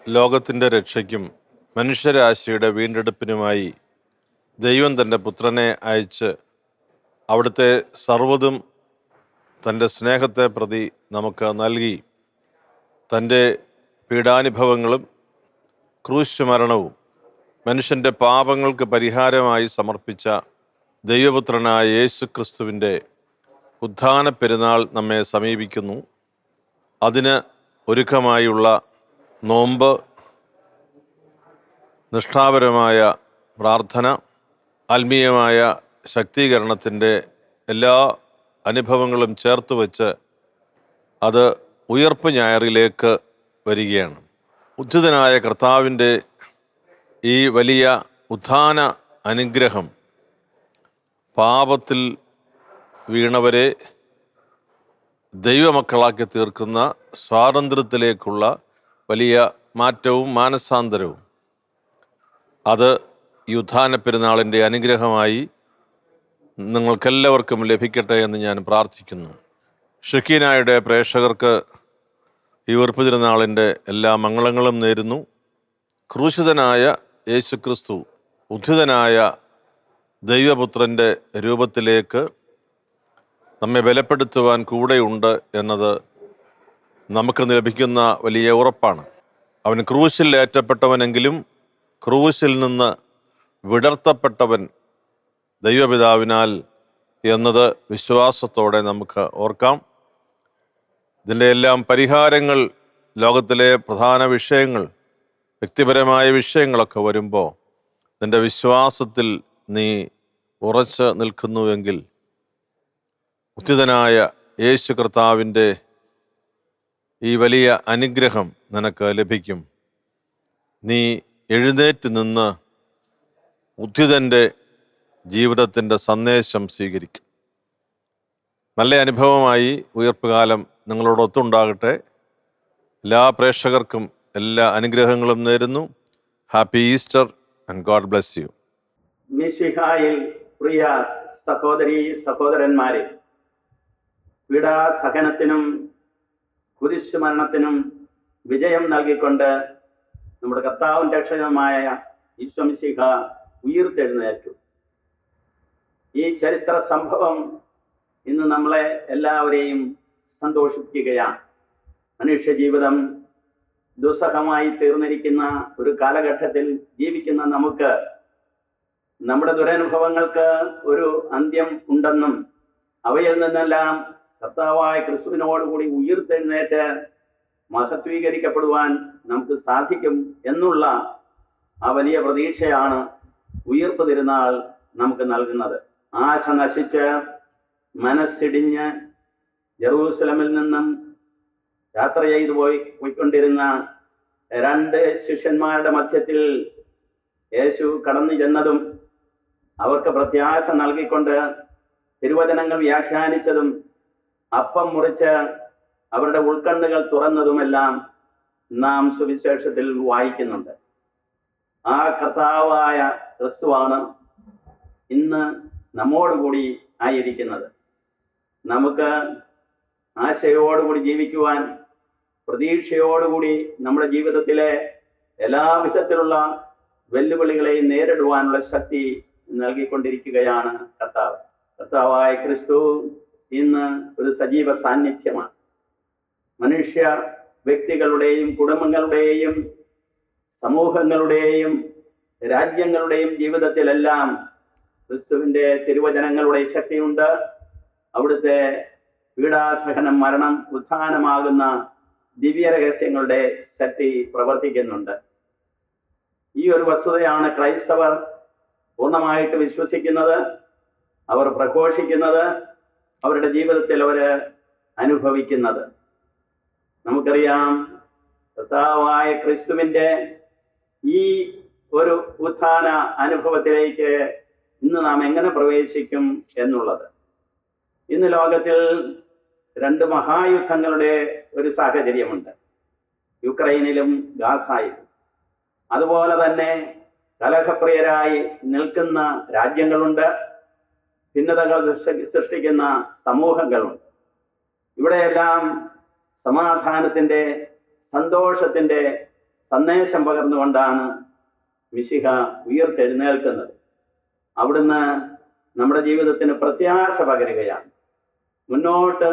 ലോകത്തിൻ്റെ രക്ഷയ്ക്കും മനുഷ്യരാശിയുടെ വീണ്ടെടുപ്പിനുമായി ദൈവം തൻ്റെ പുത്രനെ അയച്ച് അവിടുത്തെ സർവ്വതും തൻ്റെ സ്നേഹത്തെ പ്രതി നമുക്ക് നൽകി. തൻ്റെ പീഡാനുഭവങ്ങളും ക്രൂശ് മരണവും മനുഷ്യൻ്റെ പാപങ്ങൾക്ക് പരിഹാരമായി സമർപ്പിച്ച ദൈവപുത്രനായ യേശു ക്രിസ്തുവിൻ്റെ ഉത്ഥാന പെരുന്നാൾ നമ്മെ സമീപിക്കുന്നു. അതിന് ഒരുക്കമായുള്ള നോമ്പ്, നിഷ്ഠാപരമായ പ്രാർത്ഥന, ആത്മീയമായ ശക്തീകരണത്തിൻ്റെ എല്ലാ അനുഭവങ്ങളും ചേർത്ത് വച്ച് അത് ഉയർപ്പ് ഞായറിലേക്ക് വരികയാണ്. ഉദ്ധിതനായ കർത്താവിൻ്റെ ഈ വലിയ ഉത്ഥാന അനുഗ്രഹം പാപത്തിൽ വീണവരെ ദൈവമക്കളാക്കി തീർക്കുന്ന സ്വാതന്ത്ര്യത്തിലേക്കുള്ള വലിയ മാറ്റവും മാനസാന്തരവും അത് ഈ ഉത്ഥാന പെരുന്നാളിൻ്റെ അനുഗ്രഹമായി നിങ്ങൾക്കെല്ലാവർക്കും ലഭിക്കട്ടെ എന്ന് ഞാൻ പ്രാർത്ഥിക്കുന്നു. ഷക്കീനായുടെ പ്രേക്ഷകർക്ക് ഈ ഉയർപ്പ് തിരുനാളിൻ്റെ എല്ലാ മംഗളങ്ങളും നേരുന്നു. ക്രൂശിതനായ യേശുക്രിസ്തു ഉദ്ധിതനായ ദൈവപുത്രൻ്റെ രൂപത്തിലേക്ക് നമ്മെ ബലപ്പെടുത്തുവാൻ കൂടെയുണ്ട് എന്നത് നമുക്ക് ലഭിക്കുന്ന വലിയ ഉറപ്പാണ്. അവൻ ക്രൂശിൽ ഏറ്റപ്പെട്ടവനെങ്കിലും ക്രൂശിൽ നിന്ന് വിടർത്തപ്പെട്ടവൻ ദൈവപിതാവിനാൽ എന്നത് വിശ്വാസത്തോടെ നമുക്ക് ഓർക്കാം. ഇതിൻ്റെ എല്ലാം പരിഹാരങ്ങൾ, ലോകത്തിലെ പ്രധാന വിഷയങ്ങൾ, വ്യക്തിപരമായ വിഷയങ്ങളൊക്കെ വരുമ്പോൾ നിൻ്റെ വിശ്വാസത്തിൽ നീ ഉറച്ച് നിൽക്കുന്നുവെങ്കിൽ ഉദ്ധിതനായ യേശു കർത്താവിൻ്റെ ഈ വലിയ അനുഗ്രഹം നിനക്ക് ലഭിക്കും. നീ എഴുന്നേറ്റ് നിന്ന് ഉദ്ധിതൻ്റെ ജീവിതത്തിൻ്റെ സന്ദേശം സ്വീകരിക്കും. നല്ല അനുഭവമായി ഉയർപ്പുകാലം നിങ്ങളോടൊത്തുണ്ടാകട്ടെ. എല്ലാ പ്രേക്ഷകർക്കും എല്ലാ അനുഗ്രഹങ്ങളും നേരുന്നു. Happy Easter and God bless you. മിശിഹായിൽ പ്രിയ സഹോദരീ സഹോദരന്മാരെ, പീഡാസഹനത്തിനും കുരിശുമരണത്തിനും വിജയം നൽകിക്കൊണ്ട് നമ്മുടെ കർത്താവും രക്ഷകനുമായ ഈശോ മിശിഹ ഉയിർത്തെഴുന്നേറ്റു. ഈ ചരിത്ര സംഭവം ഇന്ന് നമ്മളെ എല്ലാവരെയും സന്തോഷിപ്പിക്കുകയാണ്. മനുഷ്യജീവിതം ദുസ്സഹമായി തീർന്നിരിക്കുന്ന ഒരു കാലഘട്ടത്തിൽ ജീവിക്കുന്ന നമുക്ക് നമ്മുടെ ദുരനുഭവങ്ങൾക്ക് ഒരു അന്ത്യം ഉണ്ടെന്നും അവയിൽ നിന്നെല്ലാം കർത്താവായ ക്രിസ്തുവിനോടുകൂടി ഉയിർത്തെഴുന്നേറ്റ് മഹത്വീകരിക്കപ്പെടുവാൻ നമുക്ക് സാധിക്കും എന്നുള്ള ആ വലിയ പ്രതീക്ഷയാണ് ഉയിർപ്പ് തിരുനാൾ നമുക്ക് നൽകുന്നത്. ആശ നശിച്ച് മനസ്സിടിഞ്ഞ് ജെറൂസലമിൽ നിന്നും യാത്ര ചെയ്തു പോയിക്കൊണ്ടിരുന്ന രണ്ട് ശിഷ്യന്മാരുടെ മധ്യത്തിൽ യേശു കടന്നു ചെന്നതും അവർക്ക് പ്രത്യാശ നൽകിക്കൊണ്ട് തിരുവചനങ്ങൾ വ്യാഖ്യാനിച്ചതും അപ്പം മുറിച്ച് അവരുടെ ഉൾക്കണ്ണുകൾ തുറന്നതുമെല്ലാം നാം സുവിശേഷത്തിൽ വായിക്കുന്നുണ്ട്. ആ കർത്താവായ ക്രിസ്തുവാണ് ഇന്ന് നമ്മോടുകൂടി ആയിരിക്കുന്നത്. നമുക്ക് ആശയോടുകൂടി ജീവിക്കുവാൻ, പ്രതീക്ഷയോടുകൂടി നമ്മുടെ ജീവിതത്തിലെ എല്ലാ വിധത്തിലുള്ള വെല്ലുവിളികളെയും നേരിടുവാനുള്ള ശക്തി നൽകിക്കൊണ്ടിരിക്കുകയാണ് കർത്താവ്. കർത്താവായ ക്രിസ്തു ഇന്ന് ഒരു സജീവ സാന്നിധ്യമാണ്. മനുഷ്യ വ്യക്തികളുടെയും കുടുംബങ്ങളുടെയും സമൂഹങ്ങളുടെയും രാജ്യങ്ങളുടെയും ജീവിതത്തിലെല്ലാം ക്രിസ്തുവിൻ്റെ തിരുവചനങ്ങളുടെ ശക്തിയുണ്ട്. അവിടുത്തെ പീഡാസഹനം, മരണം, ഉത്ഥാനമാകുന്ന ദിവ്യരഹസ്യങ്ങളുടെ ശക്തി പ്രവർത്തിക്കുന്നുണ്ട്. ഈ ഒരു വസ്തുതയാണ് ക്രൈസ്തവർ പൂർണ്ണമായിട്ട് വിശ്വസിക്കുന്നത്, അവർ പ്രഘോഷിക്കുന്നത്, അവരുടെ ജീവിതത്തിൽ അവർ അനുഭവിക്കുന്നത്. നമുക്കറിയാം, കർത്താവായ ക്രിസ്തുവിൻ്റെ ഈ ഒരു ഉത്ഥാന അനുഭവത്തിലേക്ക് ഇന്ന് നാം എങ്ങനെ പ്രവേശിക്കും എന്നുള്ളത്. ഇന്ന് ലോകത്തിൽ രണ്ട് മഹായുദ്ധങ്ങളുടെ ഒരു സാഹചര്യമുണ്ട്, യുക്രൈനിലും ഗാസായിലും. അതുപോലെ തന്നെ കലഹപ്രിയരായി നിൽക്കുന്ന രാജ്യങ്ങളുണ്ട്, ഭിന്നതകൾ സൃഷ്ടിക്കുന്ന സമൂഹങ്ങളുണ്ട്. ഇവിടെയെല്ലാം സമാധാനത്തിൻ്റെ, സന്തോഷത്തിൻ്റെ, സന്ദേശം പകർന്നുകൊണ്ടാണ് മിശിഹ ഉയർത്തെഴുന്നേൽക്കുന്നത്. അവിടുന്ന് നമ്മുടെ ജീവിതത്തിന് പ്രത്യാശ പകരുകയാണ്. മുന്നോട്ട്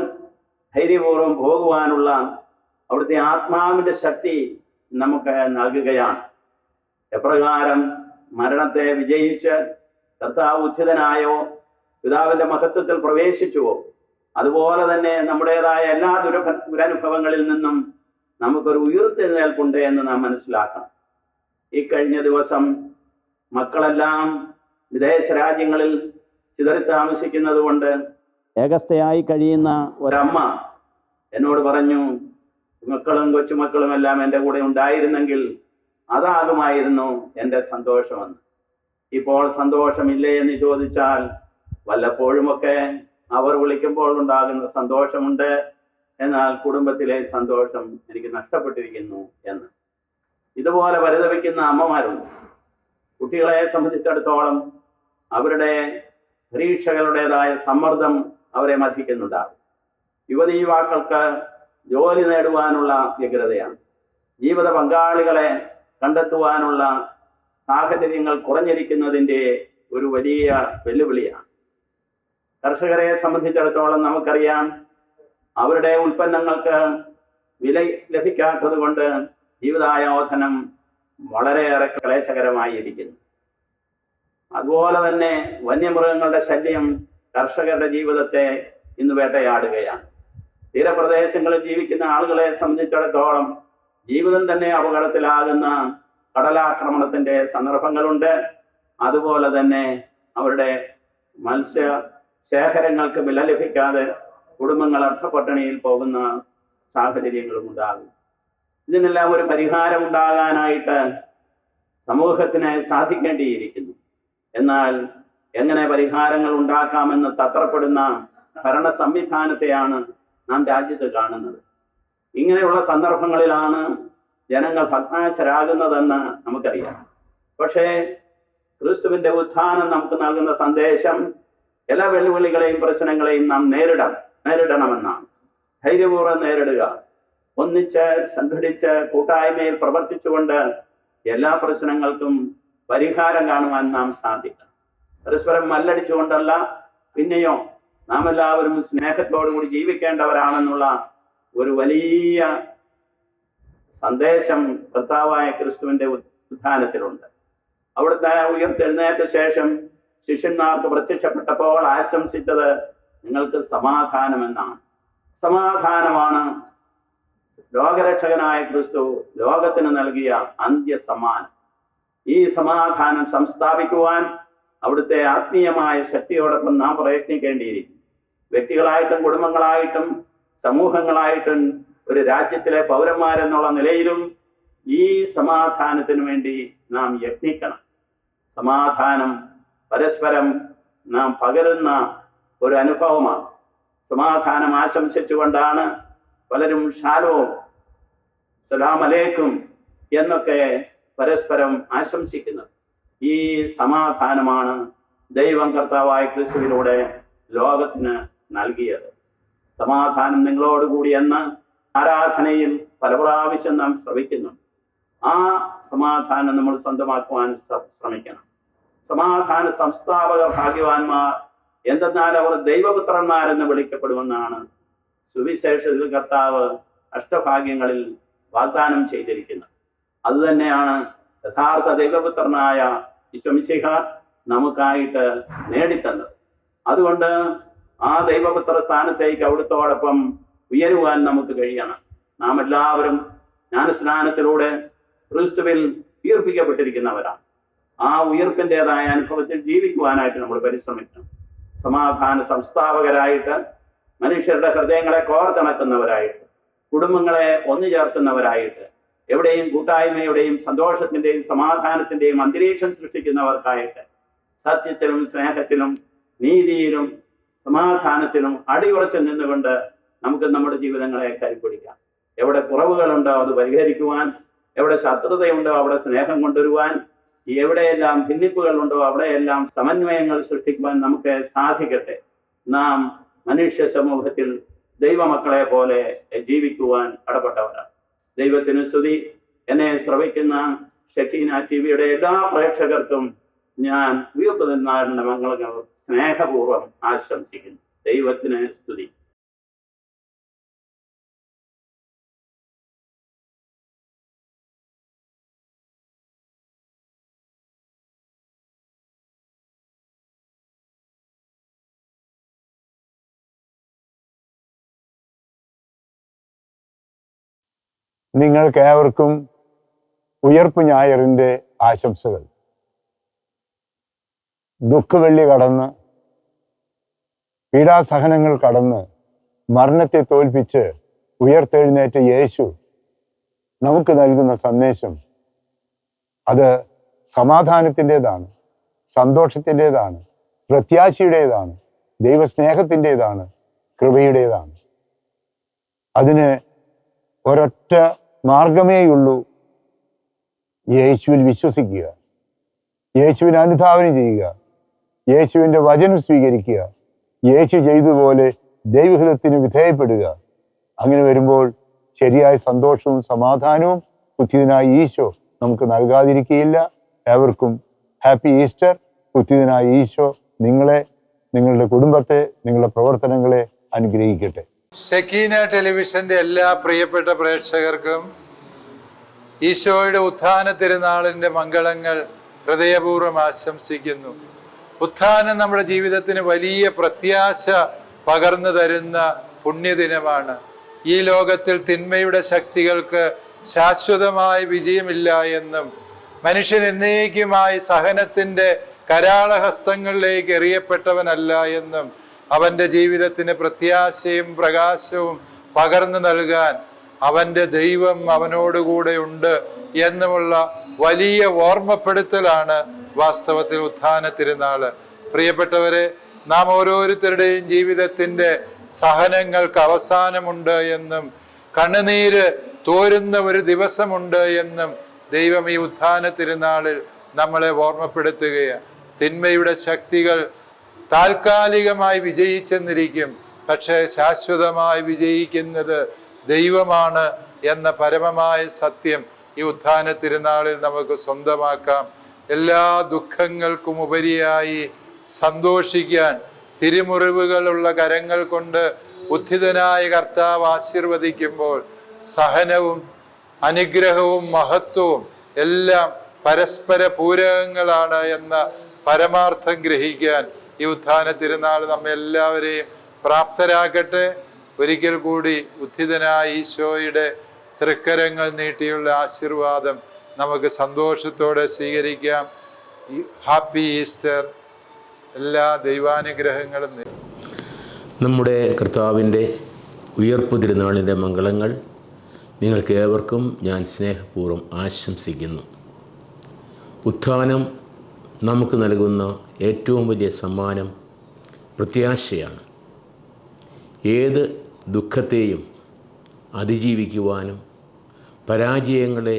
ധൈര്യപൂർവ്വം പോകുവാനുള്ള അവിടുത്തെ ആത്മാവിൻ്റെ ശക്തി നമുക്ക് നൽകുകയാണ്. എപ്രകാരം മരണത്തെ വിജയിച്ച് കർത്താവ് ഉത്ഥിതനായോ പിതാവിൻ്റെ മഹത്വത്തിൽ പ്രവേശിച്ചുവോ, അതുപോലെ തന്നെ നമ്മുടേതായ എല്ലാ ദുരനുഭവങ്ങളിൽ നിന്നും നമുക്കൊരു ഉയർത്തെഴുന്നേൽപ്പുണ്ട് എന്ന് നാം മനസ്സിലാക്കണം. ഈ കഴിഞ്ഞ ദിവസം മക്കളെല്ലാം വിദേശ രാജ്യങ്ങളിൽ ചിതറി താമസിക്കുന്നത് കൊണ്ട് ഏകസ്ഥയായി കഴിയുന്ന ഒരമ്മ എന്നോട് പറഞ്ഞു, മക്കളും കൊച്ചുമക്കളും എല്ലാം എൻ്റെ കൂടെ ഉണ്ടായിരുന്നെങ്കിൽ അതാകുമായിരുന്നു എൻ്റെ സന്തോഷമെന്ന്. ഇപ്പോൾ സന്തോഷമില്ലേ എന്ന് ചോദിച്ചാൽ വല്ലപ്പോഴുമൊക്കെ അവർ വിളിക്കുമ്പോൾ ഉണ്ടാകുന്ന സന്തോഷമുണ്ട്, എന്നാൽ കുടുംബത്തിലെ സന്തോഷം എനിക്ക് നഷ്ടപ്പെട്ടിരിക്കുന്നു എന്ന്. ഇതുപോലെ പരിതപിക്കുന്ന അമ്മമാരുണ്ട്. കുട്ടികളെ സംബന്ധിച്ചിടത്തോളം അവരുടെ പരീക്ഷകളുടേതായ സമ്മർദ്ദം അവരെ മഥിക്കുന്നുണ്ടാകും. യുവതി യുവാക്കൾക്ക് ജോലി നേടുവാനുള്ള വ്യഗ്രതയാണ്. ജീവിത പങ്കാളികളെ കണ്ടെത്തുവാനുള്ള സാഹചര്യങ്ങൾ കുറഞ്ഞിരിക്കുന്നതിൻ്റെ ഒരു വലിയ വെല്ലുവിളിയാണ്. കർഷകരെ സംബന്ധിച്ചിടത്തോളം നമുക്കറിയാം, അവരുടെ ഉൽപ്പന്നങ്ങൾക്ക് വില ലഭിക്കാത്തത് കൊണ്ട് ജീവിതായോധനം വളരെയേറെ ക്ലേശകരമായി ഇരിക്കുന്നു. അതുപോലെ തന്നെ വന്യമൃഗങ്ങളുടെ ശല്യം കർഷകരുടെ ജീവിതത്തെ ഇന്ന് വേട്ടയാടുകയാണ്. തീരപ്രദേശങ്ങളിൽ ജീവിക്കുന്ന ആളുകളെ സംബന്ധിച്ചിടത്തോളം ജീവിതം തന്നെ അപകടത്തിലാകുന്ന കടലാക്രമണത്തിന്റെ സന്ദർഭങ്ങളുണ്ട്. അതുപോലെ തന്നെ അവരുടെ മത്സ്യ ശേഖരങ്ങൾക്ക് വില ലഭിക്കാതെ കുടുംബങ്ങൾ അർത്ഥപട്ടിണിയിൽ പോകുന്ന സാഹചര്യങ്ങളും ഉണ്ടാകും. ഇതിനെല്ലാം ഒരു പരിഹാരം ഉണ്ടാകാനായിട്ട് സമൂഹത്തിന് സാധിക്കേണ്ടിയിരിക്കുന്നു. എന്നാൽ എങ്ങനെ പരിഹാരങ്ങൾ ഉണ്ടാക്കാമെന്ന് തത്രപ്പെടുന്ന ഭരണ സംവിധാനത്തെയാണ് നാം രാജ്യത്ത് കാണുന്നത്. ഇങ്ങനെയുള്ള സന്ദർഭങ്ങളിലാണ് ജനങ്ങൾ ഭഗ്നാശരാകുന്നതെന്ന് നമുക്കറിയാം. പക്ഷേ ക്രിസ്തുവിന്റെ ഉത്ഥാനം നമുക്ക് നൽകുന്ന സന്ദേശം എല്ലാ വെല്ലുവിളികളെയും പ്രശ്നങ്ങളെയും നാം നേരിടണമെന്നാണ്. ധൈര്യപൂർവ്വം നേരിടുക, ഒന്നിച്ച് സംഘടിച്ച് കൂട്ടായ്മയിൽ പ്രവർത്തിച്ചുകൊണ്ട് എല്ലാ പ്രശ്നങ്ങൾക്കും പരിഹാരം കാണുവാൻ നാം സാധിക്കണം. പരസ്പരം മല്ലടിച്ചുകൊണ്ടല്ല, പിന്നെയോ നാം എല്ലാവരും സ്നേഹത്തോടുകൂടി ജീവിക്കേണ്ടവരാണെന്നുള്ള ഒരു വലിയ സന്ദേശം കർത്താവായ ക്രിസ്തുവിന്റെ ഉത്ഥാനത്തിലുണ്ട്. അവിടുത്തെ ഉയർത്തെഴുന്നേറ്റ ശേഷം ശിഷ്യന്മാർക്ക് പ്രത്യക്ഷപ്പെട്ടപ്പോൾ ആശംസിച്ചത് നിങ്ങൾക്ക് സമാധാനമെന്നാണ്. സമാധാനമാണ് ലോകരക്ഷകനായ ക്രിസ്തു ലോകത്തിന് നൽകിയ അന്ത്യസമ്മാനം. ഈ സമാധാനം സംസ്ഥാപിക്കുവാൻ അവിടുത്തെ ആത്മീയമായ ശക്തിയോടൊപ്പം നാം പ്രയത്നിക്കേണ്ടിയിരിക്കും. വ്യക്തികളായിട്ടും കുടുംബങ്ങളായിട്ടും സമൂഹങ്ങളായിട്ടും ഒരു രാജ്യത്തിലെ പൗരന്മാരെന്നുള്ള നിലയിലും ഈ സമാധാനത്തിന് വേണ്ടി നാം യത്നിക്കണം. സമാധാനം പരസ്പരം നാം പകരുന്ന ഒരു അനുഭവമാണ്. സമാധാനം ആശംസിച്ചുകൊണ്ടാണ് പലരും ഷാലോം, സലാം അലൈക്കും എന്നൊക്കെ പരസ്പരം ആശംസിക്കുന്നത്. ഈ സമാധാനമാണ് ദൈവം കർത്താവായ ക്രിസ്തുവിലൂടെ ലോകത്തിന് നൽകിയത്. സമാധാനം നിങ്ങളോടുകൂടി എന്ന ആരാധനയിൽ പല പ്രാവശ്യം നാം ശ്രമിക്കുന്നുണ്ട്. ആ സമാധാനം നമ്മൾ സ്വന്തമാക്കുവാൻ ശ്രമിക്കണം. സമാധാന സംസ്ഥാപകർ ഭാഗ്യവാന്മാർ, എന്തെന്നാൽ അവർ ദൈവപുത്രന്മാരെന്ന് വിളിക്കപ്പെടുമെന്നാണ് സുവിശേഷത്തിൽ കർത്താവ് അഷ്ടഭാഗ്യങ്ങളിൽ വാഗ്ദാനം ചെയ്തിരിക്കുന്നത്. അതുതന്നെയാണ് യഥാർത്ഥ ദൈവപുത്രനായ ഈശോമിശിഹ നമുക്കായിട്ട് നേടിത്തന്നത്. അതുകൊണ്ട് ആ ദൈവപുത്ര സ്ഥാനത്തേക്ക് അവിടുത്തോടൊപ്പം ഉയരുവാൻ നമുക്ക് കഴിയണം. നാം എല്ലാവരും ജ്ഞാനസ്നാനത്തിലൂടെ ക്രിസ്തുവിൽ ഉയർപ്പിക്കപ്പെട്ടിരിക്കുന്നവരാണ്. ആ ഉയർപ്പിൻ്റെതായ അനുഭവത്തിൽ ജീവിക്കുവാനായിട്ട് നമ്മൾ പരിശ്രമിക്കണം. സമാധാന സംസ്ഥാപകരായിട്ട്, മനുഷ്യരുടെ ഹൃദയങ്ങളെ കോർത്തിണക്കുന്നവരായിട്ട്, കുടുംബങ്ങളെ ഒന്നു ചേർക്കുന്നവരായിട്ട്, എവിടെയും കൂട്ടായ്മയുടെയും സന്തോഷത്തിൻ്റെയും സമാധാനത്തിൻ്റെയും അന്തരീക്ഷം സൃഷ്ടിക്കുന്നവർക്കായിട്ട്, സത്യത്തിലും സ്നേഹത്തിലും നീതിയിലും സമാധാനത്തിലും അടിയുറച്ചു നിന്നുകൊണ്ട് നമുക്ക് നമ്മുടെ ജീവിതങ്ങളെ കൈപ്പിടിക്കാം. എവിടെ കുറവുകളുണ്ടോ അത് പരിഹരിക്കുവാൻ, എവിടെ ശത്രുതയുണ്ടോ അവിടെ സ്നേഹം കൊണ്ടുവരുവാൻ, എവിടെയെല്ലാം ഭിന്നിപ്പുകളുണ്ടോ അവിടെയെല്ലാം സമന്വയങ്ങൾ സൃഷ്ടിക്കുവാൻ നമുക്ക് സാധിക്കട്ടെ. നാം മനുഷ്യ സമൂഹത്തിൽ ദൈവമക്കളെ പോലെ ജീവിക്കുവാൻ കടപ്പെട്ടവരാണ്. ദൈവത്തിന് സ്തുതി. എന്നെ ശ്രവിക്കുന്ന ഷെക്കീന TV-യുടെ എല്ലാ പ്രേക്ഷകർക്കും ഞാൻ ഉയർപ്പ് തിരുനാളിന്റെ മംഗളങ്ങൾ സ്നേഹപൂർവ്വം ആശംസിക്കുന്നു. ദൈവത്തിന് സ്തുതി. നിങ്ങൾക്കേവർക്കും ഉയർപ്പ് ഞായറിൻ്റെ ആശംസകൾ. ദുഃഖവെള്ളി കടന്ന്, പീഡാസഹനങ്ങൾ കടന്ന്, മരണത്തെ തോൽപ്പിച്ച് ഉയർത്തെഴുന്നേറ്റ യേശു നമുക്ക് നൽകുന്ന സന്ദേശം അത് സമാധാനത്തിൻ്റെതാണ്, സന്തോഷത്തിൻ്റെതാണ്, പ്രത്യാശയുടേതാണ്, ദൈവസ്നേഹത്തിൻ്റെതാണ്, കൃപയുടേതാണ്. അതിന് ഒരൊറ്റ മാർഗമേയുള്ളൂ: യേശുവിൽ വിശ്വസിക്കുക, യേശുവിനെ അനുധാവനം ചെയ്യുക, യേശുവിൻ്റെ വചനം സ്വീകരിക്കുക, യേശു ചെയ്തതുപോലെ ദൈവഹിതത്തിന് വിധേയപ്പെടുക. അങ്ങനെ വരുമ്പോൾ ശരിയായ സന്തോഷവും സമാധാനവും ഉത്ഥിതനായ ഈശോ നമുക്ക് നൽകാതിരിക്കുകയില്ല. ഏവർക്കും ഹാപ്പി ഈസ്റ്റർ. ഉത്ഥിതനായ ഈശോ നിങ്ങളെ, നിങ്ങളുടെ കുടുംബത്തെ, നിങ്ങളുടെ പ്രവർത്തനങ്ങളെ അനുഗ്രഹിക്കട്ടെ. ഷെക്കീന ടെലിവിഷന്റെ എല്ലാ പ്രിയപ്പെട്ട പ്രേക്ഷകർക്കും ഈശോയുടെ ഉത്ഥാന തിരുനാളിൻ്റെ മംഗളങ്ങൾ ഹൃദയപൂർവ്വം ആശംസിക്കുന്നു. ഉത്ഥാനം നമ്മുടെ ജീവിതത്തിന് വലിയ പ്രത്യാശ പകർന്നു തരുന്ന പുണ്യദിനമാണ്. ഈ ലോകത്തിൽ തിന്മയുടെ ശക്തികൾക്ക് ശാശ്വതമായ വിജയമില്ല എന്നും മനുഷ്യൻ എന്നേക്കുമായി സഹനത്തിൻ്റെ കരാളഹസ്തങ്ങളിലേക്ക് എറിയപ്പെട്ടവനല്ല എന്നും അവൻ്റെ ജീവിതത്തിന് പ്രത്യാശയും പ്രകാശവും പകർന്നു നൽകാൻ അവൻ്റെ ദൈവം അവനോടുകൂടെ ഉണ്ട് എന്നുമുള്ള വലിയ ഓർമ്മപ്പെടുത്തലാണ് വാസ്തവത്തിൽ ഉത്ഥാന തിരുനാള്. പ്രിയപ്പെട്ടവരെ, നാം ഓരോരുത്തരുടെയും ജീവിതത്തിൻ്റെ സഹനങ്ങൾക്ക് അവസാനമുണ്ട് എന്നും കണ്ണുനീര് തോരുന്ന ഒരു ദിവസമുണ്ട് എന്നും ദൈവം ഈ ഉത്ഥാന തിരുനാളിൽ നമ്മളെ ഓർമ്മപ്പെടുത്തുകയാണ്. തിന്മയുടെ ശക്തികൾ താൽക്കാലികമായി വിജയിച്ചെന്നിരിക്കും, പക്ഷേ ശാശ്വതമായി വിജയിക്കുന്നത് ദൈവമാണ് എന്ന പരമമായ സത്യം ഈ ഉത്ഥാന തിരുനാളിൽ നമുക്ക് സ്വന്തമാക്കാം. എല്ലാ ദുഃഖങ്ങൾക്കും ഉപരിയായി സന്തോഷിക്കാൻ തിരുമുറിവുകളുള്ള കരങ്ങൾ കൊണ്ട് ഉത്ഥിതനായ കർത്താവ് ആശീർവദിക്കുമ്പോൾ സഹനവും അനുഗ്രഹവും മഹത്വവും എല്ലാം പരസ്പര പൂരകങ്ങളാണ് എന്ന പരമാർത്ഥം ഗ്രഹിക്കാൻ ഈ ഉത്ഥാന തിരുനാൾ നമ്മെ എല്ലാവരെയും പ്രാപ്തരാക്കട്ടെ. ഒരിക്കൽ കൂടി ഉത്ഥിതനായ ഈശോയുടെ തൃക്കരങ്ങൾ നീട്ടിയുള്ള ആശീർവാദം നമുക്ക് സന്തോഷത്തോടെ സ്വീകരിക്കാം. Happy Easter. എല്ലാ ദൈവാനുഗ്രഹങ്ങളും നമ്മുടെ കർത്താവിൻ്റെ ഉയർപ്പ് തിരുനാളിൻ്റെ മംഗളങ്ങൾ നിങ്ങൾക്ക് ഏവർക്കും ഞാൻ സ്നേഹപൂർവ്വം ആശംസിക്കുന്നു. ഉത്ഥാനം നമുക്ക് നൽകുന്ന ഏറ്റവും വലിയ സമ്മാനം പ്രത്യാശയാണ്. ഏത് ദുഃഖത്തെയും അതിജീവിക്കുവാനും പരാജയങ്ങളെ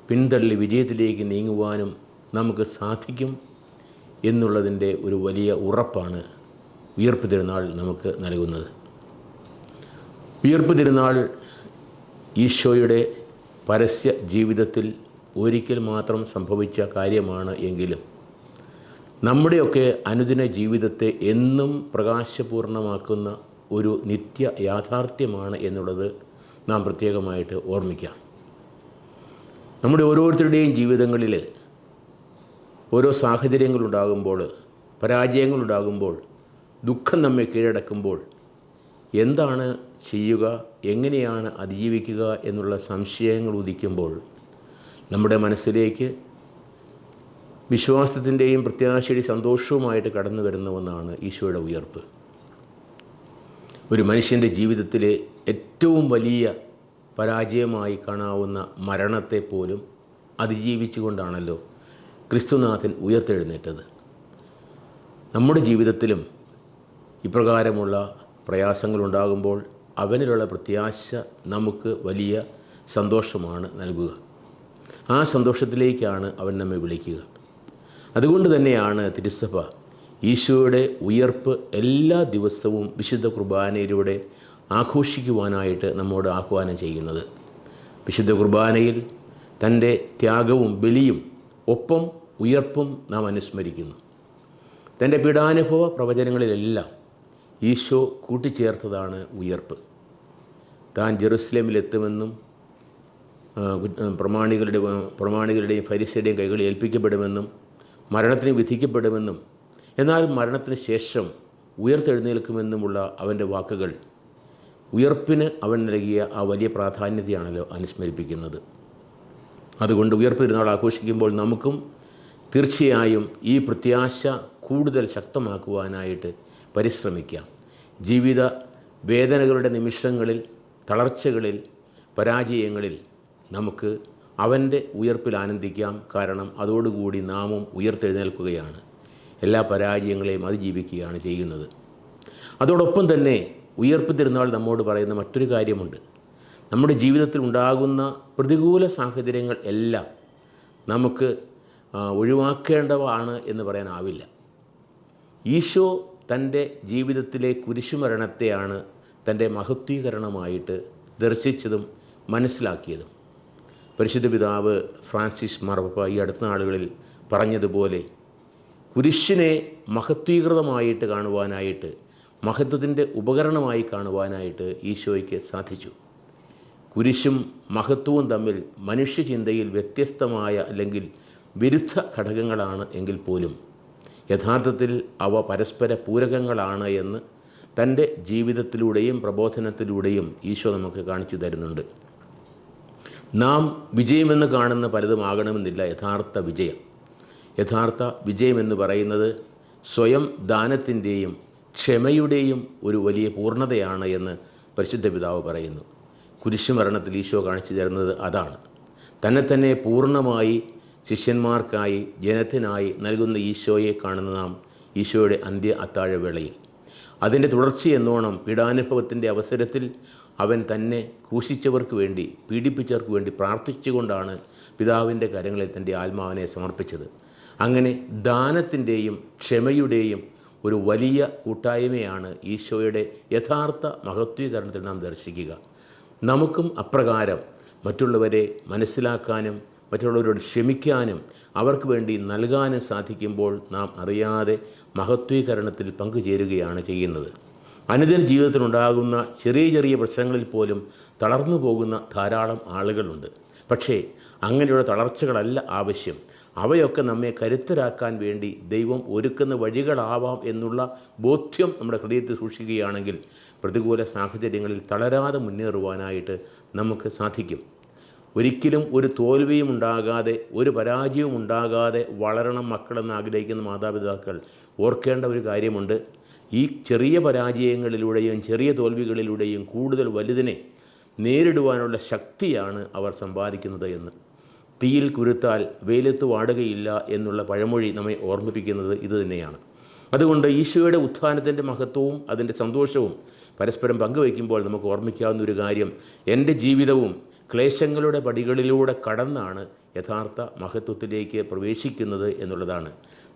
പിന്തള്ളി വിജയത്തിലേക്ക് നീങ്ങുവാനും നമുക്ക് സാധിക്കും എന്നുള്ളതിൻ്റെ ഒരു വലിയ ഉറപ്പാണ് ഉയർപ്പ് തിരുനാൾ നമുക്ക് നൽകുന്നത്. ഉയർപ്പ് തിരുനാൾ ഈശോയുടെ പരസ്യ ജീവിതത്തിൽ ഒരിക്കൽ മാത്രം സംഭവിച്ച കാര്യമാണ് എങ്കിലും നമ്മുടെയൊക്കെ അനുദിന ജീവിതത്തെ എന്നും പ്രകാശപൂർണമാക്കുന്ന ഒരു നിത്യ യാഥാർത്ഥ്യമാണ് എന്നുള്ളത് നാം പ്രത്യേകമായിട്ട് ഓർമ്മിക്കാം. നമ്മുടെ ഓരോരുത്തരുടെയും ജീവിതങ്ങളിൽ ഓരോ സാഹചര്യങ്ങളുണ്ടാകുമ്പോൾ, പരാജയങ്ങളുണ്ടാകുമ്പോൾ, ദുഃഖം നമ്മെ കീഴടക്കുമ്പോൾ എന്താണ് ചെയ്യുക, എങ്ങനെയാണ് അതിജീവിക്കുക എന്നുള്ള സംശയങ്ങൾ ഉദിക്കുമ്പോൾ നമ്മുടെ മനസ്സിലേക്ക് വിശ്വാസത്തിൻ്റെയും പ്രത്യാശയുടെയും സന്തോഷവുമായിട്ട് കടന്നു വരുന്ന ഒന്നാണ് ഈശോയുടെ ഉയർപ്പ്. ഒരു മനുഷ്യൻ്റെ ജീവിതത്തിലെ ഏറ്റവും വലിയ പരാജയമായി കാണാവുന്ന മരണത്തെ പോലും അതിജീവിച്ചുകൊണ്ടാണല്ലോ ക്രിസ്തുനാഥൻ ഉയർത്തെഴുന്നേറ്റത്. നമ്മുടെ ജീവിതത്തിലും ഇപ്രകാരമുള്ള പ്രയാസങ്ങളുണ്ടാകുമ്പോൾ അവനിലുള്ള പ്രത്യാശ നമുക്ക് വലിയ സന്തോഷമാണ് നൽകുക. ആ സന്തോഷത്തിലേക്കാണ് അവൻ നമ്മെ വിളിക്കുക. അതുകൊണ്ട് തന്നെയാണ് തിരുസഭ ഈശോയുടെ ഉയർപ്പ് എല്ലാ ദിവസവും വിശുദ്ധ കുർബാനയിലൂടെ ആഘോഷിക്കുവാനായിട്ട് നമ്മോട് ആഹ്വാനം ചെയ്യുന്നത്. വിശുദ്ധ കുർബാനയിൽ തൻ്റെ ത്യാഗവും ബലിയും ഒപ്പം ഉയർപ്പും നാം അനുസ്മരിക്കുന്നു. തൻ്റെ പീഡാനുഭവ പ്രവചനങ്ങളിലെല്ലാം ഈശോ കൂട്ടിച്ചേർത്തതാണ് ഉയർപ്പ്. താൻ ജെറുസലേമിലെത്തുമെന്നും പ്രമാണികളുടെയും ഫരിസയുടെയും കൈകളിൽ ഏൽപ്പിക്കപ്പെടുമെന്നും മരണത്തിന് വിധിക്കപ്പെടുമെന്നും എന്നാൽ മരണത്തിന് ശേഷം ഉയർത്തെഴുന്നേൽക്കുമെന്നുമുള്ള അവൻ്റെ വാക്കുകൾ ഉയർപ്പിന് അവൻ നൽകിയ ആ വലിയ പ്രാധാന്യതയാണല്ലോ അനുസ്മരിപ്പിക്കുന്നത്. അതുകൊണ്ട് ഉയർപ്പ് തിരുനാൾ ആഘോഷിക്കുമ്പോൾ നമുക്കും തീർച്ചയായും ഈ പ്രത്യാശ കൂടുതൽ ശക്തമാക്കുവാനായിട്ട് പരിശ്രമിക്കാം. ജീവിത വേദനകളുടെ നിമിഷങ്ങളിൽ, തളർച്ചകളിൽ, പരാജയങ്ങളിൽ നമുക്ക് അവൻ്റെ ഉയർപ്പിൽ ആനന്ദിക്കാം. കാരണം അതോടുകൂടി നാമും ഉയർത്തെഴുന്നേൽക്കുകയാണ്, എല്ലാ പരാജയങ്ങളെയും അതിജീവിക്കുകയാണ് ചെയ്യുന്നത്. അതോടൊപ്പം തന്നെ ഉയർപ്പ് തിരുനാൾ നമ്മോട് പറയുന്ന മറ്റൊരു കാര്യമുണ്ട്. നമ്മുടെ ജീവിതത്തിൽ ഉണ്ടാകുന്ന പ്രതികൂല സാഹചര്യങ്ങൾ എല്ലാം നമുക്ക് ഒഴിവാക്കേണ്ടതാണ് എന്ന് പറയാനാവില്ല. ഈശോ തൻ്റെ ജീവിതത്തിലെ കുരിശുമരണത്തെയാണ് തൻ്റെ മഹത്വീകരണമായിട്ട് ദർശിച്ചതും മനസ്സിലാക്കിയതും. പരിശുദ്ധ പിതാവ് ഫ്രാൻസിസ് മാർപ്പാപ്പ ഈ അടുത്ത നാളുകളിൽ പറഞ്ഞതുപോലെ കുരിശിനെ മഹത്വീകൃതമായിട്ട് കാണുവാനായിട്ട്, മഹത്വത്തിൻ്റെ ഉപകരണമായി കാണുവാനായിട്ട് ഈശോയ്ക്ക് സാധിച്ചു. കുരിശും മഹത്വവും തമ്മിൽ മനുഷ്യചിന്തയിൽ വ്യത്യസ്തമായ അല്ലെങ്കിൽ വിരുദ്ധ ഘടകങ്ങളാണ് എങ്കിൽ പോലും യഥാർത്ഥത്തിൽ അവ പരസ്പര പൂരകങ്ങളാണ് എന്ന് തൻ്റെ ജീവിതത്തിലൂടെയും പ്രബോധനത്തിലൂടെയും ഈശോ നമുക്ക് കാണിച്ചു തരുന്നുണ്ട്. നാം വിജയമെന്ന് കാണുന്ന പലതുമാകണമെന്നില്ല യഥാർത്ഥ വിജയം. യഥാർത്ഥ വിജയമെന്ന് പറയുന്നത് സ്വയം ദാനത്തിൻ്റെയും ക്ഷമയുടെയും ഒരു വലിയ പൂർണ്ണതയാണ് എന്ന് പരിശുദ്ധ പിതാവ് പറയുന്നു. കുരിശുമരണത്തിൽ ഈശോ കാണിച്ചു തരുന്നത് അതാണ്. തന്നെ പൂർണ്ണമായി ശിഷ്യന്മാർക്കായി, ജനത്തിനായി നൽകുന്ന ഈശോയെ കാണുന്ന നാം ഈശോയുടെ അന്ത്യ അത്താഴവേളയിൽ അതിൻ്റെ തുടർച്ചയെന്നോണം പീഡാനുഭവത്തിൻ്റെ അവസരത്തിൽ അവൻ തന്നെ ക്രൂശിച്ചവർക്ക് വേണ്ടി, പീഡിപ്പിച്ചവർക്ക് വേണ്ടി പ്രാർത്ഥിച്ചുകൊണ്ടാണ് പിതാവിൻ്റെ കരങ്ങളിൽ തൻ്റെ ആത്മാവിനെ സമർപ്പിച്ചത്. അങ്ങനെ ദാനത്തിൻ്റെയും ക്ഷമയുടെയും ഒരു വലിയ കൂട്ടായ്മയാണ് ഈശോയുടെ യഥാർത്ഥ മഹത്വീകരണത്തിൽ നാം ദർശിക്കുക. നമുക്കും അപ്രകാരം മറ്റുള്ളവരെ മനസ്സിലാക്കാനും മറ്റുള്ളവരോട് ക്ഷമിക്കാനും അവർക്ക് വേണ്ടി നൽകാനും സാധിക്കുമ്പോൾ നാം അറിയാതെ മഹത്വീകരണത്തിൽ പങ്കുചേരുകയാണ് ചെയ്യുന്നത്. അനുദിന ജീവിതത്തിലുണ്ടാകുന്ന ചെറിയ ചെറിയ പ്രശ്നങ്ങളിൽ പോലും തളർന്നു പോകുന്ന ധാരാളം ആളുകളുണ്ട്. പക്ഷേ അങ്ങനെയുള്ള തളർച്ചകളല്ല ആവശ്യം. അവയൊക്കെ നമ്മെ കരുത്തരാക്കാൻ വേണ്ടി ദൈവം ഒരുക്കുന്ന വഴികളാവാം എന്നുള്ള ബോധ്യം നമ്മുടെ ഹൃദയത്തിൽ സൂക്ഷിക്കുകയാണെങ്കിൽ പ്രതികൂല സാഹചര്യങ്ങളിൽ തളരാതെ മുന്നേറുവാനായിട്ട് നമുക്ക് സാധിക്കും. ഒരിക്കലും ഒരു തോൽവിയും ഉണ്ടാകാതെ, ഒരു പരാജയവും ഉണ്ടാകാതെ വളരണം മക്കളെന്ന് ആഗ്രഹിക്കുന്ന മാതാപിതാക്കൾ ഓർക്കേണ്ട ഒരു കാര്യമുണ്ട്. ഈ ചെറിയ പരാജയങ്ങളിലൂടെയും ചെറിയ തോൽവികളിലൂടെയും കൂടുതൽ വലുതിനെ നേരിടുവാനുള്ള ശക്തിയാണ് അവർ സമ്പാദിക്കുന്നത് എന്ന്. തീയിൽ കുരുത്താൽ വെയിലത്ത് വാടുകയില്ല എന്നുള്ള പഴമൊഴി നമ്മെ ഓർമ്മിപ്പിക്കുന്നത് ഇതുതന്നെയാണ്. അതുകൊണ്ട് ഈശോയുടെ ഉത്ഥാനത്തിൻ്റെ മഹത്വവും അതിൻ്റെ സന്തോഷവും പരസ്പരം പങ്കുവയ്ക്കുമ്പോൾ നമുക്ക് ഓർമ്മിക്കാവുന്ന ഒരു കാര്യം, എൻ്റെ ജീവിതവും ക്ലേശങ്ങളുടെ പടികളിലൂടെ കടന്നാണ് യഥാർത്ഥ മഹത്വത്തിലേക്ക് പ്രവേശിക്കുന്നത് എന്നുള്ളതാണ്.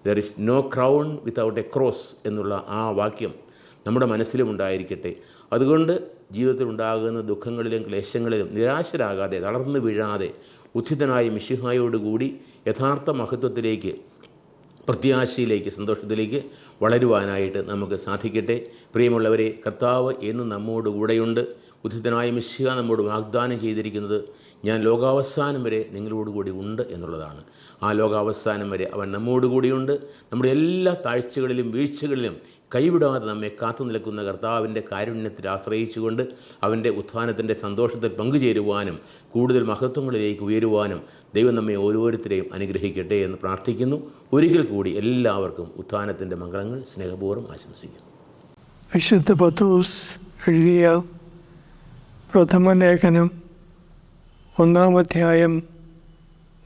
There is no crown without a cross എന്നുള്ള ആ വാക്യം നമ്മുടെ മനസ്സിലും ഉണ്ടായിരിക്കട്ടെ. അതുകൊണ്ട് ജീവിതത്തിൽ ഉണ്ടാകുന്ന ദുഃഖങ്ങളിലും ക്ലേശങ്ങളിലും നിരാശരാകാതെ, തളർന്നു വീഴാതെ ഉത്ഥിതനായ മിശിഹായോടുകൂടി യഥാർത്ഥ മഹത്വത്തിലേക്ക്, പ്രത്യാശയിലേക്ക്, സന്തോഷത്തിലേക്ക് വളരുവാനായിട്ട് നമുക്ക് സാധിക്കട്ടെ. പ്രിയമുള്ളവരെ, കർത്താവ് എന്നും നമ്മോടുകൂടെയുണ്ട്. ഉദ്ധിതനായ മിശിഹ നമ്മോട് വാഗ്ദാനം ചെയ്തിരിക്കുന്നത് ഞാൻ ലോകാവസാനം വരെ നിങ്ങളോടുകൂടി ഉണ്ട് എന്നുള്ളതാണ്. ആ ലോകാവസാനം വരെ അവൻ നമ്മോടുകൂടിയുണ്ട്. നമ്മുടെ എല്ലാ താഴ്ചകളിലും വീഴ്ചകളിലും കൈവിടാതെ നമ്മെ കാത്തു നിൽക്കുന്ന കർത്താവിൻ്റെ കാരുണ്യത്തിൽ ആശ്രയിച്ചുകൊണ്ട് അവൻ്റെ ഉത്ഥാനത്തിൻ്റെ സന്തോഷത്തിൽ പങ്കുചേരുവാനും കൂടുതൽ മഹത്വങ്ങളിലേക്ക് ഉയരുവാനും ദൈവം നമ്മെ ഓരോരുത്തരെയും അനുഗ്രഹിക്കട്ടെ എന്ന് പ്രാർത്ഥിക്കുന്നു. ഒരിക്കൽ കൂടി എല്ലാവർക്കും ഉത്ഥാനത്തിൻ്റെ മംഗളങ്ങൾ സ്നേഹപൂർവ്വം ആശംസിക്കുന്നു. വിശുദ്ധ പത്രോസ് എഴുതിയ പ്രഥമ ലേഖനം 1-ാം അധ്യായം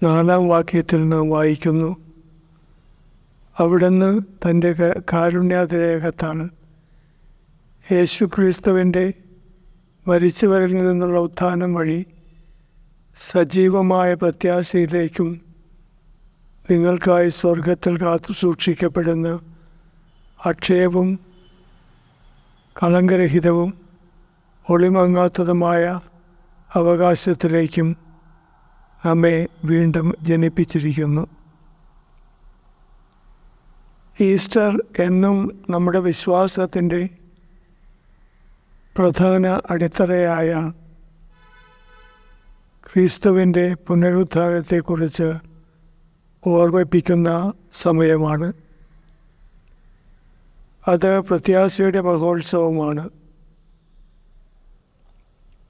4-ാം വാക്യത്തിൽ നാം വായിക്കുന്നു, അവിടുന്ന് തൻ്റെ കാരുണ്യാതിരേകത്താണ് യേശു ക്രിസ്തുവിൻ്റെ മരിച്ചവരിൽ നിന്നുള്ള ഉത്ഥാനം വഴി സജീവമായ പ്രത്യാശയിലേക്കും നിങ്ങൾക്കായി സ്വർഗത്തിൽ കാത്തു സൂക്ഷിക്കപ്പെടുന്ന അക്ഷയവും കളങ്കരഹിതവും ഒളിമങ്ങാത്തതുമായ അവകാശത്തിലേക്കും നമ്മെ വീണ്ടും ജനിപ്പിച്ചിരിക്കുന്നു. ഈസ്റ്റർ എന്നും നമ്മുടെ വിശ്വാസത്തിൻ്റെ പ്രധാന അടിത്തറയായ ക്രിസ്തുവിൻ്റെ പുനരുത്ഥാനത്തെക്കുറിച്ച് ഓർമ്മിപ്പിക്കുന്ന സമയമാണ്. അത് പ്രത്യാശയുടെ മഹോത്സവമാണ്.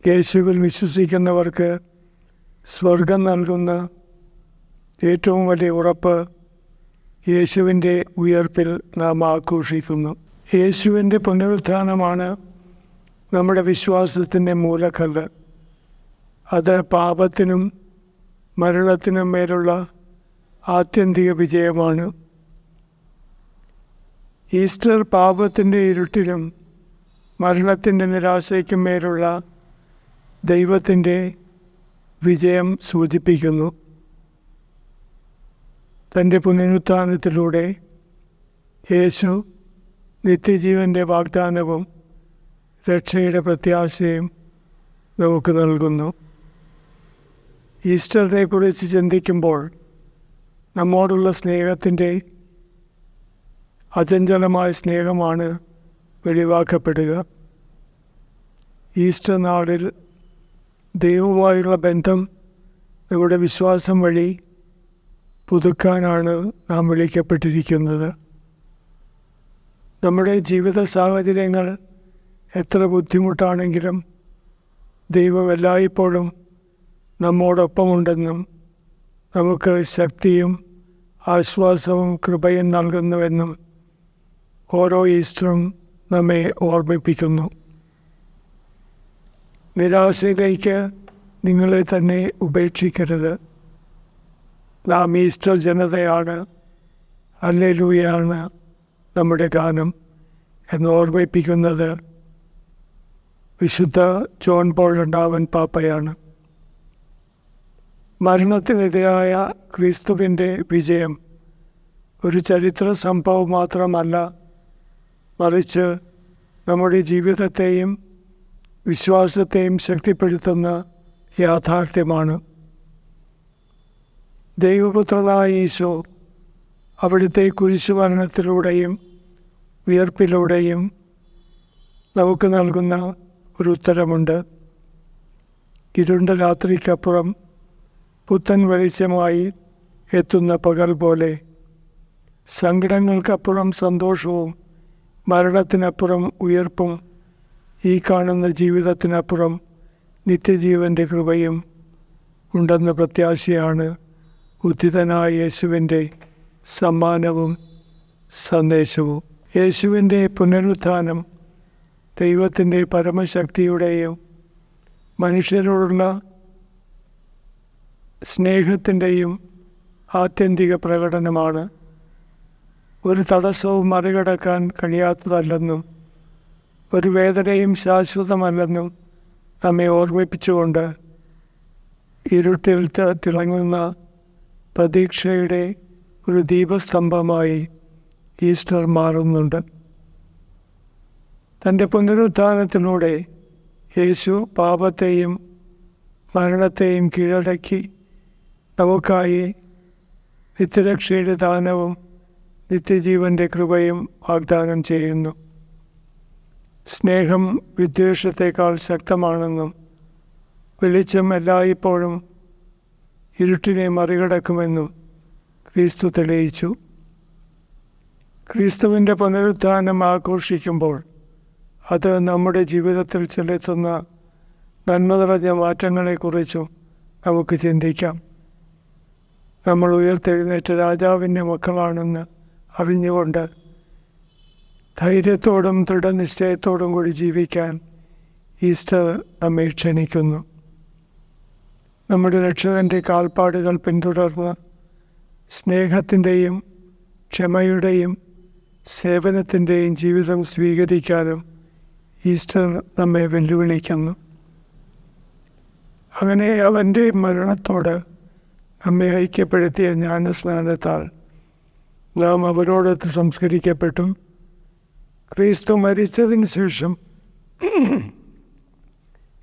യേശുവിൽ വിശ്വസിക്കുന്നവർക്ക് സ്വർഗം നൽകുന്ന ഏറ്റവും വലിയ ഉറപ്പ് യേശുവിൻ്റെ ഉയർപ്പിൽ നാം ആഘോഷിക്കുന്നു. യേശുവിൻ്റെ പുനരുത്ഥാനമാണ് നമ്മുടെ വിശ്വാസത്തിൻ്റെ മൂലക്കല്ല്. അത് പാപത്തിനും മരണത്തിനും മേലുള്ള ആത്യന്തിക വിജയമാണ്. ഈസ്റ്റർ പാപത്തിൻ്റെ ഇരുട്ടിലും മരണത്തിൻ്റെ നിരാശയ്ക്കും മേലുള്ള ദൈവത്തിൻ്റെ വിജയം സൂചിപ്പിക്കുന്നു. തൻ്റെ പുനരുത്ഥാനത്തിലൂടെ യേശു നിത്യജീവൻ്റെ വാഗ്ദാനവും രക്ഷയുടെ പ്രത്യാശയും നമുക്ക് നൽകുന്നു. ഈസ്റ്ററിനെക്കുറിച്ച് ചിന്തിക്കുമ്പോൾ നമ്മോടുള്ള സ്നേഹത്തിൻ്റെ അചഞ്ചലമായ സ്നേഹമാണ് വെളിവാക്കപ്പെടുക. ഈസ്റ്റർ നാളിൽ ദൈവവുമായുള്ള ബന്ധം നമ്മുടെ വിശ്വാസം വഴി പുതുക്കാനാണ് നാം വിളിക്കപ്പെട്ടിരിക്കുന്നത്. നമ്മുടെ ജീവിത സാഹചര്യങ്ങൾ എത്ര ബുദ്ധിമുട്ടാണെങ്കിലും ദൈവം എല്ലായ്പ്പോഴും നമ്മോടൊപ്പമുണ്ടെന്നും നമുക്ക് ശക്തിയും ആശ്വാസവും കൃപയും നൽകുന്നുവെന്നും ഓരോ ഈസ്റ്ററും നമ്മെ ഓർമ്മിപ്പിക്കുന്നു. നിരാശയിലേക്ക് നിങ്ങളെ തന്നെ ഉപേക്ഷിക്കരുത്. നാം ഈസ്റ്റർ ജനതയാണ്, ഹല്ലേലൂയയാണ് നമ്മുടെ ഗാനം എന്ന് ഓർമ്മിപ്പിക്കുന്നത് വിശുദ്ധ ജോൺ പോൾ II പാപ്പയാണ്. മരണത്തിനെതിരായ ക്രിസ്തുവിൻ്റെ വിജയം ഒരു ചരിത്ര സംഭവം മാത്രമല്ല, മറിച്ച് നമ്മുടെ ജീവിതത്തെയും വിശ്വാസത്തെയും ശക്തിപ്പെടുത്തുന്ന യാഥാർത്ഥ്യമാണ്. ദൈവപുത്രനായ ഈശോ അവിടുത്തെ കുരിശുമരണത്തിലൂടെയും ഉയർപ്പിലൂടെയും നമുക്ക് നൽകുന്ന ഒരു ഉത്തരമുണ്ട്. ഇരുണ്ട രാത്രിക്കപ്പുറം പുത്തൻ വെളിച്ചമായി എത്തുന്ന പകൽ പോലെ, സങ്കടങ്ങൾക്കപ്പുറം സന്തോഷവും മരണത്തിനപ്പുറം ഉയർപ്പും ഈ കാണുന്ന ജീവിതത്തിനപ്പുറം നിത്യജീവൻ്റെ കൃപയും ഉണ്ടെന്ന പ്രത്യാശയാണ് ഉദ്ധിതനായ യേശുവിൻ്റെ സമ്മാനവും സന്ദേശവും. യേശുവിൻ്റെ പുനരുത്ഥാനം ദൈവത്തിൻ്റെ പരമശക്തിയുടെയും മനുഷ്യരോടുള്ള സ്നേഹത്തിൻ്റെയും ആത്യന്തിക പ്രകടനമാണ്. ഒരു തടസ്സവും മറികടക്കാൻ കഴിയാത്തതല്ലെന്നും ഒരു വേദനയും ശാശ്വതമല്ലെന്നും നമ്മെ ഓർമ്മിപ്പിച്ചുകൊണ്ട് ഇരുട്ടിൽ തിളങ്ങുന്ന പ്രതീക്ഷയുടെ ഒരു ദീപസ്തംഭമായി ഈസ്റ്റർ മാറുന്നുണ്ട്. തൻ്റെ പുനരുത്ഥാനത്തിലൂടെ യേശു പാപത്തെയും മരണത്തെയും കീഴടക്കി നമുക്കായി നിത്യരക്ഷയുടെ ദാനവും നിത്യജീവൻ്റെ കൃപയും വാഗ്ദാനം ചെയ്യുന്നു. സ്നേഹം വിദ്വേഷത്തെക്കാൾ ശക്തമാണെന്നും വെളിച്ചം എല്ലായ്പ്പോഴും ഇരുട്ടിനെ മറികടക്കുമെന്നും ക്രിസ്തു തെളിയിച്ചു. ക്രിസ്തുവിൻ്റെ പുനരുത്ഥാനം ആഘോഷിക്കുമ്പോൾ അത് നമ്മുടെ ജീവിതത്തിൽ ചെലുത്തുന്ന നന്മ നിറഞ്ഞ മാറ്റങ്ങളെക്കുറിച്ചും നമുക്ക് ചിന്തിക്കാം. നമ്മൾ ഉയർത്തെഴുന്നേറ്റ രാജാവിൻ്റെ മക്കളാണെന്ന് അറിഞ്ഞുകൊണ്ട് ധൈര്യത്തോടും ദൃഢനിശ്ചയത്തോടും കൂടി ജീവിക്കാൻ ഈസ്റ്റർ നമ്മെ ക്ഷണിക്കുന്നു. നമ്മുടെ രക്ഷകൻ്റെ കാൽപ്പാടുകൾ പിന്തുടർന്ന് സ്നേഹത്തിൻ്റെയും ക്ഷമയുടെയും സേവനത്തിൻ്റെയും ജീവിതം സ്വീകരിക്കാനും ഈസ്റ്റർ നമ്മെ വെല്ലുവിളിക്കുന്നു. അങ്ങനെ അവൻ്റെ മരണത്തോട് നമ്മെ ഐക്യപ്പെടുത്തിയ ജ്ഞാനസ്നാനത്താൽ നാം അവരോടൊത്ത് സംസ്കരിക്കപ്പെട്ടു. ക്രിസ്തു മരിച്ചതിന് ശേഷം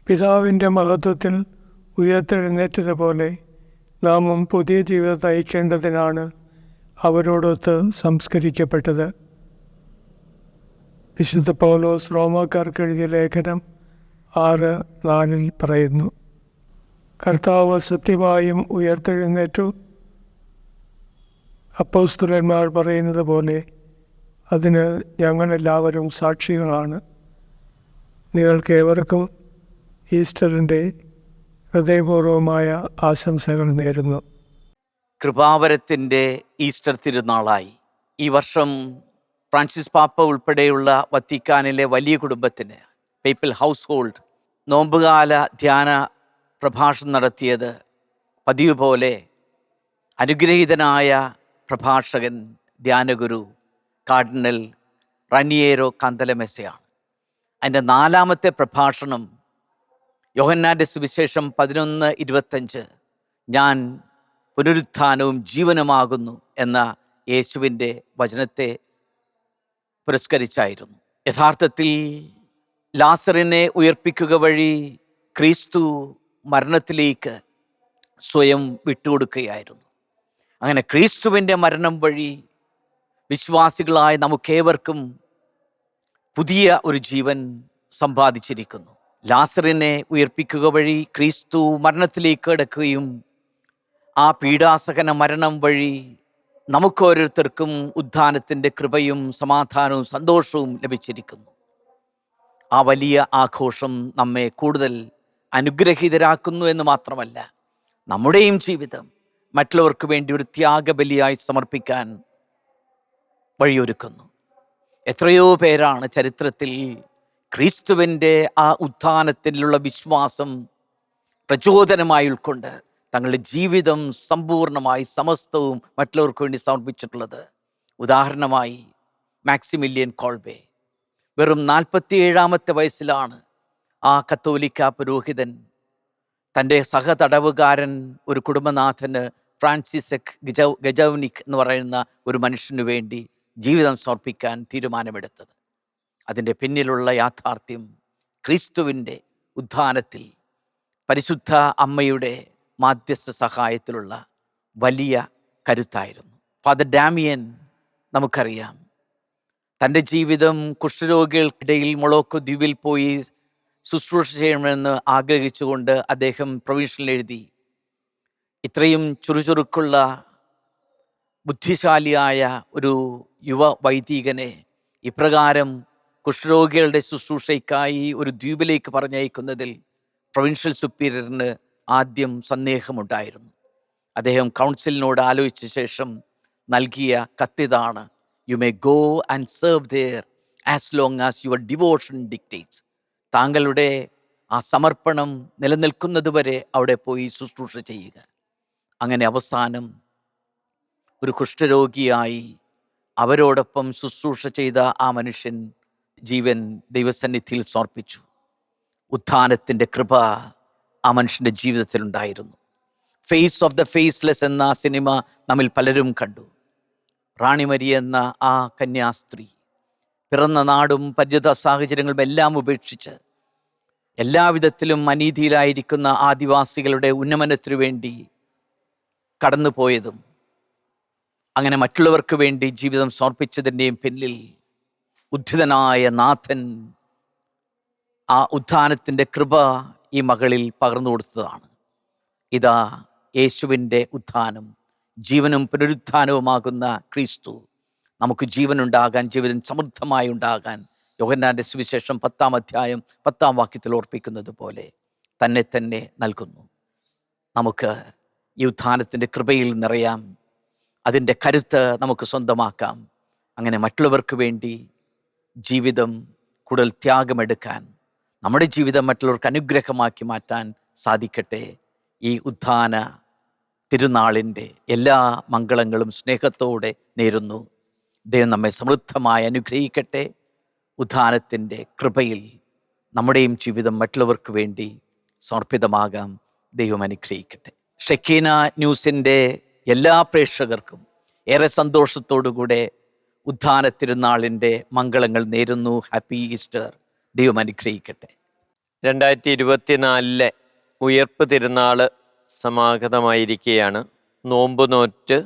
പിതാവിൻ്റെ മഹത്വത്തിൽ ഉയർത്തെഴുന്നേറ്റതുപോലെ നാമും പുതിയ ജീവിതം നയിക്കേണ്ടതിനാണ് അവരോടൊത്ത് സംസ്കരിക്കപ്പെട്ടത്. വിശുദ്ധ പൗലോസ് റോമാക്കാർക്ക് എഴുതിയ ലേഖനം 6:4 പറയുന്നു, കർത്താവ് സത്യമായും ഉയർത്തെഴുന്നേറ്റു. അപ്പോസ്തലന്മാർ പറയുന്നത് പോലെ അതിന് ഞങ്ങളെല്ലാവരും സാക്ഷികളാണ്. നിങ്ങൾക്കേവർക്കും ഈസ്റ്ററിൻ്റെ ഹൃദയപൂർവമായ ആശംസകൾ നേരുന്നു. കൃപാവരത്തിൻ്റെ ഈസ്റ്റർ തിരുനാളായി ഈ വർഷം ഫ്രാൻസിസ് പാപ്പ ഉൾപ്പെടെയുള്ള വത്തിക്കാനിലെ വലിയ കുടുംബത്തിന്, പേപ്പൽ ഹൗസ് ഹോൾഡ്, നോമ്പുകാല ധ്യാന പ്രഭാഷണം നടത്തിയത് പതിവ് പോലെ അനുഗ്രഹീതനായ പ്രഭാഷകൻ ധ്യാനഗുരു കാർഡിനൽ റനിയേരോ കാന്തലമെസയാണ്. അതിൻ്റെ 4ാമത്തെ പ്രഭാഷണം യോഹന്നാൻ്റെ സുവിശേഷം 11:25, ഞാൻ പുനരുത്ഥാനവും ജീവനുമാകുന്നു എന്ന യേശുവിൻ്റെ വചനത്തെ പുരസ്കരിച്ചായിരുന്നു. യഥാർത്ഥത്തിൽ ലാസറിനെ ഉയർപ്പിക്കുക വഴി ക്രിസ്തു മരണത്തിലേക്ക് സ്വയം വിട്ടുകൊടുക്കുകയായിരുന്നു. അങ്ങനെ ക്രിസ്തുവിൻ്റെ മരണം വഴി വിശ്വാസികളായ നമുക്കേവർക്കും പുതിയ ഒരു ജീവൻ സമ്പാദിച്ചിരിക്കുന്നു. ലാസറിനെ ഉയർപ്പിക്കുക വഴി ക്രിസ്തു മരണത്തിലേക്ക് കിടക്കുകയും ആ പീഡാസഹന മരണം വഴി നമുക്കോരോരുത്തർക്കും ഉദ്ധാനത്തിൻ്റെ കൃപയും സമാധാനവും സന്തോഷവും ലഭിച്ചിരിക്കുന്നു. ആ വലിയ ആഘോഷം നമ്മെ കൂടുതൽ അനുഗ്രഹീതരാക്കുന്നു എന്ന് മാത്രമല്ല, നമ്മുടെയും ജീവിതം മറ്റുള്ളവർക്ക് വേണ്ടി ഒരു ത്യാഗബലിയായി സമർപ്പിക്കാൻ വഴിയൊരുക്കുന്നു. എത്രയോ പേരാണ് ചരിത്രത്തിൽ ക്രിസ്തുവിൻ്റെ ആ ഉത്ഥാനത്തിലുള്ള വിശ്വാസം പ്രചോദനമായി ഉൾക്കൊണ്ട് തങ്ങളുടെ ജീവിതം സമ്പൂർണ്ണമായി സമസ്തവും മറ്റുള്ളവർക്ക് വേണ്ടി സമർപ്പിച്ചിട്ടുള്ളത്. ഉദാഹരണമായി മാക്സിമിലിയൻ കോൾബെ വെറും 47ാമത്തെ വയസ്സിലാണ് ആ കത്തോലിക്ക പുരോഹിതൻ തൻ്റെ സഹതടവുകാരൻ, ഒരു കുടുംബനാഥന്, ഫ്രാൻസിസക് ഗജവ്നിക് എന്ന് പറയുന്ന ഒരു മനുഷ്യനു വേണ്ടി ജീവിതം സമർപ്പിക്കാൻ തീരുമാനമെടുത്തത്. അതിൻ്റെ പിന്നിലുള്ള യാഥാർത്ഥ്യം ക്രിസ്തുവിൻ്റെ ഉത്ഥാനത്തിൽ പരിശുദ്ധ അമ്മയുടെ മാധ്യസ്ഥ സഹായത്തിലുള്ള വലിയ കരുത്തായിരുന്നു. ഫാദർ ഡാമിയൻ നമുക്കറിയാം, തൻ്റെ ജീവിതം കുഷ്ഠരോഗികൾക്കിടയിൽ മൊളോക്കോ ദ്വീപിൽ പോയി ശുശ്രൂഷ ചെയ്യണമെന്ന് ആഗ്രഹിച്ചുകൊണ്ട് അദ്ദേഹം പ്രൊവിൻഷ്യൽ എഴുതി. ഇത്രയും ചുറുചുറുക്കുള്ള ബുദ്ധിശാലിയായ ഒരു യുവ വൈദികനെ ഇപ്രകാരം കുഷ്ഠരോഗികളുടെ ശുശ്രൂഷയ്ക്കായി ഒരു ദ്വീപിലേക്ക് പറഞ്ഞയക്കുന്നതിൽ പ്രൊവിൻഷ്യൽ സുപ്പീരിയറിന് ആദ്യം സന്ദേഹമുണ്ടായിരുന്നു. അദ്ദേഹം കൗൺസിലിനോട് ആലോചിച്ച ശേഷം നൽകിയ കത്തിതാണ്, you may go and serve there as long as your devotion dictates. താങ്കളുടെ ആ സമർപ്പണം നിലനിൽക്കുന്നതുവരെ അവിടെ പോയി ശുശ്രൂഷ ചെയ്യുക. അങ്ങനെ അവസാനം ഒരു കുഷ്ഠരോഗിയായി അവരോടൊപ്പം ശുശ്രൂഷ ചെയ്ത ആ മനുഷ്യൻ ജീവൻ ദൈവസന്നിധിയിൽ സമർപ്പിച്ചു. ഉത്ഥാനത്തിൻ്റെ കൃപ ആ മനുഷ്യൻ്റെ ജീവിതത്തിലുണ്ടായിരുന്നു. ഫേസ് ഓഫ് ദ ഫേസ്ലെസ് എന്ന സിനിമ നമ്മിൽ പലരും കണ്ടു. റാണി മരിയ എന്ന ആ കന്യാസ്ത്രീ പിറന്ന നാടും പരിചിത സാഹചര്യങ്ങളും എല്ലാം ഉപേക്ഷിച്ച് എല്ലാവിധത്തിലും അനീതിയിലായിരിക്കുന്ന ആദിവാസികളുടെ ഉന്നമനത്തിനു വേണ്ടി കടന്നുപോയതും അങ്ങനെ മറ്റുള്ളവർക്ക് വേണ്ടി ജീവിതം സമർപ്പിച്ചതിൻ്റെയും പിന്നിൽ ഉദ്ധിതനായ നാഥൻ ആ ഉത്ഥാനത്തിൻ്റെ കൃപ ഈ മകളിൽ പകർന്നു കൊടുത്തതാണ്. ഇതാ യേശുവിൻ്റെ ഉത്ഥാനം, ജീവനും പുനരുത്ഥാനവുമാകുന്ന ക്രിസ്തു നമുക്ക് ജീവനുണ്ടാകാൻ, ജീവൻ സമൃദ്ധമായി ഉണ്ടാകാൻ യോഹന്നാൻ്റെ സുവിശേഷം 10-ാം അധ്യായം 10-ാം വാക്യത്തിൽ ഓർപ്പിക്കുന്നത് പോലെ തന്നെ തന്നെ നൽകുന്നു. നമുക്ക് ഈ ഉത്ഥാനത്തിൻ്റെ കൃപയിൽ നിറയാം, അതിൻ്റെ കരുത്ത് നമുക്ക് സ്വന്തമാക്കാം. അങ്ങനെ മറ്റുള്ളവർക്ക് വേണ്ടി ജീവിതം കൂടുതൽ ത്യാഗമെടുക്കാൻ, നമ്മുടെ ജീവിതം മറ്റുള്ളവർക്ക് അനുഗ്രഹമാക്കി മാറ്റാൻ സാധിക്കട്ടെ. ഈ ഉത്ഥാന തിരുനാളിൻ്റെ എല്ലാ മംഗളങ്ങളും സ്നേഹത്തോടെ നേരുന്നു. ദൈവം നമ്മെ സമൃദ്ധമായി അനുഗ്രഹിക്കട്ടെ. ഉത്ഥാനത്തിൻ്റെ കൃപയിൽ നമ്മുടെയും ജീവിതം മറ്റുള്ളവർക്ക് വേണ്ടി സമർപ്പിതമാകാം. ദൈവം അനുഗ്രഹിക്കട്ടെ. ഷെക്കീന ന്യൂസിൻ്റെ എല്ലാ പ്രേക്ഷകർക്കും ഏറെ സന്തോഷത്തോടുകൂടെ ഉത്ഥാന തിരുനാളിൻ്റെ മംഗളങ്ങൾ നേരുന്നു. Happy Easter. ദൈവം അനുഗ്രഹിക്കട്ടെ. 2024 ഉയർപ്പ് തിരുനാൾ സമാഗതമായിരിക്കുകയാണ്. നോമ്പ് നോറ്റ്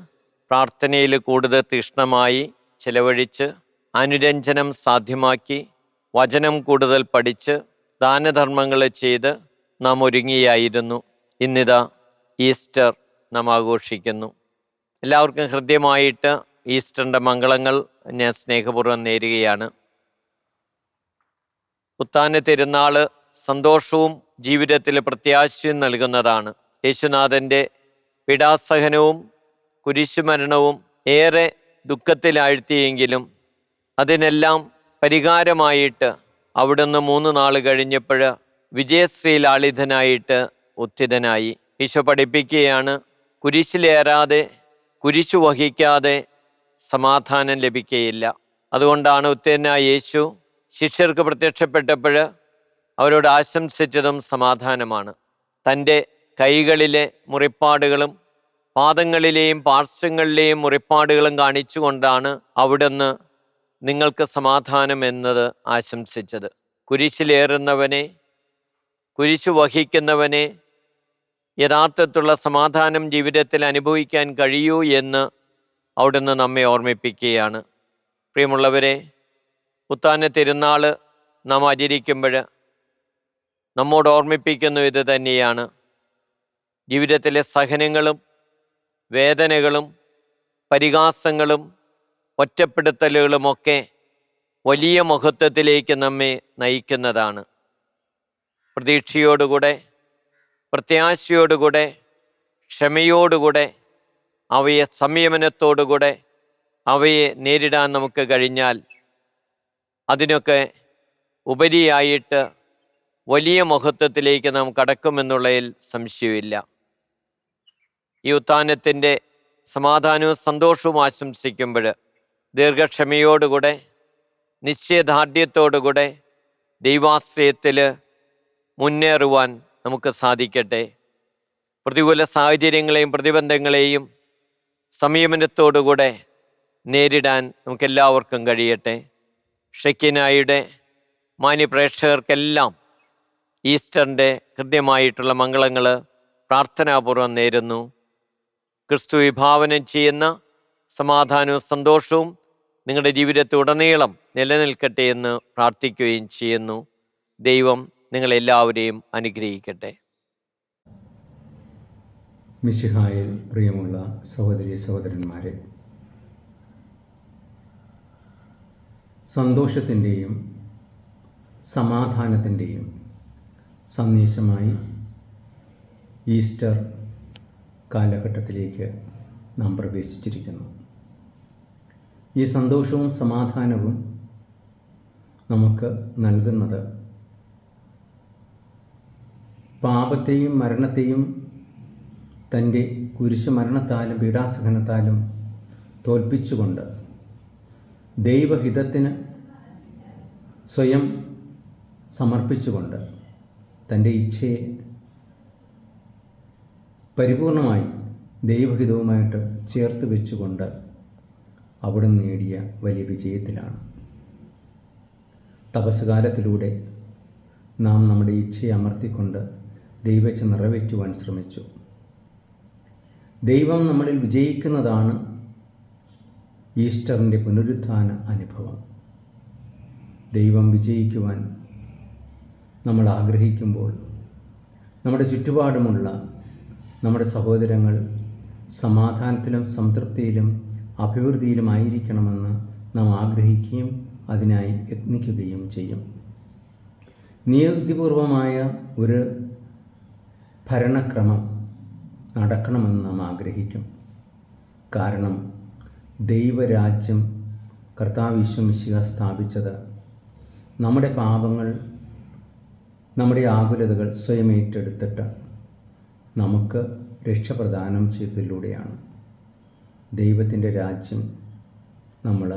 പ്രാർത്ഥനയിൽ കൂടുതൽ തീഷ്ണമായി ചെലവഴിച്ച് അനുരഞ്ജനം സാധ്യമാക്കി വചനം കൂടുതൽ പഠിച്ച് ദാനധർമ്മങ്ങൾ ചെയ്ത് നാം ഒരുങ്ങിയായിരുന്നു. ഇന്നിതാ ഈസ്റ്റർ നാം ആഘോഷിക്കുന്നു. എല്ലാവർക്കും ഹൃദ്യമായിട്ട് ഈസ്റ്ററിൻ്റെ മംഗളങ്ങൾ ഞാൻ സ്നേഹപൂർവ്വം നേരുകയാണ്. ഉത്ഥാന തിരുനാൾ സന്തോഷവും ജീവിതത്തിൽ പ്രത്യാശയും നൽകുന്നതാണ്. യേശുനാഥൻ്റെ പീഡാസഹനവും കുരിശുമരണവും ഏറെ ദുഃഖത്തിലാഴ്ത്തിയെങ്കിലും അതിനെല്ലാം പരിഹാരമായിട്ട് അവിടുന്ന് 3 നാൾ കഴിഞ്ഞപ്പോൾ വിജയശ്രീലാളിതനായിട്ട് ഉത്ഥിതനായി. ഈശോ പഠിപ്പിക്കുകയാണ്, കുരിശിലേറാതെ കുരിശു വഹിക്കാതെ സമാധാനം ലഭിക്കുകയില്ല. അതുകൊണ്ടാണ് ഉത്ഥിതനായ യേശു ശിഷ്യർക്ക് പ്രത്യക്ഷപ്പെട്ടപ്പോൾ അവരോട് ആശംസിച്ചതും സമാധാനമാണ്. തൻ്റെ കൈകളിലെ മുറിപ്പാടുകളും പാദങ്ങളിലെയും പാർശ്വങ്ങളിലെയും മുറിപ്പാടുകളും കാണിച്ചുകൊണ്ടാണ് അവിടുന്ന് നിങ്ങൾക്ക് സമാധാനം എന്നത് ആശംസിച്ചത്. കുരിശിലേറുന്നവനെ, കുരിശു വഹിക്കുന്നവനെ യഥാർത്ഥത്തിലുള്ള സമാധാനം ജീവിതത്തിൽ അനുഭവിക്കാൻ കഴിയൂ എന്ന് അവിടുന്ന് നമ്മെ ഓർമ്മിപ്പിക്കുകയാണ്. പ്രിയമുള്ളവരെ, ഉത്ഥാന തിരുനാൾ നാം ആചരിക്കുമ്പോൾ നമ്മോട് ഓർമ്മിപ്പിക്കുന്നു ഇത് തന്നെയാണ്. ജീവിതത്തിലെ സഹനങ്ങളും വേദനകളും പരിഹാസങ്ങളും ഒറ്റപ്പെടുത്തലുകളുമൊക്കെ വലിയ മഹത്വത്തിലേക്ക് നമ്മെ നയിക്കുന്നതാണ്. പ്രതീക്ഷയോടുകൂടെ, പ്രത്യാശയോടുകൂടെ, ക്ഷമയോടുകൂടെ, അവയെ സംയമനത്തോടുകൂടെ അവയെ നേരിടാൻ നമുക്ക് കഴിഞ്ഞാൽ അതിനൊക്കെ ഉപരിയായിട്ട് വലിയ മഹത്വത്തിലേക്ക് നാം കടക്കുമെന്നുള്ളതിൽ സംശയമില്ല. ഈ ഉത്ഥാനത്തിൻ്റെ സമാധാനവും സന്തോഷവും ആശംസിക്കുമ്പോൾ ദീർഘക്ഷമയോടുകൂടെ, നിശ്ചയദാർഢ്യത്തോടുകൂടെ ദൈവാശ്രയത്തിൽ മുന്നേറുവാൻ നമുക്ക് സാധിക്കട്ടെ. പ്രതികൂല സാഹചര്യങ്ങളെയും പ്രതിബന്ധങ്ങളെയും സംയമനത്തോടുകൂടെ നേരിടാൻ നമുക്കെല്ലാവർക്കും കഴിയട്ടെ. ഷെക്കിനായുടെ മാന്യപ്രേക്ഷകർക്കെല്ലാം ഈസ്റ്ററിൻ്റെ ഹൃദ്യമായിട്ടുള്ള മംഗളങ്ങൾ പ്രാർത്ഥനാപൂർവ്വം നേരുന്നു. ക്രിസ്തു വിഭാവനം ചെയ്യുന്ന സമാധാനവും സന്തോഷവും നിങ്ങളുടെ ജീവിതത്തിലുടനീളം നിലനിൽക്കട്ടെ എന്ന് പ്രാർത്ഥിക്കുകയും ചെയ്യുന്നു. ദൈവം നിങ്ങളെല്ലാവരെയും അനുഗ്രഹിക്കട്ടെ. മിശിഹായിൽ പ്രിയമുള്ള സഹോദരി സഹോദരന്മാരെ, സന്തോഷത്തിൻ്റെയും സമാധാനത്തിൻ്റെയും സന്ദേശമായി ഈസ്റ്റർ കാലഘട്ടത്തിലേക്ക് നാം പ്രവേശിച്ചിരിക്കുന്നു. ഈ സന്തോഷവും സമാധാനവും നമുക്ക് നൽകുന്നത് പാപത്തെയും മരണത്തെയും തൻ്റെ കുരിശുമരണത്താലും പീഡാസഹനത്താലും തോൽപ്പിച്ചുകൊണ്ട് ദൈവഹിതത്തിന് സ്വയം സമർപ്പിച്ചുകൊണ്ട് തൻ്റെ ഇച്ഛയെ പരിപൂർണമായി ദൈവഹിതവുമായിട്ട് ചേർത്ത് വെച്ചുകൊണ്ട് അവിടുന്ന് നേടിയ വലിയ വിജയത്തിലാണ്. തപസ്സുകാലത്തിലൂടെ നാം നമ്മുടെ ഇച്ഛയെ അമർത്തിക്കൊണ്ട് ദൈവച്ച നിറവേറ്റുവാൻ ശ്രമിച്ചു. ദൈവം നമ്മളിൽ വിജയിക്കുന്നതാണ് ഈസ്റ്ററിൻ്റെ പുനരുത്ഥാന അനുഭവം. ദൈവം വിജയിക്കുവാൻ നമ്മൾ ആഗ്രഹിക്കുമ്പോൾ നമ്മുടെ ചുറ്റുപാടുമുള്ള നമ്മുടെ സഹോദരങ്ങൾ സമാധാനത്തിലും സംതൃപ്തിയിലും അഭിവൃദ്ധിയിലുമായിരിക്കണമെന്ന് നാം ആഗ്രഹിക്കുകയും അതിനായി യത്നിക്കുകയും ചെയ്യും. നീതിപൂർവമായ ഒരു ഭരണക്രമം നടക്കണമെന്ന് നാം ആഗ്രഹിക്കും. കാരണം ദൈവരാജ്യം കർത്താവ് യേശു മിശിഹ സ്ഥാപിച്ചത് നമ്മുടെ പാപങ്ങൾ, നമ്മുടെ ആകുലതകൾ സ്വയം ഏറ്റെടുത്തിട്ട് നമുക്ക് രക്ഷപ്രദാനം ചെയ്തതിലൂടെയാണ്. ദൈവത്തിൻ്റെ രാജ്യം നമ്മൾ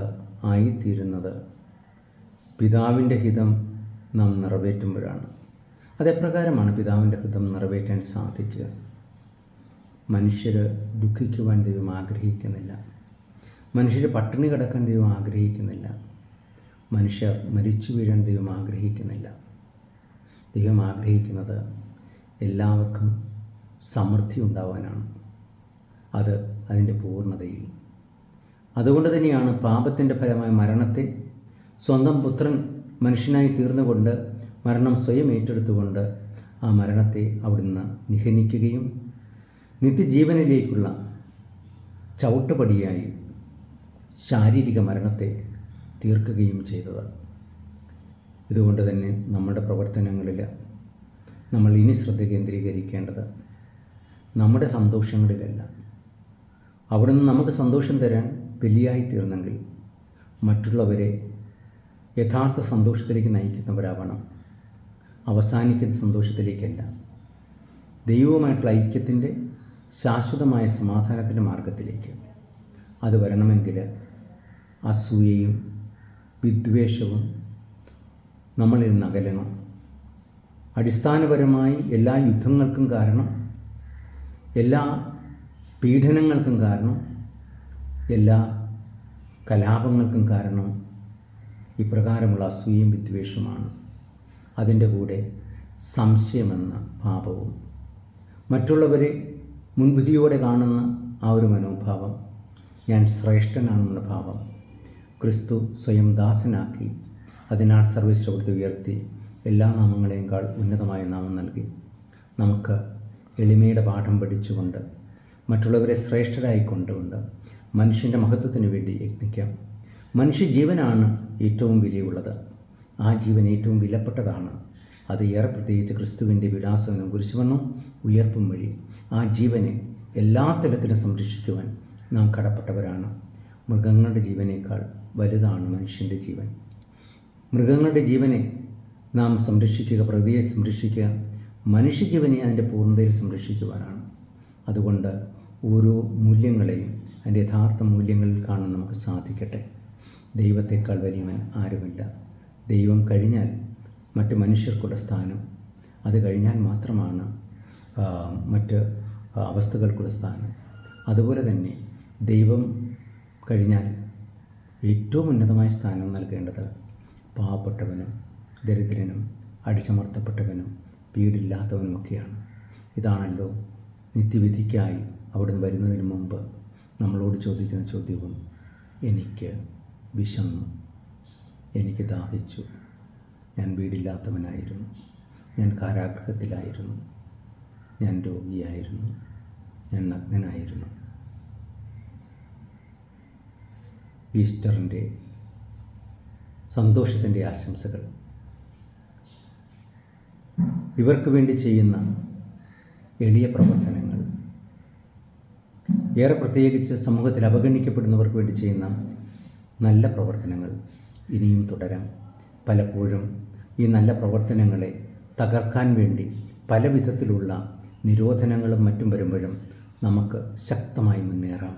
ആയിത്തീരുന്നത് പിതാവിൻ്റെ ഹിതം നാം നിറവേറ്റുമ്പോഴാണ്. അതെപ്രകാരമാണ് പിതാവിൻ്റെ ഹിതം നിറവേറ്റാൻ സാധിക്കുക. മനുഷ്യർ ദുഃഖിക്കുവാൻ ദൈവം ആഗ്രഹിക്കുന്നില്ല. മനുഷ്യർ പട്ടിണി കിടക്കാൻ ദൈവം ആഗ്രഹിക്കുന്നില്ല. മനുഷ്യർ മരിച്ചു വീഴാൻ ദൈവം ആഗ്രഹിക്കുന്നില്ല. ദൈവം ആഗ്രഹിക്കുന്നത് എല്ലാവർക്കും സമൃദ്ധി ഉണ്ടാവാനാണ്. അത് അതിൻ്റെ പൂർണ്ണതയിൽ. അതുകൊണ്ട് തന്നെയാണ് പാപത്തിൻ്റെ ഫലമായ മരണത്തെ സ്വന്തം പുത്രൻ മനുഷ്യനായി തീർന്നുകൊണ്ട് മരണം സ്വയം ഏറ്റെടുത്തുകൊണ്ട് ആ മരണത്തെ അവിടുന്ന് നിഹനിക്കുകയും നിത്യജീവനിലേക്കുള്ള ചവിട്ടുപടിയായി ശാരീരിക മരണത്തെ തീർക്കുകയും ചെയ്തത്. ഇതുകൊണ്ട് തന്നെ നമ്മുടെ പ്രവർത്തനങ്ങളിൽ നമ്മൾ ഇനി ശ്രദ്ധ കേന്ദ്രീകരിക്കേണ്ടത് നമ്മുടെ സന്തോഷങ്ങളിലല്ല. അവിടുന്ന് നമുക്ക് സന്തോഷം തരാൻ ബലിയായി തീർന്നെങ്കിൽ മറ്റുള്ളവരെ യഥാർത്ഥ സന്തോഷത്തിലേക്ക് നയിക്കുന്നവരാവണം, അവസാനിക്കുന്ന സന്തോഷത്തിലേക്കല്ല. ദൈവവുമായിട്ടുള്ള ഐക്യത്തിൻ്റെ ശാശ്വതമായ സമാധാനത്തിൻ്റെ മാർഗത്തിലേക്ക് അത് വരണമെങ്കിൽ അസൂയയും വിദ്വേഷവും നമ്മളിൽ നിന്ന് അകലണം. അടിസ്ഥാനപരമായി എല്ലാ യുദ്ധങ്ങൾക്കും കാരണം, എല്ലാ പീഡനങ്ങൾക്കും കാരണം, എല്ലാ കലാപങ്ങൾക്കും കാരണം ഇപ്രകാരമുള്ള അസൂയയും വിദ്വേഷവുമാണ്. അതിൻ്റെ കൂടെ സംശയമെന്ന പാപവും, മറ്റുള്ളവരെ മുൻവിധിയോടെ കാണുന്ന ആ ഒരു മനോഭാവം, ഞാൻ ശ്രേഷ്ഠനാണെന്ന ഭാവം ക്രിസ്തു സ്വയം ദാസനാക്കി, അതിനാൽ സർവ്വശ്രവത്തെ ഉയർത്തി എല്ലാ നാമങ്ങളെക്കാൾ ഉന്നതമായ നാമം നൽകി. നമുക്ക് എളിമയുടെ പാഠം പഠിച്ചുകൊണ്ട് മറ്റുള്ളവരെ ശ്രേഷ്ഠരായി കൊണ്ടുകൊണ്ട് മനുഷ്യൻ്റെ മഹത്വത്തിന് വേണ്ടി യത്നിക്കാം. മനുഷ്യജീവനാണ് ഏറ്റവും വിലയുള്ളത്. ആ ജീവൻ ഏറ്റവും വിലപ്പെട്ടതാണ്. അത് ഏറെ പ്രത്യേകിച്ച് ക്രിസ്തുവിൻ്റെ വിലാസവനും കുരിശുമരണവും ഉയർപ്പും വഴി ആ ജീവനെ എല്ലാ തലത്തിലും സംരക്ഷിക്കുവാൻ നാം കടപ്പെട്ടവരാണ്. മൃഗങ്ങളുടെ ജീവനേക്കാൾ വലുതാണ് മനുഷ്യൻ്റെ ജീവൻ. മൃഗങ്ങളുടെ ജീവനെ നാം സംരക്ഷിക്കുക, പ്രകൃതിയെ സംരക്ഷിക്കുക, മനുഷ്യജീവനെ അതിൻ്റെ പൂർണ്ണതയിൽ സംരക്ഷിക്കുവാനാണ്. അതുകൊണ്ട് ഓരോ മൂല്യങ്ങളെയും അതിൻ്റെ യഥാർത്ഥ മൂല്യങ്ങളിൽ കാണാൻ നമുക്ക് സാധിക്കട്ടെ. ദൈവത്തെക്കാൾ വലിയവൻ ആരുമില്ല. ദൈവം കഴിഞ്ഞാൽ മറ്റ് മനുഷ്യർക്കുള്ള സ്ഥാനം, അത് കഴിഞ്ഞാൽ മാത്രമാണ് മറ്റ് അവസ്ഥകൾക്കുള്ള സ്ഥാനം. അതുപോലെ തന്നെ ദൈവം കഴിഞ്ഞാൽ ഏറ്റവും ഉന്നതമായ സ്ഥാനം നൽകേണ്ടത് പാവപ്പെട്ടവനും ദരിദ്രനും അടിച്ചമർത്തപ്പെട്ടവനും വീടില്ലാത്തവനുമൊക്കെയാണ്. ഇതാണല്ലോ നിത്യവിധിക്കായി അവിടുന്ന് വരുന്നതിന് മുമ്പ് നമ്മളോട് ചോദിക്കുന്ന ചോദ്യവും. എനിക്ക് വിശന്നു, എനിക്ക് ദാഹിച്ചു, ഞാൻ വീടില്ലാത്തവനായിരുന്നു, ഞാൻ കാരാഗൃഹത്തിലായിരുന്നു, ഞാൻ രോഗിയായിരുന്നു, ഞാൻ നഗ്നനായിരുന്നു. ഈസ്റ്ററിൻ്റെ സന്തോഷത്തിൻ്റെ ആശംസകൾ. ഇവർക്ക് വേണ്ടി ചെയ്യുന്ന എളിയ പ്രവർത്തനങ്ങൾ, ഏറെ പ്രത്യേകിച്ച് സമൂഹത്തിൽ അവഗണിക്കപ്പെടുന്നവർക്ക് വേണ്ടി ചെയ്യുന്ന നല്ല പ്രവർത്തനങ്ങൾ ഇനിയും തുടരാം. പലപ്പോഴും ഈ നല്ല പ്രവർത്തനങ്ങളെ തകർക്കാൻ വേണ്ടി പല വിധത്തിലുള്ള നിരോധനങ്ങളും മറ്റും വരുമ്പോഴും നമുക്ക് ശക്തമായി മുന്നേറാം,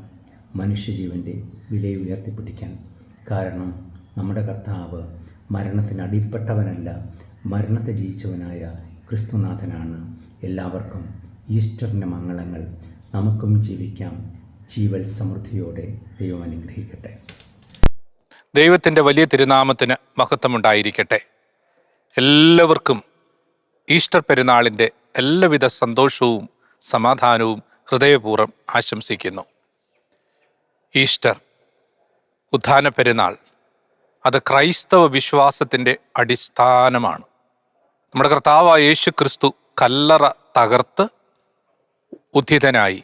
മനുഷ്യജീവൻ്റെ വിലയെ ഉയർത്തിപ്പിടിക്കാൻ. കാരണം നമ്മുടെ കർത്താവ് മരണത്തിന് അടിപ്പെട്ടവനല്ല, മരണത്തെ ജയിച്ചവനായ ക്രിസ്തുനാഥനാണ്. എല്ലാവർക്കും ഈസ്റ്ററിൻ്റെ മംഗളങ്ങൾ. നമുക്കും ജീവിക്കാം ജീവൽ സമൃദ്ധിയോടെ. ദൈവം അനുഗ്രഹിക്കട്ടെ. ദൈവത്തിൻ്റെ വലിയ തിരുനാമത്തിന് മഹത്വമുണ്ടായിരിക്കട്ടെ. എല്ലാവർക്കും ഈസ്റ്റർ പെരുന്നാളിൻ്റെ എല്ലാവിധ സന്തോഷവും സമാധാനവും ഹൃദയപൂർവ്വം ആശംസിക്കുന്നു. ഈസ്റ്റർ, ഉത്ഥാന പെരുന്നാൾ, അത് ക്രൈസ്തവ വിശ്വാസത്തിൻ്റെ അടിസ്ഥാനമാണ്. നമ്മുടെ കർത്താവായ യേശു ക്രിസ്തു കല്ലറ തകർത്ത് ഉത്ഥിതനായി.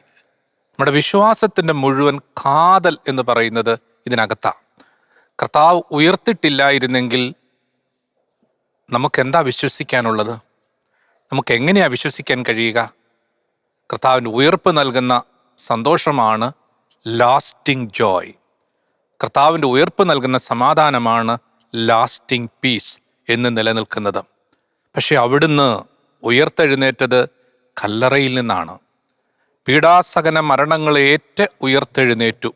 നമ്മുടെ വിശ്വാസത്തിൻ്റെ മുഴുവൻ കാതൽ എന്ന് പറയുന്നത് ഇതിനകത്താണ്. കർത്താവ് ഉയർത്തിട്ടില്ലായിരുന്നെങ്കിൽ നമുക്കെന്താ വിശ്വസിക്കാനുള്ളത്? നമുക്കെങ്ങനെയാണ് വിശ്വസിക്കാൻ കഴിയുക? കർത്താവിൻ്റെ ഉയർപ്പ് നൽകുന്ന സന്തോഷമാണ് ലാസ്റ്റിംഗ് ജോയ്. കർത്താവിൻ്റെ ഉയർപ്പ് നൽകുന്ന സമാധാനമാണ് ലാസ്റ്റിംഗ് പീസ് എന്ന് നിലനിൽക്കുന്നത്. പക്ഷെ അവിടുന്ന് ഉയർത്തെഴുന്നേറ്റത് കല്ലറയിൽ നിന്നാണ്. പീഡാസകന മരണങ്ങളേറ്റ് ഉയർത്തെഴുന്നേറ്റു.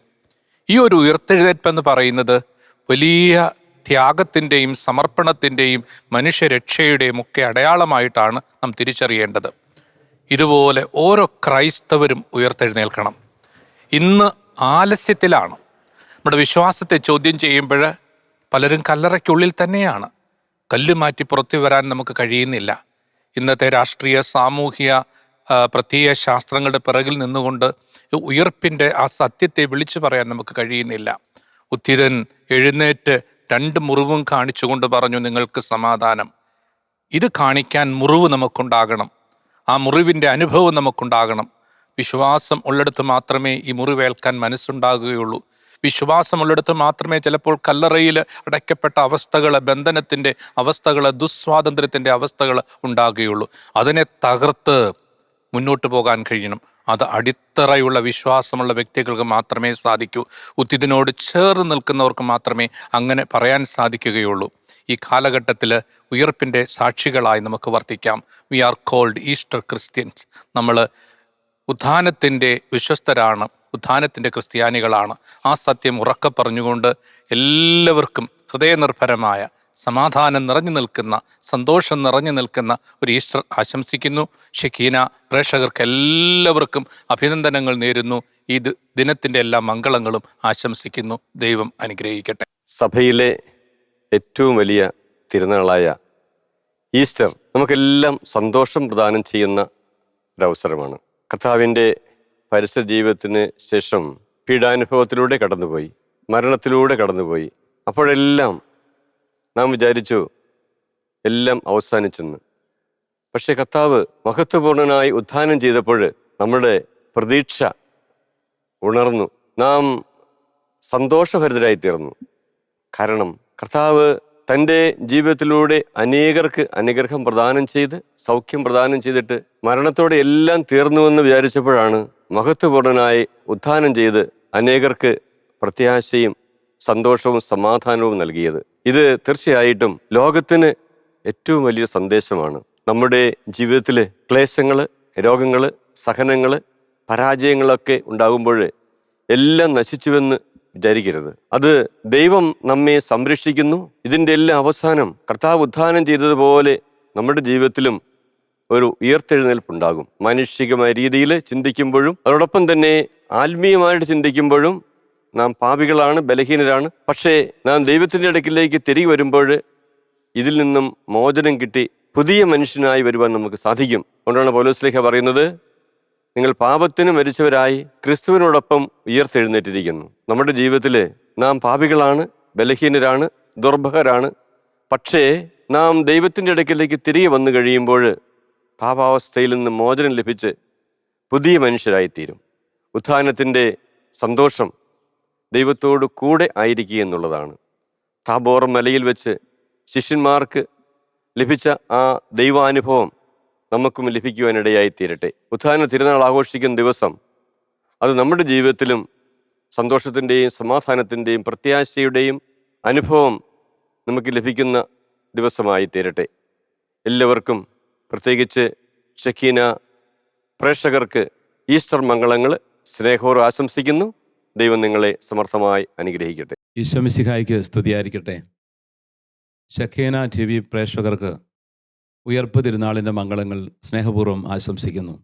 ഈ ഒരു ഉയർത്തെഴുന്നേൽപ്പെന്ന് പറയുന്നത് വലിയ ത്യാഗത്തിൻ്റെയും സമർപ്പണത്തിൻ്റെയും മനുഷ്യരക്ഷയുടെയും ഒക്കെ അടയാളമായിട്ടാണ് നാം തിരിച്ചറിയേണ്ടത്. ഇതുപോലെ ഓരോ ക്രൈസ്തവരും ഉയർത്തെഴുന്നേൽക്കണം. ഇന്ന് ആലസ്യത്തിലാണ്. നമ്മുടെ വിശ്വാസത്തെ ചോദ്യം ചെയ്യുമ്പോൾ പലരും കല്ലറയ്ക്കുള്ളിൽ തന്നെയാണ്. കല്ല് മാറ്റി പുറത്തു വരാൻ നമുക്ക് കഴിയുന്നില്ല. ഇന്നത്തെ രാഷ്ട്രീയ സാമൂഹിക പ്രത്യയ ശാസ്ത്രങ്ങളുടെ പിറകിൽ നിന്നുകൊണ്ട് ഉയർപ്പിൻ്റെ ആ സത്യത്തെ വിളിച്ചു പറയാൻ നമുക്ക് കഴിയുന്നില്ല. ഉത്ഥിതൻ എഴുന്നേറ്റ് 2 മുറിവും കാണിച്ചുകൊണ്ട് പറഞ്ഞു, നിങ്ങൾക്ക് സമാധാനം. ഇത് കാണിക്കാൻ മുറിവ് നമുക്കുണ്ടാകണം, ആ മുറിവിൻ്റെ അനുഭവം നമുക്കുണ്ടാകണം. വിശ്വാസം ഉള്ളിടത്ത് മാത്രമേ ഈ മുറിവേൽക്കാൻ മനസ്സുണ്ടാകുകയുള്ളൂ. വിശ്വാസമുള്ളിടത്ത് മാത്രമേ ചിലപ്പോൾ കല്ലറയിൽ അടയ്ക്കപ്പെട്ട അവസ്ഥകൾ, ബന്ധനത്തിൻ്റെ അവസ്ഥകൾ, ദുസ്വാതന്ത്ര്യത്തിൻ്റെ അവസ്ഥകൾ ഉണ്ടാകുകയുള്ളൂ. അതിനെ തകർത്ത് മുന്നോട്ട് പോകാൻ കഴിയണം. അത് അടിത്തറയുള്ള വിശ്വാസമുള്ള വ്യക്തികൾക്ക് മാത്രമേ സാധിക്കൂ. ഉത്തിതിനോട് ചേർന്ന് നിൽക്കുന്നവർക്ക് മാത്രമേ അങ്ങനെ പറയാൻ സാധിക്കുകയുള്ളൂ. ഈ കാലഘട്ടത്തിൽ ഉയർപ്പിൻ്റെ സാക്ഷികളായി നമുക്ക് വർത്തിക്കാം. We are called Easter Christians. നമ്മൾ ഉത്ഥാനത്തിൻ്റെ വിശ്വസ്തരാണ്, ഉത്ഥാനത്തിൻ്റെ ക്രിസ്ത്യാനികളാണ്. ആ സത്യം ഉറക്കെ പറഞ്ഞുകൊണ്ട് എല്ലാവർക്കും ഹൃദയനിർഭരമായ, സമാധാനം നിറഞ്ഞു നിൽക്കുന്ന, സന്തോഷം നിറഞ്ഞു നിൽക്കുന്ന ഒരു ഈസ്റ്റർ ആശംസിക്കുന്നു. ഷെക്കീന പ്രേക്ഷകർക്ക് എല്ലാവർക്കും അഭിനന്ദനങ്ങൾ നേരുന്നു. ഈ ദിനത്തിൻ്റെ എല്ലാ മംഗളങ്ങളും ആശംസിക്കുന്നു. ദൈവം അനുഗ്രഹിക്കട്ടെ. സഭയിലെ ഏറ്റവും വലിയ തിരുനാളായ ഈസ്റ്റർ നമുക്കെല്ലാം സന്തോഷം പ്രദാനം ചെയ്യുന്ന ഒരവസരമാണ്. കർത്താവിൻ്റെ പരിസര ജീവിതത്തിന് ശേഷം പീഡാനുഭവത്തിലൂടെ കടന്നുപോയി, മരണത്തിലൂടെ കടന്നുപോയി. അപ്പോഴെല്ലാം നാം വിചാരിച്ചു എല്ലാം അവസാനിച്ചെന്ന്. പക്ഷേ കർത്താവ് മഹത്വപൂർണനായി ഉത്ഥാനം ചെയ്തപ്പോൾ നമ്മുടെ പ്രതീക്ഷ ഉണർന്നു, നാം സന്തോഷഭരിതരായി തീർന്നു. കാരണം കർത്താവ് തൻ്റെ ജീവിതത്തിലൂടെ അനേകർക്ക് അനുഗ്രഹം പ്രദാനം ചെയ്ത്, സൗഖ്യം പ്രദാനം ചെയ്തിട്ട് മരണത്തോടെ എല്ലാം തീർന്നുവെന്ന് വിചാരിച്ചപ്പോഴാണ് മഹത്വപൂർണനായി ഉത്ഥാനം ചെയ്ത് അനേകർക്ക് പ്രത്യാശയും സന്തോഷവും സമാധാനവും നൽകിയത്. ഇത് തീർച്ചയായിട്ടും ലോകത്തിന് ഏറ്റവും വലിയ സന്ദേശമാണ്. നമ്മുടെ ജീവിതത്തിൽ ക്ലേശങ്ങൾ, രോഗങ്ങൾ, സഹനങ്ങൾ, പരാജയങ്ങളൊക്കെ ഉണ്ടാകുമ്പോൾ എല്ലാം നശിച്ചുവെന്ന് വിചാരിക്കരുത്. അത് ദൈവം നമ്മെ സംരക്ഷിക്കുന്നു. ഇതിൻ്റെ എല്ലാം അവസാനം കർത്താവ് ഉത്ഥാനം ചെയ്തതുപോലെ നമ്മുടെ ജീവിതത്തിലും ഒരു ഉയർത്തെഴുന്നേൽപ്പുണ്ടാകും. മാനുഷികമായ രീതിയിൽ ചിന്തിക്കുമ്പോഴും അതോടൊപ്പം തന്നെ ആത്മീയമായിട്ട് ചിന്തിക്കുമ്പോഴും നാം പാപികളാണ്, ബലഹീനരാണ്. പക്ഷേ നാം ദൈവത്തിൻ്റെ അടുക്കിലേക്ക് തിരികെ വരുമ്പോൾ ഇതിൽ നിന്നും മോചനം കിട്ടി പുതിയ മനുഷ്യനായി വരുവാൻ നമുക്ക് സാധിക്കും. അതുകൊണ്ടാണ് പൗലോസ്ലീഹ പറയുന്നത്, നിങ്ങൾ പാപത്തിന് മരിച്ചവരായി ക്രിസ്തുവിനോടൊപ്പം ഉയർത്തെഴുന്നേറ്റിരിക്കുന്നു. നമ്മുടെ ജീവിതത്തിൽ നാം പാപികളാണ്, ബലഹീനരാണ്, ദുർബലരാണ്. പക്ഷേ നാം ദൈവത്തിൻ്റെ അടുക്കിലേക്ക് തിരികെ വന്നു കഴിയുമ്പോൾ പാപാവസ്ഥയിൽ നിന്ന് മോചനം ലഭിച്ച് പുതിയ മനുഷ്യരായിത്തീരും. ഉത്ഥാനത്തിൻ്റെ സന്തോഷം ദൈവത്തോട് കൂടെ ആയിരിക്കുക എന്നുള്ളതാണ്. താബോർ മലയിൽ വെച്ച് ശിഷ്യന്മാർക്ക് ലഭിച്ച ആ ദൈവാനുഭവം നമുക്കും ലഭിക്കുവാനിടയായി തീരട്ടെ. ഉത്ഥാന തിരുനാൾ ആഘോഷിക്കുന്ന ദിവസം അത് നമ്മുടെ ജീവിതത്തിലും സന്തോഷത്തിൻ്റെയും സമാധാനത്തിൻ്റെയും പ്രത്യാശയുടെയും അനുഭവം നമുക്ക് ലഭിക്കുന്ന ദിവസമായി തീരട്ടെ. എല്ലാവർക്കും, പ്രത്യേകിച്ച് ഷെക്കീന പ്രേക്ഷകർക്ക് ഈസ്റ്റർ മംഗളങ്ങൾ സ്നേഹപൂർവ്വം ആശംസിക്കുന്നു. ദൈവം നിങ്ങളെ സമർത്ഥമായി അനുഗ്രഹിക്കട്ടെ. ഈശോ മിശിഹായ്ക്ക് സ്തുതിയായിരിക്കട്ടെ. ഷെക്കീന TV പ്രേക്ഷകർക്ക് ഉയർപ്പ് തിരുനാളിൻ്റെ മംഗളങ്ങൾ സ്നേഹപൂർവ്വം ആശംസിക്കുന്നു.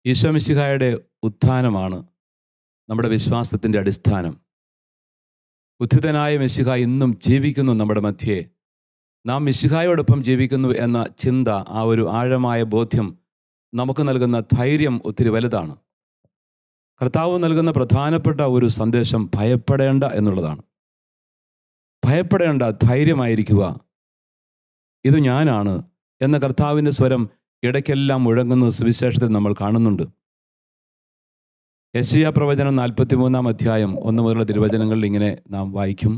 ഈശോ മിശിഹായുടെ ഉത്ഥാനമാണ് നമ്മുടെ വിശ്വാസത്തിൻ്റെ അടിസ്ഥാനം. ഉത്ഥിതനായ മിശിഹ ഇന്നും ജീവിക്കുന്നു നമ്മുടെ മധ്യേ. നാം മിശിഹായോടൊപ്പം ജീവിക്കുന്നു എന്ന ചിന്ത, ആ ഒരു ആഴമായ ബോധ്യം നമുക്ക് നൽകുന്ന ധൈര്യം ഒത്തിരി വലുതാണ്. കർത്താവ് നൽകുന്ന പ്രധാനപ്പെട്ട ഒരു സന്ദേശം ഭയപ്പെടേണ്ട എന്നുള്ളതാണ്. ഭയപ്പെടേണ്ട, ധൈര്യമായിരിക്കുക, ഇത് ഞാനാണ് എന്ന കർത്താവിൻ്റെ സ്വരം ഇടയ്ക്കെല്ലാം മുഴങ്ങുന്ന സുവിശേഷത്തിൽ നമ്മൾ കാണുന്നുണ്ട്. യെശയ്യാ പ്രവചനം 43-ാം അധ്യായം 1 മുതലുള്ള തിരുവചനങ്ങളിൽ ഇങ്ങനെ നാം വായിക്കും.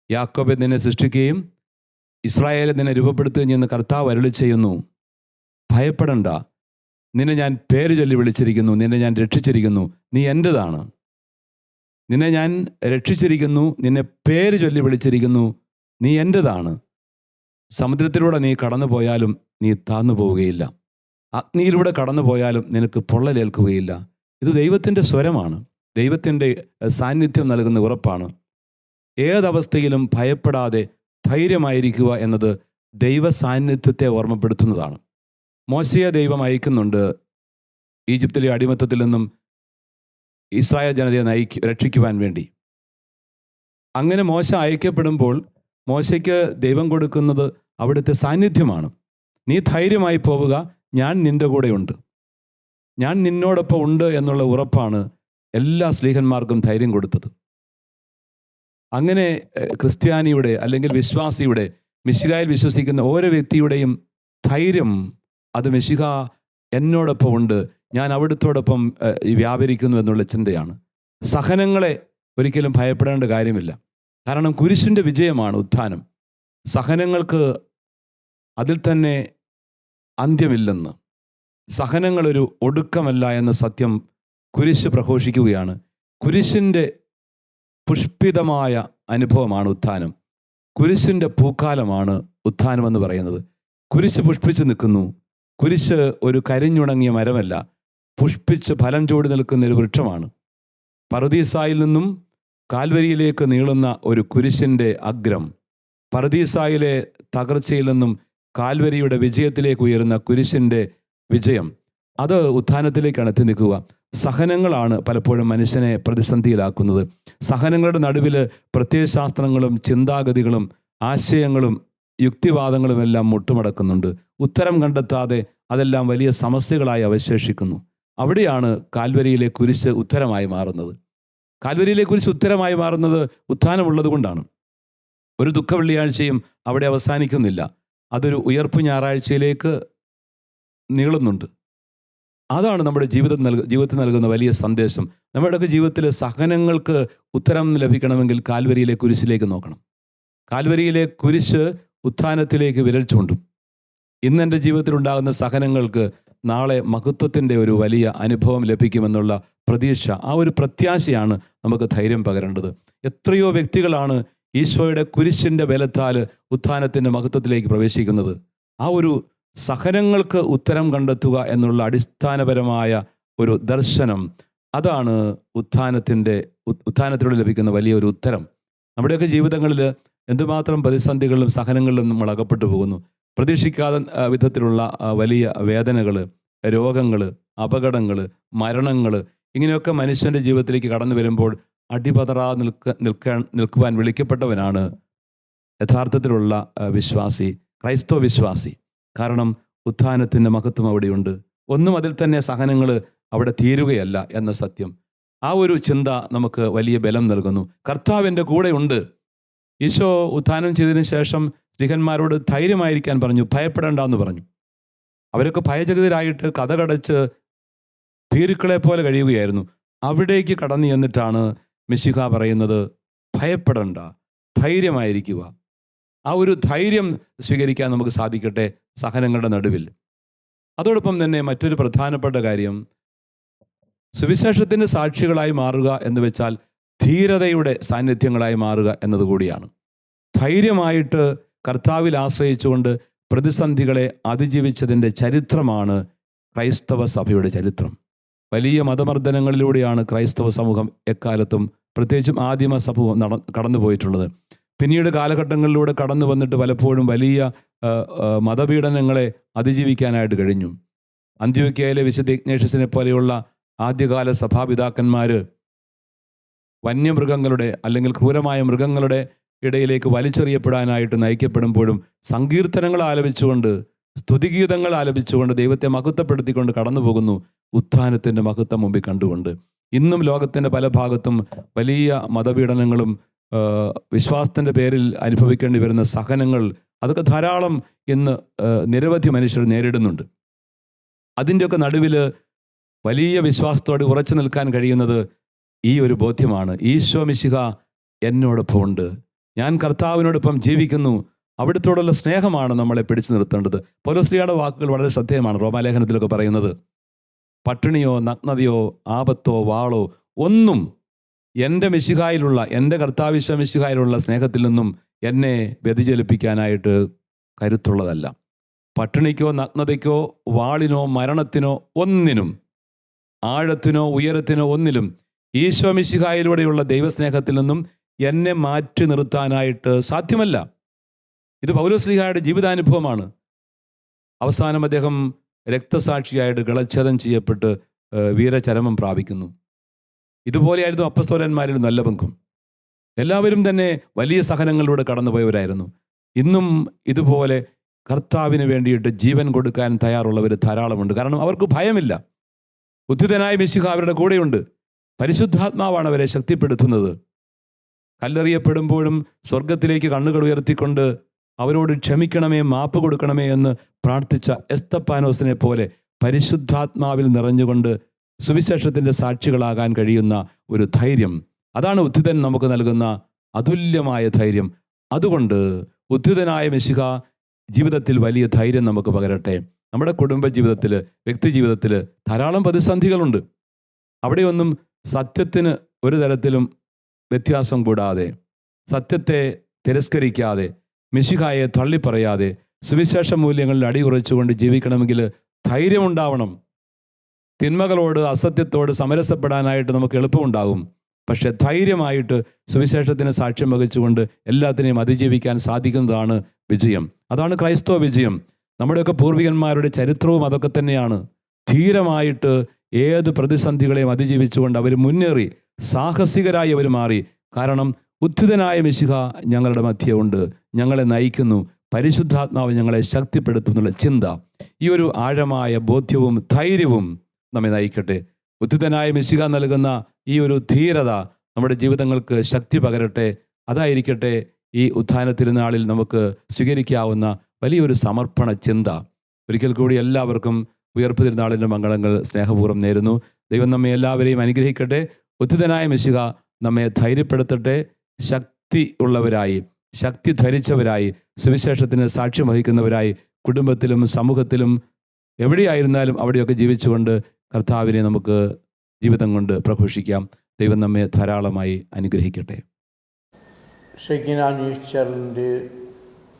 യാക്കോബെ നിന്നെ സൃഷ്ടിക്കുകയും ഇസ്രായേലെ നിന്നെ രൂപപ്പെടുത്തുകയും ചെയ്യുന്ന കർത്താവ് അരുളി ചെയ്യുന്നു, ഭയപ്പെടണ്ട, നിന്നെ ഞാൻ പേര് ചൊല്ലി വിളിച്ചിരിക്കുന്നു, നിന്നെ ഞാൻ രക്ഷിച്ചിരിക്കുന്നു, നീ എൻ്റെതാണ്. നിന്നെ ഞാൻ രക്ഷിച്ചിരിക്കുന്നു, നിന്നെ പേര് ചൊല്ലി വിളിച്ചിരിക്കുന്നു, നീ എൻ്റെതാണ്. സമുദ്രത്തിലൂടെ നീ കടന്നു പോയാലും നീ താന്നു പോവുകയില്ല, അഗ്നിയിലൂടെ കടന്നു പോയാലും നിനക്ക് പൊള്ളലേൽക്കുകയില്ല. ഇത് ദൈവത്തിൻ്റെ സ്വരമാണ്, ദൈവത്തിൻ്റെ സാന്നിധ്യം നൽകുന്ന ഉറപ്പാണ്. ഏതവസ്ഥയിലും ഭയപ്പെടാതെ ധൈര്യമായിരിക്കുക എന്നത് ദൈവ സാന്നിധ്യത്തെ ഓർമ്മപ്പെടുത്തുന്നതാണ്. മോശയെ ദൈവം അയക്കുന്നുണ്ട് ഈജിപ്തിലെ അടിമത്തത്തിൽ നിന്നും ഇസ്രായേൽ ജനതയെ രക്ഷിക്കുവാൻ വേണ്ടി. അങ്ങനെ മോശ അയക്കപ്പെടുമ്പോൾ മോശയ്ക്ക് ദൈവം കൊടുക്കുന്നത് അവിടുത്തെ സാന്നിധ്യമാണ്. നീ ധൈര്യമായി പോവുക, ഞാൻ നിൻ്റെ കൂടെയുണ്ട്, ഞാൻ നിന്നോടൊപ്പം ഉണ്ട് എന്നുള്ള ഉറപ്പാണ് എല്ലാ സ്ലീഹന്മാർക്കും ധൈര്യം കൊടുത്തത്. അങ്ങനെ ക്രിസ്ത്യാനിയുടെ അല്ലെങ്കിൽ വിശ്വാസിയുടെ, മിശിഹായിൽ വിശ്വസിക്കുന്ന ഓരോ വ്യക്തിയുടെയും ധൈര്യം അത് മിശിഹ എന്നോടൊപ്പം ഉണ്ട്, ഞാൻ അവിടുത്തോടൊപ്പം വ്യാപരിക്കുന്നു എന്നുള്ള ചിന്തയാണ്. സഹനങ്ങളെ ഒരിക്കലും ഭയപ്പെടേണ്ട കാര്യമില്ല. കാരണം കുരിശിൻ്റെ വിജയമാണ് ഉത്ഥാനം. സഹനങ്ങൾക്ക് അതിൽ തന്നെ അന്ത്യമില്ലെന്ന്, സഹനങ്ങളൊരു ഒടുക്കമല്ല എന്ന സത്യം കുരിശ് പ്രഘോഷിക്കുകയാണ്. കുരിശിൻ്റെ പുഷ്പിതമായ അനുഭവമാണ് ഉത്ഥാനം. കുരിശിൻ്റെ പൂക്കാലമാണ് ഉത്ഥാനം എന്ന് പറയുന്നത്. കുരിശ് പുഷ്പിച്ച് നിൽക്കുന്നു. കുരിശ് ഒരു കരിഞ്ഞുണങ്ങിയ മരമല്ല, പുഷ്പിച്ച് ഫലം ചൂടി നിൽക്കുന്ന ഒരു വൃക്ഷമാണ്. പറുദീസായിൽ നിന്നും കാൽവരിയിലേക്ക് നീളുന്ന ഒരു കുരിശിൻ്റെ അഗ്രം, പറുദീസായിലെ തകർച്ചയിൽ നിന്നും കാൽവരിയുടെ വിജയത്തിലേക്ക് ഉയരുന്ന കുരിശിൻ്റെ വിജയം, അത് ഉത്ഥാനത്തിലേക്കാണ് എത്തി നിൽക്കുക. സഹനങ്ങളാണ് പലപ്പോഴും മനുഷ്യനെ പ്രതിസന്ധിയിലാക്കുന്നത്. സഹനങ്ങളുടെ നടുവിൽ പ്രത്യയശാസ്ത്രങ്ങളും ചിന്താഗതികളും ആശയങ്ങളും യുക്തിവാദങ്ങളും എല്ലാം മുട്ടുമടക്കുന്നുണ്ട്. ഉത്തരം കണ്ടെത്താതെ അതെല്ലാം വലിയ സമസ്യകളായി അവശേഷിക്കുന്നു. അവിടെയാണ് കാൽവരിയിലെ കുരിശ് ഉത്തരമായി മാറുന്നത്. കാൽവരിയിലെ കുരിശ് ഉത്തരമായി മാറുന്നത് ഉത്ഥാനമുള്ളത് കൊണ്ടാണ്. ഒരു ദുഃഖ വെള്ളിയാഴ്ചയും അവിടെ അവസാനിക്കുന്നില്ല, അതൊരു ഞായറാഴ്ചയിലേക്ക് നീളുന്നുണ്ട്. അതാണ് നമ്മുടെ ജീവിതത്തിൽ നൽകുന്ന വലിയ സന്ദേശം. നമ്മുടെയൊക്കെ ജീവിതത്തിൽ സഹനങ്ങൾക്ക് ഉത്തരം ലഭിക്കണമെങ്കിൽ കാൽവരിയിലെ കുരിശിലേക്ക് നോക്കണം. കാൽവരിയിലെ കുരിശ് ഉത്ഥാനത്തിലേക്ക് വിരൽ ചൂണ്ടും. ഇന്ന് എൻ്റെ ജീവിതത്തിൽ ഉണ്ടാകുന്ന സഹനങ്ങൾക്ക് നാളെ മഹത്വത്തിൻ്റെ ഒരു വലിയ അനുഭവം ലഭിക്കുമെന്നുള്ള പ്രതീക്ഷ, ആ ഒരു പ്രത്യാശയാണ് നമുക്ക് ധൈര്യം പകരേണ്ടത്. എത്രയോ വ്യക്തികളാണ് ഈശോയുടെ കുരിശിൻ്റെ ബലത്താൽ ഉത്ഥാനത്തിൻ്റെ മഹത്വത്തിലേക്ക് പ്രവേശിക്കുന്നത്. ആ ഒരു സഹനങ്ങൾക്ക് ഉത്തരം കണ്ടെത്തുക എന്നുള്ള അടിസ്ഥാനപരമായ ഒരു ദർശനം, അതാണ് ഉത്ഥാനത്തിലൂടെ ലഭിക്കുന്ന വലിയൊരു ഉത്തരം. നമ്മുടെയൊക്കെ ജീവിതങ്ങളിൽ എന്തുമാത്രം പ്രതിസന്ധികളിലും സഹനങ്ങളിലും നമ്മൾ അകപ്പെട്ടു പോകുന്നു. പ്രതീക്ഷിക്കാത്ത വിധത്തിലുള്ള വലിയ വേദനകൾ, രോഗങ്ങൾ, അപകടങ്ങൾ, മരണങ്ങൾ, ഇങ്ങനെയൊക്കെ മനുഷ്യൻ്റെ ജീവിതത്തിലേക്ക് കടന്നു വരുമ്പോൾ അടിപതറാതെ നിൽക്കുവാൻ വിളിക്കപ്പെട്ടവനാണ് യഥാർത്ഥത്തിലുള്ള വിശ്വാസി, ക്രൈസ്തവ വിശ്വാസി. കാരണം ഉത്ഥാനത്തിൻ്റെ മഹത്വം അവിടെയുണ്ട്. ഒന്നും അതിൽ തന്നെ സഹനങ്ങൾ അവിടെ തീരുകയല്ല എന്ന സത്യം, ആ ഒരു ചിന്ത നമുക്ക് വലിയ ബലം നൽകുന്നു. കർത്താവിൻ്റെ കൂടെ ഉണ്ട്. ഈശോ ഉത്ഥാനം ചെയ്തതിന് ശേഷം സ്ത്രീഹന്മാരോട് ധൈര്യമായിരിക്കാൻ പറഞ്ഞു, ഭയപ്പെടേണ്ടെന്ന് പറഞ്ഞു. അവരൊക്കെ ഭയചകിതരായിട്ട് കതകടച്ച് ഭീരുക്കളെ പോലെ കഴിയുകയായിരുന്നു. അവിടേക്ക് കടന്നു ചെന്നിട്ടാണ് മിശിഹ പറയുന്നത്, ഭയപ്പെടണ്ട, ധൈര്യമായിരിക്കുക. ആ ഒരു ധൈര്യം സ്വീകരിക്കാൻ നമുക്ക് സാധിക്കട്ടെ സഹനങ്ങളുടെ നടുവിൽ. അതോടൊപ്പം തന്നെ മറ്റൊരു പ്രധാനപ്പെട്ട കാര്യം, സുവിശേഷത്തിൻ്റെ സാക്ഷികളായി മാറുക എന്ന് വെച്ചാൽ ധീരതയുടെ സാന്നിധ്യങ്ങളായി മാറുക എന്നതുകൂടിയാണ്. ധൈര്യമായിട്ട് കർത്താവിൽ ആശ്രയിച്ചുകൊണ്ട് പ്രതിസന്ധികളെ അതിജീവിച്ചതിൻ്റെ ചരിത്രമാണ് ക്രൈസ്തവ സഭയുടെ ചരിത്രം. വലിയ മതമർദ്ദനങ്ങളിലൂടെയാണ് ക്രൈസ്തവ സമൂഹം എക്കാലത്തും, പ്രത്യേകിച്ചും ആദിമ സമൂഹം കടന്നു പോയിട്ടുള്ളത്. പിന്നീട് കാലഘട്ടങ്ങളിലൂടെ കടന്നു വന്നിട്ട് പലപ്പോഴും വലിയ മതപീഡനങ്ങളെ അതിജീവിക്കാനായിട്ട് കഴിഞ്ഞു. അന്ത്യോക്യയിലെ വിശുദ്ധ ഇഗ്നേഷ്യസിനെ പോലെയുള്ള ആദ്യകാല സഭാപിതാക്കന്മാർ വന്യമൃഗങ്ങളുടെ അല്ലെങ്കിൽ ക്രൂരമായ മൃഗങ്ങളുടെ ഇടയിലേക്ക് വലിച്ചെറിയപ്പെടാനായിട്ട് നയിക്കപ്പെടുമ്പോഴും സങ്കീർത്തനങ്ങൾ ആലപിച്ചുകൊണ്ട്, സ്തുതിഗീതങ്ങൾ ആലപിച്ചുകൊണ്ട്, ദൈവത്തെ മഹത്വപ്പെടുത്തിക്കൊണ്ട് കടന്നു പോകുന്നു, ഉത്ഥാനത്തിൻ്റെ മഹത്വം മുമ്പിൽ കണ്ടുകൊണ്ട്. ഇന്നും ലോകത്തിൻ്റെ പല ഭാഗത്തും വലിയ മതപീഡനങ്ങളും വിശ്വാസത്തിൻ്റെ പേരിൽ അനുഭവിക്കേണ്ടി വരുന്ന സഹനങ്ങൾ, അതൊക്കെ ധാരാളം ഇന്ന് നിരവധി മനുഷ്യർ നേരിടുന്നുണ്ട്. അതിൻ്റെയൊക്കെ നടുവിൽ വലിയ വിശ്വാസത്തോടെ ഉറച്ചു നിൽക്കാൻ കഴിയുന്നത് ഈ ഒരു ബോധ്യമാണ്, ഈശോ മിശിഹ എന്നോടൊപ്പം ഉണ്ട്, ഞാൻ കർത്താവിനോടൊപ്പം ജീവിക്കുന്നു. അവിടുത്തോടുള്ള സ്നേഹമാണ് നമ്മളെ പിടിച്ചു നിർത്തേണ്ടത്. പൗലോസ്ലീഹയുടെ വാക്കുകൾ വളരെ ശ്രദ്ധേയമാണ്. റോമാലേഖനത്തിലൊക്കെ പറയുന്നത്, പട്ടിണിയോ നഗ്നതയോ ആപത്തോ വാളോ ഒന്നും എൻ്റെ മിശിഹായിലുള്ള, എൻ്റെ കർത്താവിശ്വ മിശിഹായിലുള്ള സ്നേഹത്തിൽ നിന്നും എന്നെ വ്യതിചലിപ്പിക്കാനായിട്ട് കരുത്തുള്ളതല്ല. പട്ടിണിക്കോ നഗ്നതയ്ക്കോ വാളിനോ മരണത്തിനോ ഒന്നിനും, ആഴത്തിനോ ഉയരത്തിനോ ഒന്നിലും ഈശോ മിശിഹായിലൂടെയുള്ള ദൈവസ്നേഹത്തിൽ നിന്നും എന്നെ മാറ്റി നിർത്താനായിട്ട് സാധ്യമല്ല. ഇത് പൗലോസ്ലീഹയുടെ ജീവിതാനുഭവമാണ്. അവസാനം അദ്ദേഹം രക്തസാക്ഷിയായിട്ട് ഗളച്ഛേദം ചെയ്യപ്പെട്ട് വീരചരമം പ്രാപിക്കുന്നു. ഇതുപോലെയായിരുന്നു അപ്പസ്തോലന്മാരിൽ നല്ല പങ്കും. എല്ലാവരും തന്നെ വലിയ സഹനങ്ങളിലൂടെ കടന്നുപോയവരായിരുന്നു. ഇന്നും ഇതുപോലെ കർത്താവിന് വേണ്ടിയിട്ട് ജീവൻ കൊടുക്കാൻ തയ്യാറുള്ളവർ ധാരാളമുണ്ട്. കാരണം അവർക്ക് ഭയമില്ല. ഉത്ഥിതനായ മിശിഹ അവരുടെ കൂടെയുണ്ട്. പരിശുദ്ധാത്മാവാണ് അവരെ ശക്തിപ്പെടുത്തുന്നത്. കല്ലെറിയപ്പെടുമ്പോഴും സ്വർഗത്തിലേക്ക് കണ്ണുകൾ ഉയർത്തിക്കൊണ്ട് അവരോട് ക്ഷമിക്കണമേ, മാപ്പ് കൊടുക്കണമേ എന്ന് പ്രാർത്ഥിച്ച എസ്തപ്പാനോസിനെ പോലെ പരിശുദ്ധാത്മാവിൽ നിറഞ്ഞുകൊണ്ട് സുവിശേഷത്തിൻ്റെ സാക്ഷികളാകാൻ കഴിയുന്ന ഒരു ധൈര്യം, അതാണ് ഉത്ഥിതൻ നമുക്ക് നൽകുന്ന അതുല്യമായ ധൈര്യം. അതുകൊണ്ട് ഉത്ഥിതനായ മിശിഹ ജീവിതത്തിൽ വലിയ ധൈര്യം നമുക്ക് പകരട്ടെ. നമ്മുടെ കുടുംബ ജീവിതത്തിൽ, വ്യക്തി ജീവിതത്തിൽ ധാരാളം പ്രതിസന്ധികളുണ്ട്. അവിടെയൊന്നും സത്യത്തിന് ഒരു തരത്തിലും വ്യത്യാസം കൂടാതെ, സത്യത്തെ തിരസ്കരിക്കാതെ, മിശിഹായെ തള്ളിപ്പറയാതെ, സുവിശേഷ മൂല്യങ്ങളിൽ അടിയുറച്ചുകൊണ്ട് ജീവിക്കണമെങ്കിൽ ധൈര്യമുണ്ടാവണം. തിന്മകളോട്, അസത്യത്തോട് സമരസപ്പെടാനായിട്ട് നമുക്ക് എളുപ്പമുണ്ടാകും. പക്ഷെ ധൈര്യമായിട്ട് സുവിശേഷത്തിന് സാക്ഷ്യം വഹിച്ചുകൊണ്ട് എല്ലാത്തിനെയും അതിജീവിക്കാൻ സാധിക്കുന്നതാണ് വിജയം. അതാണ് ക്രൈസ്തവ വിജയം. നമ്മുടെയൊക്കെ പൂർവികന്മാരുടെ ചരിത്രവും അതൊക്കെ തന്നെയാണ്. ധീരമായിട്ട് ഏത് പ്രതിസന്ധികളെയും അതിജീവിച്ചുകൊണ്ട് അവർ മുന്നേറി, സാഹസികരായി അവർ മാറി. കാരണം ഉത്ഥിതനായ മിശിഹ ഞങ്ങളുടെ മധ്യേ ഉണ്ട്, ഞങ്ങളെ നയിക്കുന്നു, പരിശുദ്ധാത്മാവ് ഞങ്ങളെ ശക്തിപ്പെടുത്തുന്നുള്ള ചിന്ത, ഈ ഒരു ആഴമായ ബോധ്യവും ധൈര്യവും നമ്മെ നയിക്കട്ടെ. ഉത്ഥിതനായ മിശിഹ നൽകുന്ന ഈ ഒരു ധീരത നമ്മുടെ ജീവിതങ്ങൾക്ക് ശക്തി പകരട്ടെ. അതായിരിക്കട്ടെ ഈ ഉത്ഥാന തിരുനാളിൽ നമുക്ക് സ്വീകരിക്കാവുന്ന വലിയൊരു സമർപ്പണ ചിന്ത. ഒരിക്കൽ കൂടി എല്ലാവർക്കും ഉയർപ്പ് തിരുനാളിൻ്റെ മംഗളങ്ങൾ സ്നേഹപൂർവ്വം നേരുന്നു. ദൈവം നമ്മെ എല്ലാവരെയും അനുഗ്രഹിക്കട്ടെ. ഉത്ഥിതനായ മിശിഹ നമ്മെ ധൈര്യപ്പെടുത്തട്ടെ. ശക്തി ഉള്ളവരായി, ശക്തി ധരിച്ചവരായി, സുവിശേഷത്തിന് സാക്ഷ്യം വഹിക്കുന്നവരായി കുടുംബത്തിലും സമൂഹത്തിലും എവിടെയായിരുന്നാലും അവിടെയൊക്കെ ജീവിച്ചുകൊണ്ട് കർത്താവിനെ നമുക്ക് ജീവിതം കൊണ്ട് പ്രഘോഷിക്കാം. ദൈവം നമ്മെ ധാരാളമായി അനുഗ്രഹിക്കട്ടെ. ഷെക്കീന ന്യൂസ് ചാനലിൻ്റെ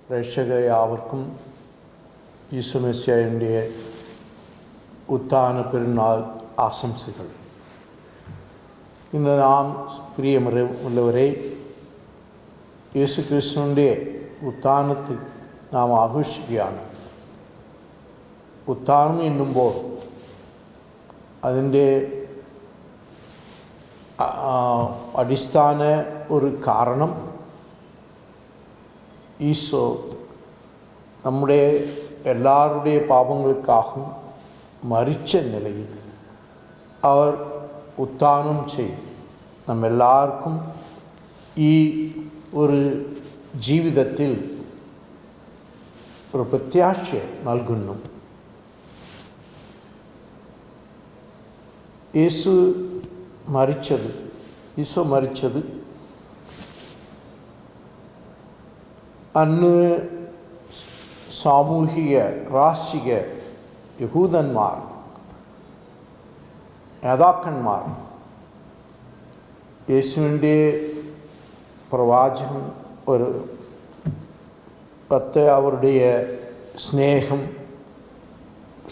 പ്രേക്ഷകരാവർക്കും ഈശോ മിശിഹായുടെ ഉത്ഥാന പെരുന്നാൾ ആശംസകൾ. ഇന്ന് നാം പ്രിയമുള്ളവരെ, യേശു ക്രിസ്തുവിൻ്റെ ഉത്ഥാനത്തിൽ നാം ആഘോഷിക്കുകയാണ്. ഉത്ഥാനം എന്നുമ്പോൾ അതിൻ്റെ അടിസ്ഥാന ഒരു കാരണം ഈശോ നമ്മുടെ എല്ലാവരുടെയും പാപങ്ങൾക്കാകും മരിച്ച നിലയിൽ അവർ ഉത്ഥാനം ചെയ്യും. നമ്മെല്ലാവർക്കും ഈ ഒരു ജീവിതത്തിൽ ഒരു പ്രത്യാശ നൽകുന്നു. ഈശോ മരിച്ചത് അന്ന് സാമൂഹിക രാഷ്ട്രീയ യഹൂദന്മാർ, നേതാക്കന്മാർ യേശുവിൻ്റെ പ്രവാചകൻ ഒരു അവരുടെ സ്നേഹം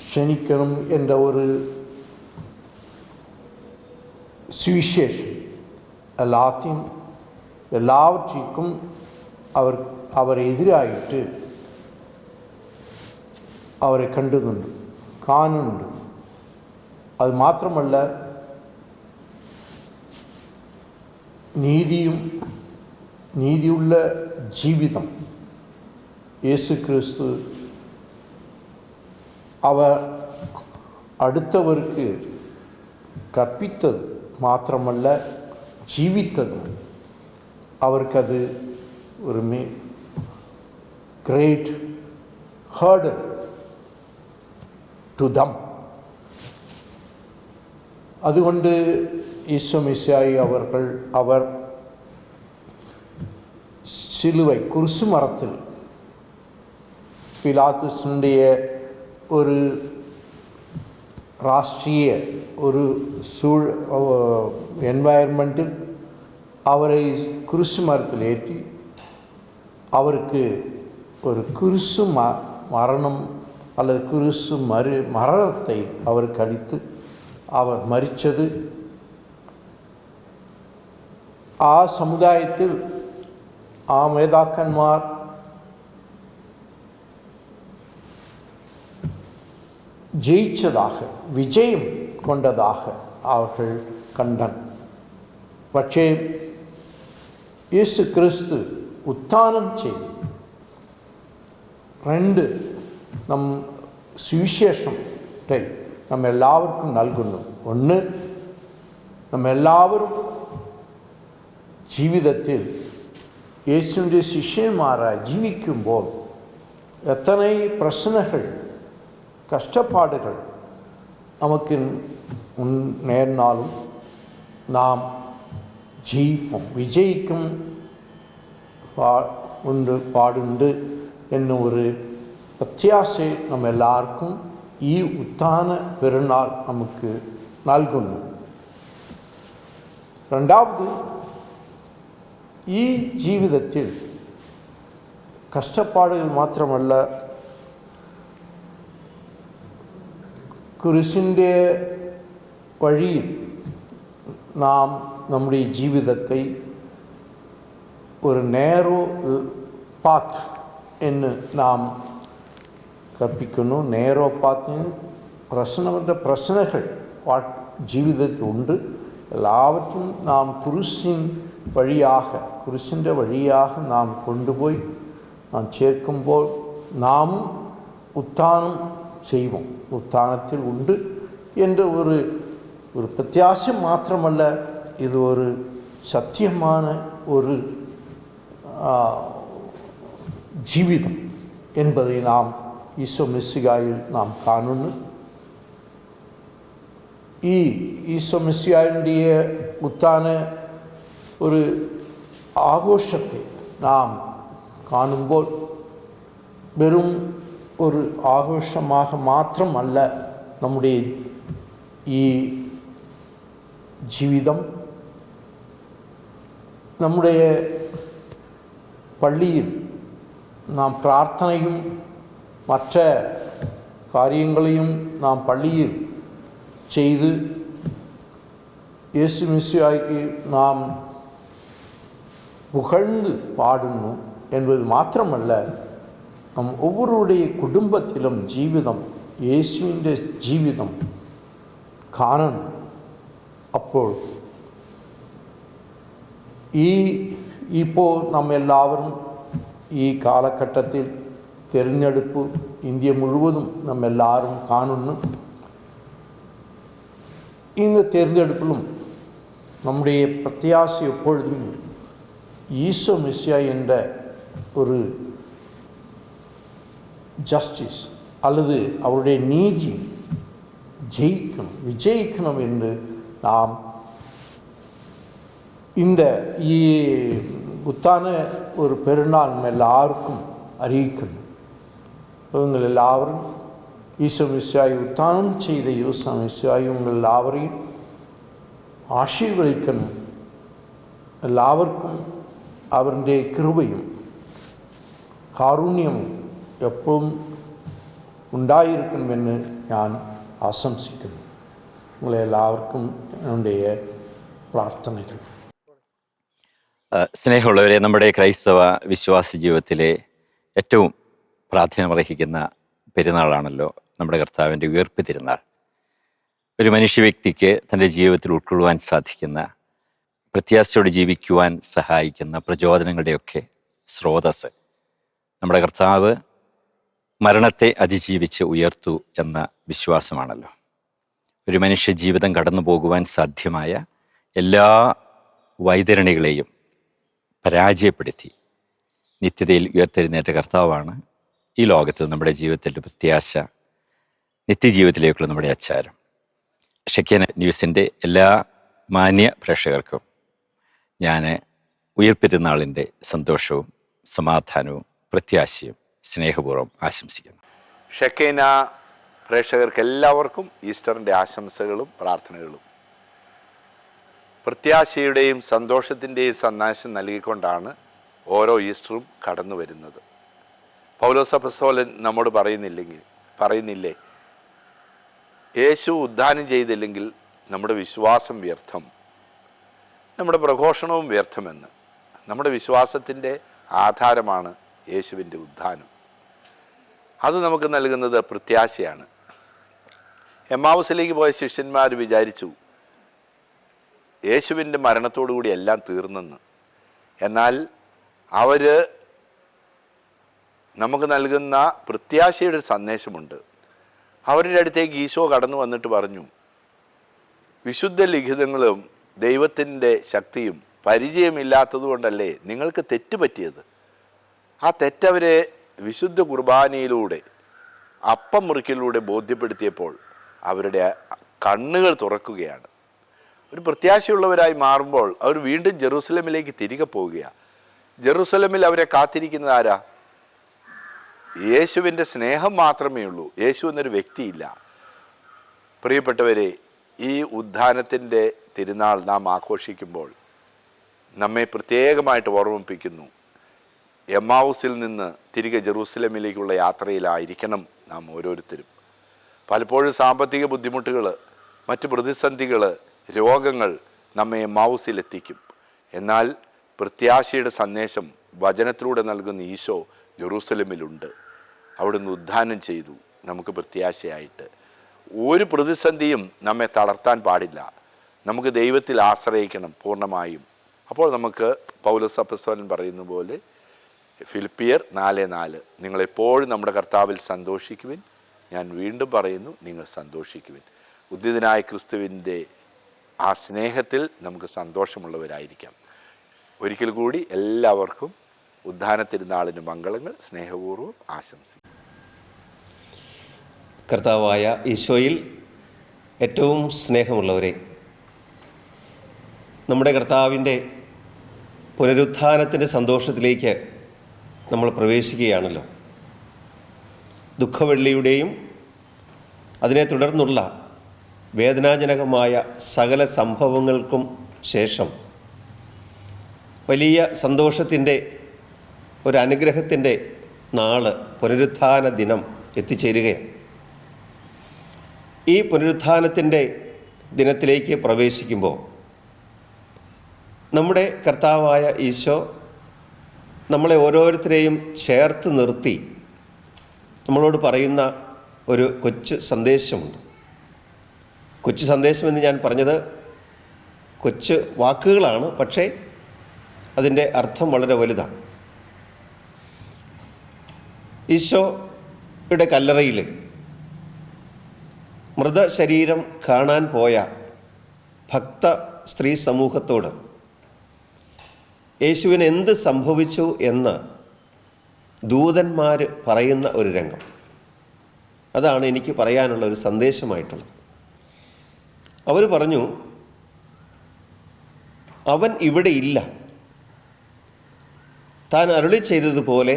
ക്ഷണിക്കണം എன்ற ഒരു സുവിശേഷം എല്ലാവറ്റേക്കും അവരെതിരായിട്ട് അവരെ കാണുന്നുണ്ട്. അത് മാത്രമല്ല, നീതിയുള്ള ജീവിതം യേശു ക്രിസ്തു അവർ അടുത്തവർക്ക് കற்பித்தത് മാത്രമല്ല, ജീവിത്തതും. അവർക്കത് ഒരു ഗ്രേറ്റ് ഹേർഡൽ ടു ദം. അതുകൊണ്ട് ഈശോ മിശിഹായി അവർ സിലുവൈ കുരിശുമരത്തിൽ പിലാത്തുസിൻ്റെ ഒരു രാഷ്ട്രീയ ഒരു എൻവയൺമെൻറ്റിൽ അവരെ കുരിശുമരത്തിലേറ്റി അവർക്ക് ഒരു കുരിശു മരണം அல்லது குருசு மரணத்தை அவர் கழித்து அவர் மரித்தது ആ സമുദായത്തിൽ ആ നേതാക്കന്മാർ ജയിച്ചதாக വിജയം കൊണ്ടதாக അവർ കണ്ടൻ. പക്ഷേ യേശു ക്രിസ്തു ഉത്ഥാനം ചെയ്തു. രണ്ട് സുവിശേഷത്തെ നമ്മെല്ലാവർക്കും നൽകുന്നു. ഒന്ന്, നമ്മെല്ലാവരും ജീവിതത്തിൽ യേശുവിൻ്റെ ശിഷ്യന്മാരായി ജീവിക്കുമ്പോൾ എത്ര പ്രശ്നങ്ങൾ, കഷ്ടപ്പാടുകൾ നമുക്ക് നേരിടാലും നാം വിജയിക്കും പാടുണ്ട് എന്ന ഒരു പ്രത്യാശ നമ്മെല്ലാവർക്കും ഈ ഉത്ഥാന പെരുന്നാൾ നമുക്ക് നൽകുന്നു. രണ്ടാമത്, ഈ ജീവിതത്തിൽ കഷ്ടപ്പാടുകൾ മാത്രമല്ല, കുരിശിൻ്റെ വഴിയിൽ നാം നമ്മുടെ ജീവിതത്തെ ഒരു നേരോ പാത്ത് എന്ന് നാം കൽപ്പിക്കുന്നു. നേരോ പാത്തിന് പ്രശ്നങ്ങൾ ജീവിതത്തിലുണ്ട്. എല്ലാവற்றும் നാം കുരിശിൻ്റെ വഴിയാக നാം കൊണ്ടുപോയി നാം ചേർക്കുമ്പോൾ നാം ഉത്ഥാനം ചെയ്യും. ഉത്ഥാനത്തിൽ ഉണ്ട് എன்ற ഒരു പ്രത്യാശ മാത്രമല്ല, ഇത് ഒരു സത്യமான ഒരു ജീവിതം என்பதை நாம் ஈசோ மெஸ்ஸியாயில் நாம் കാണുന്നു. ഈ ഈശോ മിശിഹായുടെ ഉത്ഥാന ഒരു ആഘോഷത്തെ നാം കാണുമ്പോൾ വെറും ഒരു ആഘോഷமாக മാത്രമല്ല നമ്മുടെ ഈ ജീവിതം. നമ്മുടെ പള്ളിയിൽ നാം പ്രാർത്ഥനയും മറ്റ് കാര്യങ്ങളെയും നാം പള്ളിയിൽ ചെയ്ത് യേശു മിശിഹായ്ക്ക് നാം പുകഴ്ந்து പാടുന്നു என்பது മാത്രമല്ല, നാം ഓരോരുடைய കുടുംബത്തിലും ജീവിതം യേശുവിൻ്റെ ജീവിതം കാണണം. അപ്പോൾ ഇപ്പോൾ നമ്മെല്ലാവരും ഈ കാലഘട്ടത്തിൽ തിരഞ്ഞെടുപ്പ് ഇന്ത്യ മുഴുവനും നമ്മെല്ലാവരും കാണുന്നു. இந்த തിരഞ്ഞെടുപ്പിലും നമ്മുടെ പ്രത്യാശ എപ്പോഴും ஈசோ மிசியா என்ற ஒரு ஜஸ்டிஸ் அல்லது அவருடைய நீதி விஜயிக்கணும் என்று நாம் இந்த உத்தான ஒரு பெருநாள் நம்ம எல்லாருக்கும் அறிவிக்கணும். இவங்கள் எல்லாரும் ஈசோ மிசியாய் உத்தானம் செய்த ஈசோ மிசியாய் உங்கள் எல்லாவரையும் ஆசீர்வதிக்கணும். എല്ലാവർക്കും അവരുടെ കൃപയും കാരുണ്യവും എപ്പോഴും ഉണ്ടായിരിക്കണമെന്ന് ഞാൻ ആശംസിക്കുന്നു. നിങ്ങളെല്ലാവർക്കും എൻ്റെ പ്രാർത്ഥനകൾ. സ്നേഹമുള്ളവരെ, നമ്മുടെ ക്രൈസ്തവ വിശ്വാസ ജീവിതത്തിലെ ഏറ്റവും പ്രാധാന്യമർഹിക്കുന്ന പെരുന്നാളാണല്ലോ നമ്മുടെ കർത്താവിൻ്റെ ഉയർപ്പ് തിരുനാൾ. ഒരു മനുഷ്യ വ്യക്തിക്ക് തൻ്റെ ജീവിതത്തിൽ ഉൾക്കൊള്ളുവാൻ സാധിക്കുന്ന, പ്രത്യാശയോടെ ജീവിക്കുവാൻ സഹായിക്കുന്ന പ്രചോദനങ്ങളുടെയൊക്കെ സ്രോതസ് നമ്മുടെ കർത്താവ് മരണത്തെ അതിജീവിച്ച് ഉയർത്തു എന്ന വിശ്വാസമാണല്ലോ. ഒരു മനുഷ്യ ജീവിതം കടന്നു പോകുവാൻ സാധ്യമായ എല്ലാ വൈതരണികളെയും പരാജയപ്പെടുത്തി നിത്യതയിൽ ഉയർത്തെഴുന്നേറ്റ കർത്താവാണ് ഈ ലോകത്തിൽ നമ്മുടെ ജീവിതത്തിൻ്റെ പ്രത്യാശ, നിത്യജീവിതത്തിലേക്കുള്ള നമ്മുടെ അച്ചാരം. ഷെക്കേന ന്യൂസിൻ്റെ എല്ലാ മാന്യ പ്രേക്ഷകർക്കും ഞാൻ ഉയർപ്പെരുന്നാളിൻ്റെ സന്തോഷവും സമാധാനവും പ്രത്യാശയും സ്നേഹപൂർവ്വം ആശംസിക്കുന്നു. ഷെക്കേന പ്രേക്ഷകർക്ക് എല്ലാവർക്കും ഈസ്റ്ററിൻ്റെ ആശംസകളും പ്രാർത്ഥനകളും. പ്രത്യാശയുടെയും സന്തോഷത്തിൻ്റെയും സന്ദേശം നൽകിക്കൊണ്ടാണ് ഓരോ ഈസ്റ്ററും കടന്നു വരുന്നത്. പൗലോസ് അപ്പോസ്തലൻ നമ്മോട് പറയുന്നില്ലേ, യേശു ഉദ്ധാനം ചെയ്തില്ലെങ്കിൽ നമ്മുടെ വിശ്വാസം വ്യർത്ഥം, നമ്മുടെ പ്രഘോഷണവും വ്യർത്ഥമെന്ന്. നമ്മുടെ വിശ്വാസത്തിൻ്റെ ആധാരമാണ് യേശുവിൻ്റെ ഉദ്ധാനം. അത് നമുക്ക് നൽകുന്നത് പ്രത്യാശയാണ്. എമ്മാവുസിലേക്ക് പോയ ശിഷ്യന്മാർ വിചാരിച്ചു യേശുവിൻ്റെ മരണത്തോടുകൂടി എല്ലാം തീർന്നെന്ന്. എന്നാൽ അവർ നമുക്ക് നൽകുന്ന പ്രത്യാശയുടെ ഒരു സന്ദേശമുണ്ട്. അവരുടെ അടുത്തേക്ക് ഈശോ കടന്നു വന്നിട്ട് പറഞ്ഞു, വിശുദ്ധ ലിഖിതങ്ങളും ദൈവത്തിൻ്റെ ശക്തിയും പരിചയമില്ലാത്തത് കൊണ്ടല്ലേ നിങ്ങൾക്ക് തെറ്റ് പറ്റിയത്. ആ തെറ്റവരെ വിശുദ്ധ കുർബാനയിലൂടെ അപ്പം മുറിക്കലിലൂടെ ബോധ്യപ്പെടുത്തിയപ്പോൾ അവരുടെ കണ്ണുകൾ തുറക്കുകയാണ്. ഒരു പ്രത്യാശയുള്ളവരായി മാറുമ്പോൾ അവർ വീണ്ടും ജെറൂസലമിലേക്ക് തിരികെ പോവുകയാണ്. ജെറൂസലമിൽ അവരെ കാത്തിരിക്കുന്നത് ആരാ? യേശുവിൻ്റെ സ്നേഹം മാത്രമേ ഉള്ളൂ. യേശു എന്നൊരു വ്യക്തിയില്ല. പ്രിയപ്പെട്ടവരെ, ഈ ഉദ്ധാനത്തിൻ്റെ തിരുനാൾ നാം ആഘോഷിക്കുമ്പോൾ നമ്മെ പ്രത്യേകമായിട്ട് ഓർമ്മിപ്പിക്കുന്നു, എമ്മാവുസിൽ നിന്ന് തിരികെ ജെറൂസലമിലേക്കുള്ള യാത്രയിലായിരിക്കണം നാം ഓരോരുത്തരും. പലപ്പോഴും സാമ്പത്തിക ബുദ്ധിമുട്ടുകൾ, മറ്റ് പ്രതിസന്ധികൾ, രോഗങ്ങൾ നമ്മെ എമ്മാവുസിലെത്തിക്കും. എന്നാൽ പ്രത്യാശയുടെ സന്ദേശം വചനത്തിലൂടെ നൽകുന്ന ഈശോ ജെറൂസലമിലുണ്ട്. അവിടുന്ന് ഉദ്ധാനം ചെയ്തു നമുക്ക് പ്രത്യാശയായിട്ട്. ഒരു പ്രതിസന്ധിയും നമ്മെ തളർത്താൻ പാടില്ല. നമുക്ക് ദൈവത്തിൽ ആശ്രയിക്കണം പൂർണ്ണമായും. അപ്പോൾ നമുക്ക് പൗലോസ് അപ്പോസ്തലൻ പറയുന്ന പോലെ ഫിലിപ്പിയർ 4:4, നിങ്ങളെപ്പോഴും നമ്മുടെ കർത്താവിൽ സന്തോഷിക്കുവിൻ. ഞാൻ വീണ്ടും പറയുന്നു, നിങ്ങൾ സന്തോഷിക്കുവിൻ. ഉദ്ധിതനായ ക്രിസ്തുവിൻ്റെ ആ സ്നേഹത്തിൽ നമുക്ക് സന്തോഷമുള്ളവരായിരിക്കാം. ഒരിക്കൽ കൂടി എല്ലാവർക്കും ഉദ്ധാന തിരുനാളിന് മംഗളങ്ങൾ സ്നേഹപൂർവ്വം ആശംസിക്കുന്നു. കർത്താവായ ഈശോയിൽ ഏറ്റവും സ്നേഹമുള്ളവരെ, നമ്മുടെ കർത്താവിൻ്റെ പുനരുത്ഥാനത്തിൻ്റെ സന്തോഷത്തിലേക്ക് നമ്മൾ പ്രവേശിക്കുകയാണല്ലോ. ദുഃഖവെള്ളിയുടെയും അതിനെ തുടർന്നുള്ള വേദനാജനകമായ സകല സംഭവങ്ങൾക്കും ശേഷം വലിയ സന്തോഷത്തിൻ്റെ ഒരു അനുഗ്രഹത്തിൻ്റെ നാള്, പുനരുത്ഥാന ദിനം എത്തിച്ചേരുകയാണ്. ഈ പുനരുത്ഥാനത്തിൻ്റെ ദിനത്തിലേക്ക് പ്രവേശിക്കുമ്പോൾ നമ്മുടെ കർത്താവായ ഈശോ നമ്മളെ ഓരോരുത്തരെയും ചേർത്ത് നിർത്തി നമ്മളോട് പറയുന്ന ഒരു കൊച്ചു സന്ദേശമുണ്ട്. കൊച്ചു സന്ദേശമെന്ന് ഞാൻ പറഞ്ഞത് കൊച്ചു വാക്കുകളാണ്, പക്ഷേ അതിൻ്റെ അർത്ഥം വളരെ വലുതാണ്. ഈശോയുടെ കല്ലറയിൽ മൃതശരീരം കാണാൻ പോയ ഭക്ത സ്ത്രീ സമൂഹത്തോട് യേശുവിന് എന്ത് സംഭവിച്ചു എന്ന് ദൂതന്മാർ പറയുന്ന ഒരു രംഗം, അതാണ് എനിക്ക് പറയാനുള്ള ഒരു സന്ദേശമായിട്ടുള്ളത്. അവർ പറഞ്ഞു, അവൻ ഇവിടെ ഇല്ല, താൻ അരുളി ചെയ്തതുപോലെ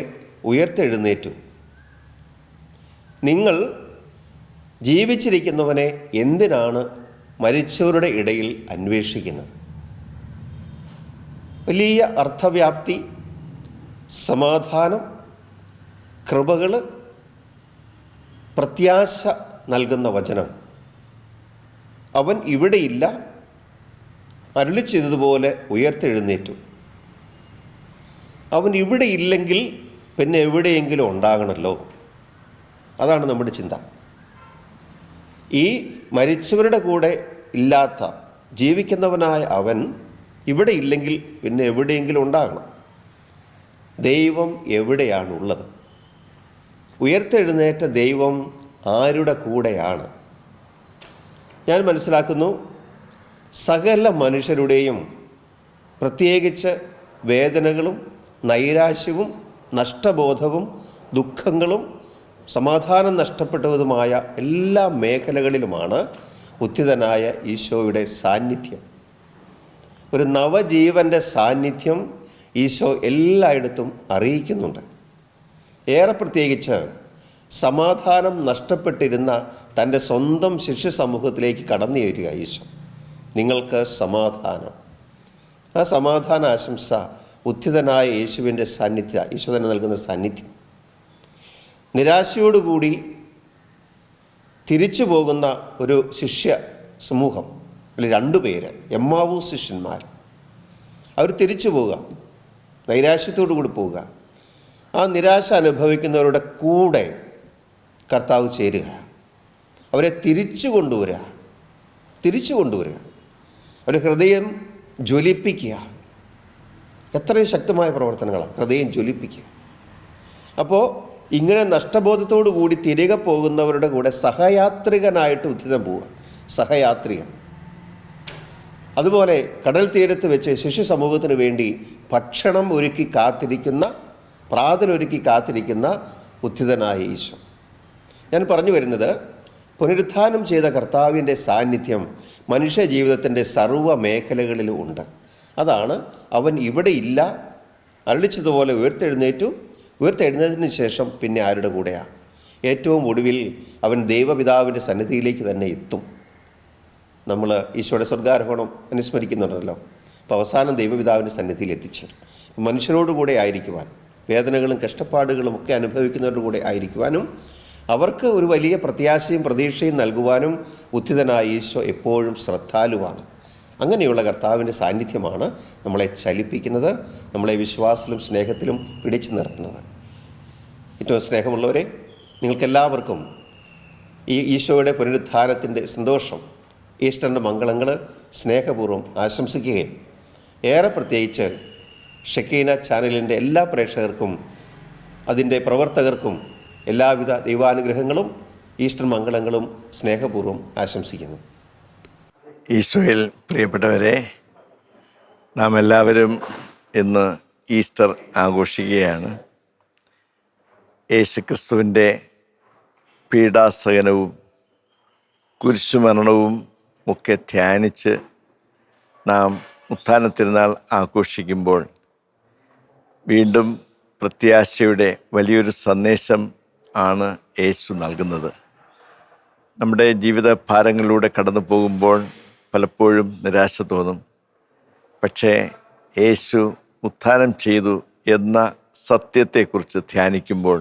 ഉയർത്തെഴുന്നേറ്റു. നിങ്ങൾ ജീവിച്ചിരിക്കുന്നവനെ എന്തിനാണ് മരിച്ചവരുടെ ഇടയിൽ അന്വേഷിക്കുന്നത്? വലിയ അർത്ഥവ്യാപ്തി, സമാധാനം, കൃപകൾ, പ്രത്യാശ നൽകുന്ന വചനം. അവൻ ഇവിടെയില്ല, അരുളി ചെയ്തതുപോലെ ഉയർത്തെഴുന്നേറ്റു. അവൻ ഇവിടെ ഇല്ലെങ്കിൽ പിന്നെ എവിടെയെങ്കിലും ഉണ്ടാകണമല്ലോ. അതാണ് നമ്മുടെ ചിന്ത. ഈ മരിച്ചവരുടെ കൂടെ ഇല്ലാത്ത ജീവിക്കുന്നവനായ അവൻ ഇവിടെ ഇല്ലെങ്കിൽ പിന്നെ എവിടെയെങ്കിലും ഉണ്ടാകണം. ദൈവം എവിടെയാണുള്ളത്? ഉയർത്തെഴുന്നേറ്റ ദൈവം ആരുടെ കൂടെയാണ്? ഞാൻ മനസ്സിലാക്കുന്നു, സകല മനുഷ്യരുടെയും പ്രത്യേകിച്ച് വേദനകളും നൈരാശ്യവും നഷ്ടബോധവും ദുഃഖങ്ങളും സമാധാനം നഷ്ടപ്പെട്ടതുമായ എല്ലാ മേഖലകളിലുമാണ് ഉത്ഥിതനായ ഈശോയുടെ സാന്നിധ്യം. ഒരു നവജീവൻ്റെ സാന്നിധ്യം ഈശോ എല്ലായിടത്തും അറിയിക്കുന്നുണ്ട്. ഏറെ പ്രത്യേകിച്ച് സമാധാനം നഷ്ടപ്പെട്ടിരുന്ന തൻ്റെ സ്വന്തം ശിഷ്യ സമൂഹത്തിലേക്ക് കടന്നു ചേരുക ഈശോ. നിങ്ങൾക്ക് സമാധാനം. ആ സമാധാന ആശംസ ഉത്ഥിതനായ യേശുവിൻ്റെ സാന്നിധ്യം, ഈശോ തന്നെ നൽകുന്ന സാന്നിധ്യം. നിരാശയോടുകൂടി തിരിച്ചു പോകുന്ന ഒരു ശിഷ്യ സമൂഹം, അല്ലെ 2 പേര്, എമ്മാവൂ ശിഷ്യന്മാർ. അവർ തിരിച്ചു പോവുക, നൈരാശ്യത്തോടു കൂടി പോവുക. ആ നിരാശ അനുഭവിക്കുന്നവരുടെ കൂടെ കർത്താവ് ചേരുക, അവരെ തിരിച്ചു കൊണ്ടുവരിക, അവരുടെ ഹൃദയം ജ്വലിപ്പിക്കുക. എത്രയും ശക്തമായ പ്രവർത്തനങ്ങളാണ് ഹൃദയം ജ്വലിപ്പിക്കുക. അപ്പോൾ ഇങ്ങനെ നഷ്ടബോധത്തോടു കൂടി തിരികെ പോകുന്നവരുടെ കൂടെ സഹയാത്രികനായിട്ട് ഉദ്ധിതൻ പോവുക, സഹയാത്രികൻ. അതുപോലെ കടൽ തീരത്ത് വെച്ച് ശിശു സമൂഹത്തിന് വേണ്ടി ഭക്ഷണം ഒരുക്കി കാത്തിരിക്കുന്ന, പ്രാതലൊരുക്കി കാത്തിരിക്കുന്ന ഉദ്ധിതനായ ഈശോ. ഞാൻ പറഞ്ഞു വരുന്നത്, പുനരുത്ഥാനം ചെയ്ത കർത്താവിൻ്റെ സാന്നിധ്യം മനുഷ്യ ജീവിതത്തിൻ്റെ സർവ്വ മേഖലകളിലും ഉണ്ട്. അതാണ് അവൻ ഇവിടെ ഇല്ല, അരളിച്ചതുപോലെ ഉയർത്തെഴുന്നേറ്റതിന് ശേഷം പിന്നെ ആരുടെ കൂടെയാണ്? ഏറ്റവും ഒടുവിൽ അവൻ ദൈവപിതാവിൻ്റെ സന്നിധിയിലേക്ക് തന്നെ എത്തും. നമ്മൾ ഈശോയുടെ സ്വർഗ്ഗാരോഹണം അനുസ്മരിക്കുന്നുണ്ടല്ലോ. അപ്പോൾ അവസാനം ദൈവപിതാവിൻ്റെ സന്നിധിയിൽ എത്തിച്ചേരും. മനുഷ്യരോട് കൂടെ ആയിരിക്കുവാൻ, വേദനകളും കഷ്ടപ്പാടുകളും ഒക്കെ അനുഭവിക്കുന്നവരുടെ കൂടെ ആയിരിക്കുവാനും അവർക്ക് ഒരു വലിയ പ്രത്യാശയും പ്രതീക്ഷയും നൽകുവാനും ഉദ്ധിതനായ ഈശോ എപ്പോഴും ശ്രദ്ധാലുവാണ്. അങ്ങനെയുള്ള കർത്താവിൻ്റെ സാന്നിധ്യമാണ് നമ്മളെ ചലിപ്പിക്കുന്നത്, നമ്മളെ വിശ്വാസത്തിലും സ്നേഹത്തിലും പിടിച്ചു നിർത്തുന്നത്. ഏറ്റവും സ്നേഹമുള്ളവരെ, നിങ്ങൾക്കെല്ലാവർക്കും ഈ ഈശോയുടെ പുനരുത്ഥാനത്തിൻ്റെ സന്തോഷം, ഈസ്റ്ററിൻ്റെ മംഗളങ്ങൾ സ്നേഹപൂർവ്വം ആശംസിക്കുകയും ഏറെ പ്രത്യേകിച്ച് ഷെക്കീന ചാനലിൻ്റെ എല്ലാ പ്രേക്ഷകർക്കും അതിൻ്റെ പ്രവർത്തകർക്കും എല്ലാവിധ ദൈവാനുഗ്രഹങ്ങളും ഈസ്റ്റർ മംഗളങ്ങളും സ്നേഹപൂർവ്വം ആശംസിക്കുന്നു. ഈശോയിൽ പ്രിയപ്പെട്ടവരെ, നാം എല്ലാവരും ഇന്ന് ഈസ്റ്റർ ആഘോഷിക്കുകയാണ്. യേശുക്രിസ്തുവിൻ്റെ പീഡാസഹനവും കുരിശുമരണവും ഒക്കെ ധ്യാനിച്ച് നാം ഉത്ഥാന തിരുനാൾ ആഘോഷിക്കുമ്പോൾ വീണ്ടും പ്രത്യാശയുടെ വലിയൊരു സന്ദേശം ആണ് യേശു നൽകുന്നത്. നമ്മുടെ ജീവിത ഭാരങ്ങളിലൂടെ കടന്നു പോകുമ്പോൾ പലപ്പോഴും നിരാശ തോന്നും. പക്ഷേ യേശു ഉത്ഥാനം ചെയ്തു എന്ന സത്യത്തെക്കുറിച്ച് ധ്യാനിക്കുമ്പോൾ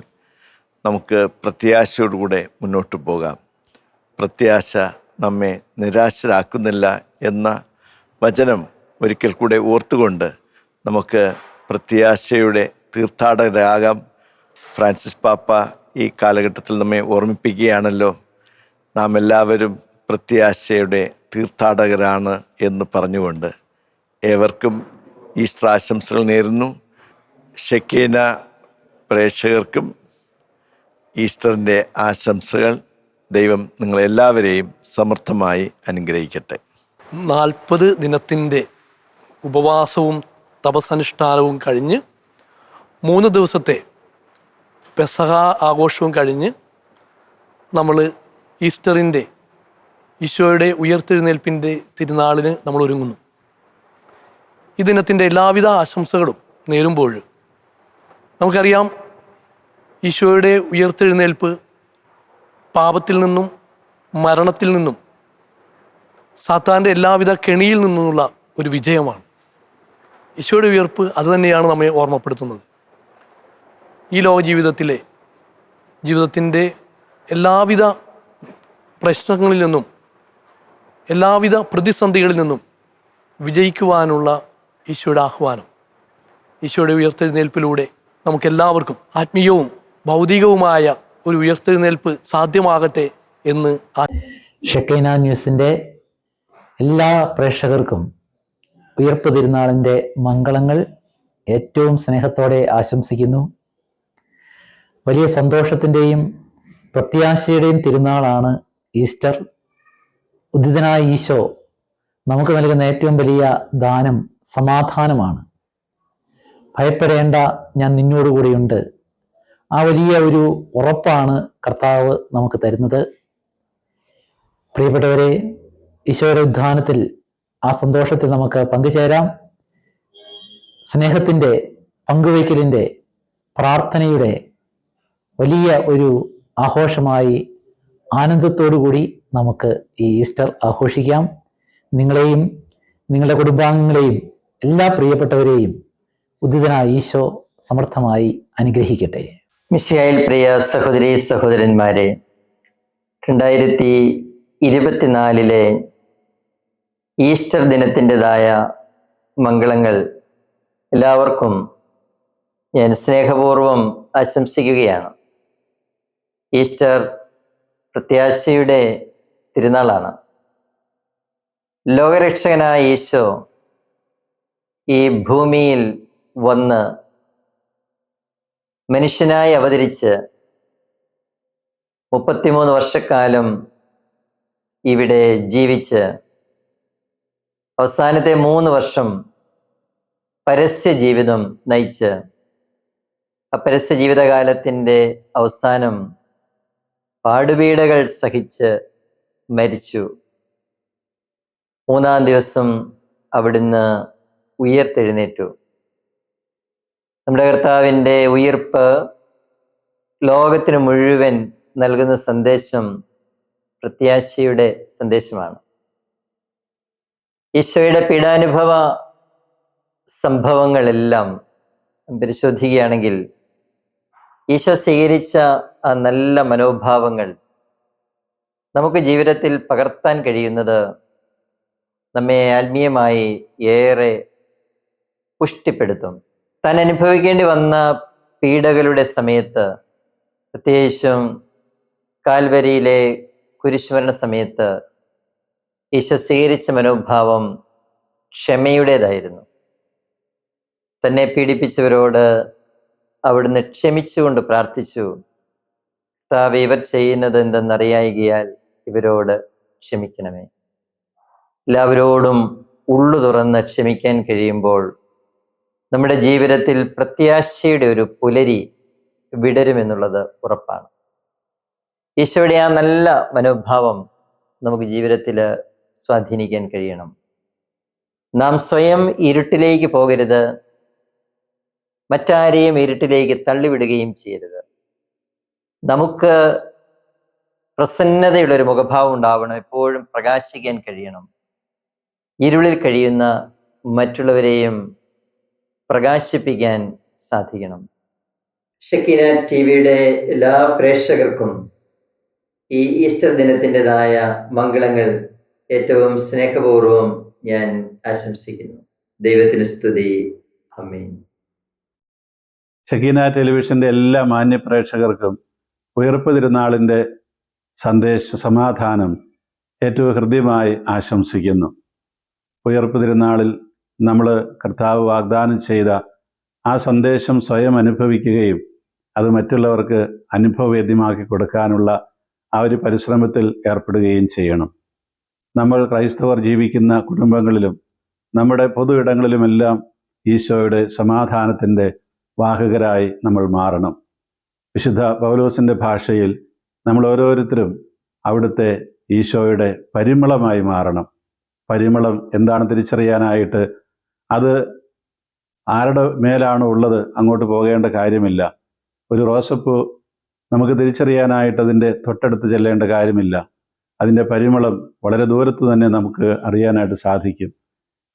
നമുക്ക് പ്രത്യാശയോടുകൂടെ മുന്നോട്ട് പോകാം. പ്രത്യാശ നമ്മെ നിരാശരാക്കുന്നില്ല എന്ന വചനം ഒരിക്കൽ കൂടെ ഓർത്തുകൊണ്ട് നമുക്ക് പ്രത്യാശയുടെ തീർത്ഥാടകരാകാം. ഫ്രാൻസിസ് പാപ്പ ഈ കാലഘട്ടത്തിൽ നമ്മെ ഓർമ്മിപ്പിക്കുകയാണല്ലോ, നാം എല്ലാവരും പ്രത്യാശയുടെ തീർത്ഥാടകരാണ് എന്ന് പറഞ്ഞുകൊണ്ട് ഏവർക്കും ഈസ്റ്റർ ആശംസകൾ നേരുന്നു. ഷെക്കീന പ്രേക്ഷകർക്കും ഈസ്റ്ററിൻ്റെ ആശംസകൾ. ദൈവം നിങ്ങളെല്ലാവരെയും സമർത്ഥമായി അനുഗ്രഹിക്കട്ടെ. 40 ദിനത്തിൻ്റെ ഉപവാസവും തപസ്സനുഷ്ഠാനവും കഴിഞ്ഞ് 3 ദിവസത്തെ പെസഹ ആഘോഷവും കഴിഞ്ഞ് നമ്മൾ ഈസ്റ്ററിൻ്റെ, ഈശോയുടെ ഉയർത്തെഴുന്നേൽപ്പിൻ്റെ തിരുനാളിന് നമ്മൾ ഒരുങ്ങുന്നു. ഈ ദിനത്തിൻ്റെ എല്ലാവിധ ആശംസകളും നേരുമ്പോൾ നമുക്കറിയാം, ഈശോയുടെ ഉയർത്തെഴുന്നേൽപ്പ് പാപത്തിൽ നിന്നും മരണത്തിൽ നിന്നും സാത്താൻ്റെ എല്ലാവിധ കെണിയിൽ നിന്നുമുള്ള ഒരു വിജയമാണ്. ഈശോയുടെ ഉയർപ്പ് അതുതന്നെയാണ് നമ്മെ ഓർമ്മപ്പെടുത്തുന്നത്. ഈ ലോക ജീവിതത്തിൻ്റെ എല്ലാവിധ പ്രശ്നങ്ങളിൽ നിന്നും എല്ലാവിധ പ്രതിസന്ധികളിൽ നിന്നും വിജയിക്കുവാനുള്ള ഈശോയുടെ ആഹ്വാനം, ഈശോയുടെ ഉയർത്തെഴുന്നേൽപ്പിലൂടെ നമുക്കെല്ലാവർക്കും ആത്മീയവും ഭൗതികവുമായ ഒരു ഉയർത്തെഴുന്നേൽപ്പ് സാധ്യമാകട്ടെ എന്ന് ഷെക്കൈന ന്യൂസിൻ്റെ എല്ലാ പ്രേക്ഷകർക്കും ഉയർപ്പ് തിരുനാളിൻ്റെ മംഗളങ്ങൾ ഏറ്റവും സ്നേഹത്തോടെ ആശംസിക്കുന്നു. വലിയ സന്തോഷത്തിൻ്റെയും പ്രത്യാശയുടെയും തിരുനാളാണ് ഈസ്റ്റർ. ഉദ്ധിതനായ ഈശോ നമുക്ക് നൽകുന്ന ഏറ്റവും വലിയ ദാനം സമാധാനമാണ്. ഭയപ്പെടേണ്ട, ഞാൻ നിന്നോടുകൂടിയുണ്ട്. ആ വലിയ ഒരു ഉറപ്പാണ് കർത്താവ് നമുക്ക് തരുന്നത്. പ്രിയപ്പെട്ടവരെ, ഈശോയുടെ ഉദ്ധാനത്തിൽ ആ സന്തോഷത്തിൽ നമുക്ക് പങ്കുചേരാം. സ്നേഹത്തിൻ്റെ, പങ്കുവയ്ക്കലിൻ്റെ, പ്രാർത്ഥനയുടെ വലിയ ഒരു ആഘോഷമായി ആനന്ദത്തോടുകൂടി നമുക്ക് ഈ ഈസ്റ്റർ ആഘോഷിക്കാം. നിങ്ങളെയും നിങ്ങളുടെ കുടുംബാംഗങ്ങളെയും എല്ലാ പ്രിയപ്പെട്ടവരെയും ഉദ്ധിതനായ ഈശോ സമർത്ഥമായി അനുഗ്രഹിക്കട്ടെ. മിശിഹായിൽ പ്രിയ സഹോദരീ സഹോദരന്മാരെ, 2024 ഈസ്റ്റർ ദിനത്തിൻ്റെതായ മംഗളങ്ങൾ എല്ലാവർക്കും ഞാൻ സ്നേഹപൂർവം ആശംസിക്കുകയാണ്. ഈസ്റ്റർ പ്രത്യാശയുടെ തിരുനാളാണ്. ലോകരക്ഷകനായ ഈശോ ഈ ഭൂമിയിൽ വന്ന് മനുഷ്യനായി അവതരിച്ച് 33 വർഷക്കാലം ഇവിടെ ജീവിച്ച് അവസാനത്തെ 3 വർഷം പരസ്യ ജീവിതം നയിച്ച് ആ പരസ്യ ജീവിതകാലത്തിൻ്റെ അവസാനം പാടുപീഡകൾ സഹിച്ച് മരിച്ചു. 3-ാം ദിവസം അവിടുന്ന് ഉയർത്തെഴുന്നേറ്റു. നമ്മുടെ കർത്താവിൻ്റെ ഉയിർപ്പ് ലോകത്തിന് മുഴുവൻ നൽകുന്ന സന്ദേശം പ്രത്യാശയുടെ സന്ദേശമാണ്. ഈശോയുടെ പീഡാനുഭവ സംഭവങ്ങളെല്ലാം പരിശോധിക്കുകയാണെങ്കിൽ ഈശോ സ്വീകരിച്ച ആ നല്ല മനോഭാവങ്ങൾ നമുക്ക് ജീവിതത്തിൽ പകർത്താൻ കഴിയുന്നത് നമ്മെ ആത്മീയമായി ഏറെ പുഷ്ടിപ്പെടുത്തും. താൻ അനുഭവിക്കേണ്ടി വന്ന പീഡകളുടെ സമയത്ത്, പ്രത്യേകിച്ചും കാൽവരിയിലെ കുരിശുമരണ സമയത്ത് ഈശോ സ്വീകരിച്ച മനോഭാവം ക്ഷമയുടേതായിരുന്നു. തന്നെ പീഡിപ്പിച്ചവരോട് അവിടുന്ന് ക്ഷമിച്ചുകൊണ്ട് പ്രാർത്ഥിച്ചു, കർത്താവേ, ഇവർ ചെയ്യുന്നത് എന്തെന്നറിയായികയാൽ ഇവരോട് ക്ഷമിക്കണമേ. എല്ലാവരോടും ഉള്ളു തുറന്ന് ക്ഷമിക്കാൻ കഴിയുമ്പോൾ നമ്മുടെ ജീവിതത്തിൽ പ്രത്യാശയുടെ ഒരു പുലരി വിടരുമെന്നുള്ളത് ഉറപ്പാണ്. ഈശോയുടെ ആ നല്ല മനോഭാവം നമുക്ക് ജീവിതത്തിൽ സ്വാധീനിക്കാൻ കഴിയണം. നാം സ്വയം ഇരുട്ടിലേക്ക് പോകരുത്, മറ്റാരെയും ഇരുട്ടിലേക്ക് തള്ളിവിടുകയും ചെയ്യരുത്. നമുക്ക് പ്രസന്നതയുള്ളൊരു മുഖഭാവം ഉണ്ടാവണം, എപ്പോഴും പ്രകാശിക്കാൻ കഴിയണം. ഇരുളിൽ കഴിയുന്ന മറ്റുള്ളവരെയും പ്രകാശിപ്പിക്കാൻ സാധിക്കണം. ഷെക്കീന ടിവിയുടെ എല്ലാ പ്രേക്ഷകർക്കും ഈ ഈസ്റ്റർ ദിനത്തിൻ്റെതായ മംഗളങ്ങൾ ഏറ്റവും സ്നേഹപൂർവ്വം ഞാൻ ആശംസിക്കുന്നു. ദൈവത്തിന് സ്തുതി. ആമേൻ. ഷെക്കീന ടെലിവിഷൻ്റെ എല്ലാ മാന്യ പ്രേക്ഷകർക്കും ഉയർപ്പ് തിരുനാളിൻ്റെ സമാധാനം ഏറ്റവും ഹൃദ്യമായി ആശംസിക്കുന്നു. ഉയർപ്പ് തിരുനാളിൽ നമ്മൾ കർത്താവ് വാഗ്ദാനം ചെയ്ത ആ സന്ദേശം സ്വയം അനുഭവിക്കുകയും അത് മറ്റുള്ളവർക്ക് അനുഭവവേദ്യമാക്കി കൊടുക്കാനുള്ള ആ ഒരു പരിശ്രമത്തിൽ ഏർപ്പെടുകയും ചെയ്യണം. നമ്മൾ ക്രൈസ്തവർ ജീവിക്കുന്ന കുടുംബങ്ങളിലും നമ്മുടെ പൊതു ഇടങ്ങളിലുമെല്ലാം ഈശോയുടെ സമാധാനത്തിൻ്റെ വാഹകരായി നമ്മൾ മാറണം. വിശുദ്ധ പൗലോസിൻ്റെ ഭാഷയിൽ നമ്മൾ ഓരോരുത്തരും അവിടുത്തെ ഈശോയുടെ പരിമളമായി മാറണം. പരിമളം എന്താണ് തിരിച്ചറിയാനായിട്ട് അത് ആരുടെ മേലാണോ ഉള്ളത് അങ്ങോട്ട് പോകേണ്ട കാര്യമില്ല. ഒരു റോസപ്പൂ നമുക്ക് തിരിച്ചറിയാനായിട്ട് അതിൻ്റെ തൊട്ടടുത്ത് ചെല്ലേണ്ട കാര്യമില്ല. അതിൻ്റെ പരിമളം വളരെ ദൂരത്ത് തന്നെ നമുക്ക് അറിയാനായിട്ട് സാധിക്കും.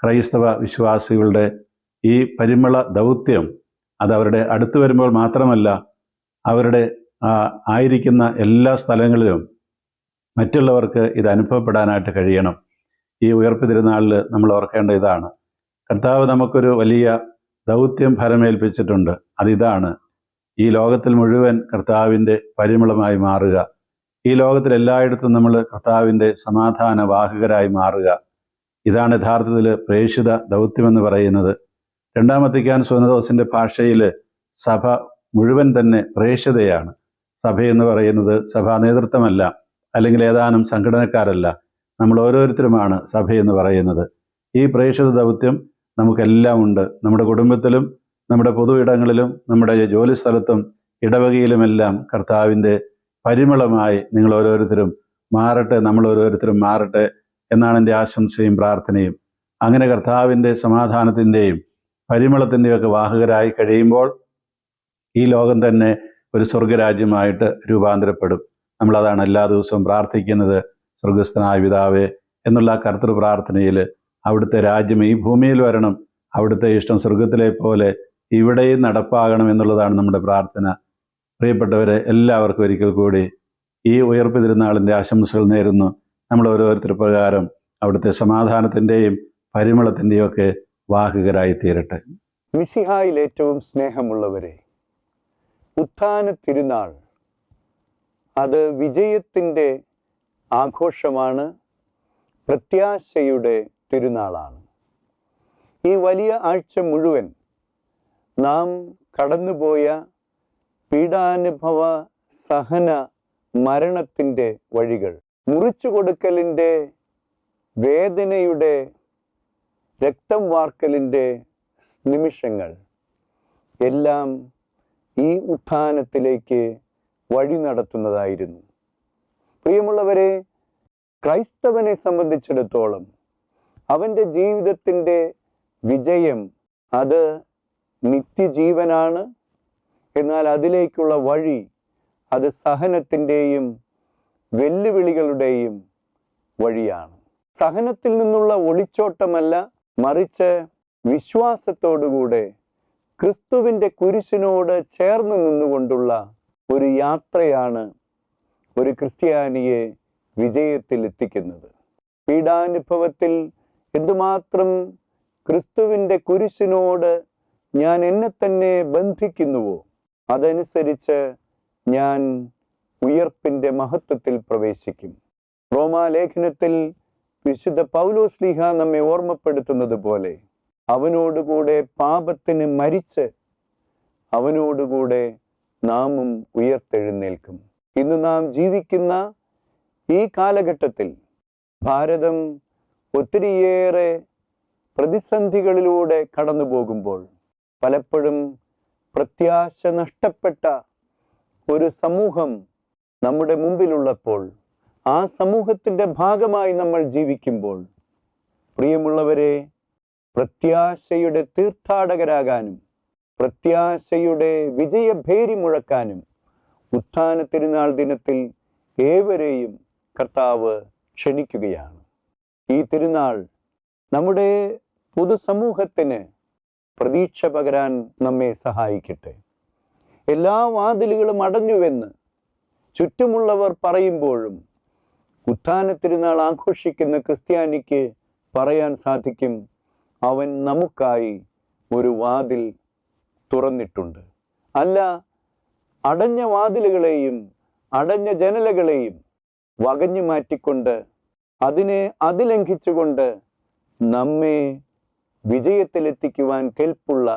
ക്രൈസ്തവ വിശ്വാസികളുടെ ഈ പരിമള ദൗത്യം അത് അവരുടെ അടുത്ത് വരുമ്പോൾ മാത്രമല്ല, അവരുടെ ആയിരിക്കുന്ന എല്ലാ സ്ഥലങ്ങളിലും മറ്റുള്ളവർക്ക് ഇത് അനുഭവപ്പെടാനായിട്ട് കഴിയണം. ഈ ഉയർപ്പ് തിരുനാളിൽ നമ്മൾ ഓർക്കേണ്ട ഇതാണ്, കർത്താവ് നമുക്കൊരു വലിയ ദൗത്യം ഫലമേൽപ്പിച്ചിട്ടുണ്ട്. അതിതാണ്, ഈ ലോകത്തിൽ മുഴുവൻ കർത്താവിൻ്റെ പരിമളമായി മാറുക. ഈ ലോകത്തിൽ എല്ലായിടത്തും നമ്മൾ കർത്താവിൻ്റെ സമാധാന വാഹകരായി മാറുക. ഇതാണ് യഥാർത്ഥത്തിൽ പ്രേക്ഷിത ദൗത്യമെന്ന് പറയുന്നത്. രണ്ടാം വത്തിക്കാൻ സുനദോസിൻ്റെ ഭാഷയിൽ സഭ മുഴുവൻ തന്നെ പ്രേക്ഷിതയാണ്. സഭയെന്ന് പറയുന്നത് സഭാ നേതൃത്വമല്ല, അല്ലെങ്കിൽ ഏതാനും സംഘടനക്കാരല്ല, നമ്മൾ ഓരോരുത്തരുമാണ് സഭയെന്ന് പറയുന്നത്. ഈ പ്രേക്ഷിത ദൗത്യം നമുക്കെല്ലാം ഉണ്ട്. നമ്മുടെ കുടുംബത്തിലും നമ്മുടെ പൊതു ഇടങ്ങളിലും നമ്മുടെ ജോലി സ്ഥലത്തും ഇടവകയിലുമെല്ലാം കർത്താവിൻ്റെ പരിമളമായി നിങ്ങൾ ഓരോരുത്തരും മാറട്ടെ, നമ്മൾ ഓരോരുത്തരും മാറട്ടെ എന്നാണ് എൻ്റെ ആശംസയും പ്രാർത്ഥനയും. അങ്ങനെ കർത്താവിൻ്റെ സമാധാനത്തിൻ്റെയും പരിമളത്തിൻ്റെയൊക്കെ വാഹകരായി കഴിയുമ്പോൾ ഈ ലോകം തന്നെ ഒരു സ്വർഗരാജ്യമായിട്ട് രൂപാന്തരപ്പെടും. നമ്മളതാണ് എല്ലാ ദിവസവും പ്രാർത്ഥിക്കുന്നത്, സ്വർഗസ്ഥനായ പിതാവേ എന്നുള്ള കർത്തൃ പ്രാർത്ഥനയിൽ അവിടുത്തെ രാജ്യം ഈ ഭൂമിയിൽ വരണം, അവിടുത്തെ ഇഷ്ടം സ്വർഗത്തിലെ പോലെ ഇവിടെയും നടപ്പാകണം എന്നുള്ളതാണ് നമ്മുടെ പ്രാർത്ഥന. പ്രിയപ്പെട്ടവരെ, എല്ലാവർക്കും ഒരിക്കൽ കൂടി ഈ ഉയർപ്പ് തിരുനാളിൻ്റെ ആശംസകൾ നേരുന്നു. നമ്മൾ ഓരോരുത്തർ പ്രകാരം അവിടുത്തെ സമാധാനത്തിൻ്റെയും പരിമളത്തിൻ്റെയും ഒക്കെ വാഹകരായി തീരട്ടെ. മിശിഹായിൽ ഏറ്റവും സ്നേഹമുള്ളവരെ, ഉത്ഥാന തിരുനാൾ അത് വിജയത്തിൻ്റെ ആഘോഷമാണ്, പ്രത്യാശയുടെ തിരുനാളാണ്. ഈ വലിയ ആഴ്ച മുഴുവൻ നാം കടന്നുപോയ പീഡാനുഭവ സഹന മരണത്തിൻ്റെ വഴികൾ, മുറിച്ചു കൊടുക്കലിൻ്റെ വേദനയുടെ രക്തം വാർക്കലിൻ്റെ നിമിഷങ്ങൾ എല്ലാം ഈ ഉത്ഥാനത്തിലേക്ക് വഴി നടത്തുന്നതായിരുന്നു. പ്രിയമുള്ളവരെ, ക്രൈസ്തവനെ സംബന്ധിച്ചിടത്തോളം അവൻ്റെ ജീവിതത്തിൻ്റെ വിജയം അത് നിത്യജീവനാണ്. എന്നാൽ അതിലേക്കുള്ള വഴി അത് സഹനത്തിൻ്റെയും വെല്ലുവിളികളുടെയും വഴിയാണ്. സഹനത്തിൽ നിന്നുള്ള ഒളിച്ചോട്ടമല്ല, മറിച്ച് വിശ്വാസത്തോടുകൂടെ ക്രിസ്തുവിൻ്റെ കുരിശിനോട് ചേർന്ന് നിന്നുകൊണ്ടുള്ള ഒരു യാത്രയാണ് ഒരു ക്രിസ്ത്യാനിയെ വിജയത്തിൽ എത്തിക്കുന്നത്. പീഡാനുഭവത്തിൽ എന്തുമാത്രം ക്രിസ്തുവിൻ്റെ കുരിശിനോട് ഞാൻ എന്നെ തന്നെ ബന്ധിക്കുന്നുവോ അതനുസരിച്ച് ഞാൻ ഉയർപ്പിൻ്റെ മഹത്വത്തിൽ പ്രവേശിക്കും. റോമാലേഖനത്തിൽ വിശുദ്ധ പൗലോസ്ലീഹ നമ്മെ ഓർമ്മപ്പെടുത്തുന്നത് പോലെ അവനോടുകൂടെ പാപത്തിന് മരിച്ച് അവനോടുകൂടെ നാമും ഉയർത്തെഴുന്നേൽക്കും. ഇന്ന് നാം ജീവിക്കുന്ന ഈ കാലഘട്ടത്തിൽ ഭാരതം ഒത്തിരിയേറെ പ്രതിസന്ധികളിലൂടെ കടന്നു പോകുമ്പോൾ പലപ്പോഴും പ്രത്യാശ നഷ്ടപ്പെട്ട ഒരു സമൂഹം നമ്മുടെ മുമ്പിലുള്ളപ്പോൾ, ആ സമൂഹത്തിൻ്റെ ഭാഗമായി നമ്മൾ ജീവിക്കുമ്പോൾ, പ്രിയമുള്ളവരെ, പ്രത്യാശയുടെ തീർത്ഥാടകരാകാനും പ്രത്യാശയുടെ വിജയഭേരി മുഴക്കാനും ഉത്ഥാന തിരുനാൾ ദിനത്തിൽ ഏവരെയും കർത്താവ് ക്ഷണിക്കുകയാണ്. ഈ തിരുനാൾ നമ്മുടെ പൊതുസമൂഹത്തിന് പ്രതീക്ഷ പകരാൻ നമ്മെ സഹായിക്കട്ടെ. എല്ലാ വാതിലുകളും അടഞ്ഞുവെന്ന് ചുറ്റുമുള്ളവർ പറയുമ്പോഴും ഉത്ഥാന തിരുനാൾ ആഘോഷിക്കുന്ന ക്രിസ്ത്യാനിക്ക് പറയാൻ സാധിക്കും, അവൻ നമുക്കായി ഒരു വാതിൽ തുറന്നിട്ടുണ്ട്. അല്ല, അടഞ്ഞ വാതിലുകളെയും അടഞ്ഞ ജനലകളെയും വകഞ്ഞു മാറ്റിക്കൊണ്ട് അതിനെ അതിലംഘിച്ചുകൊണ്ട് നമ്മെ വിജയത്തിലെത്തിക്കുവാൻ കെൽപ്പുള്ള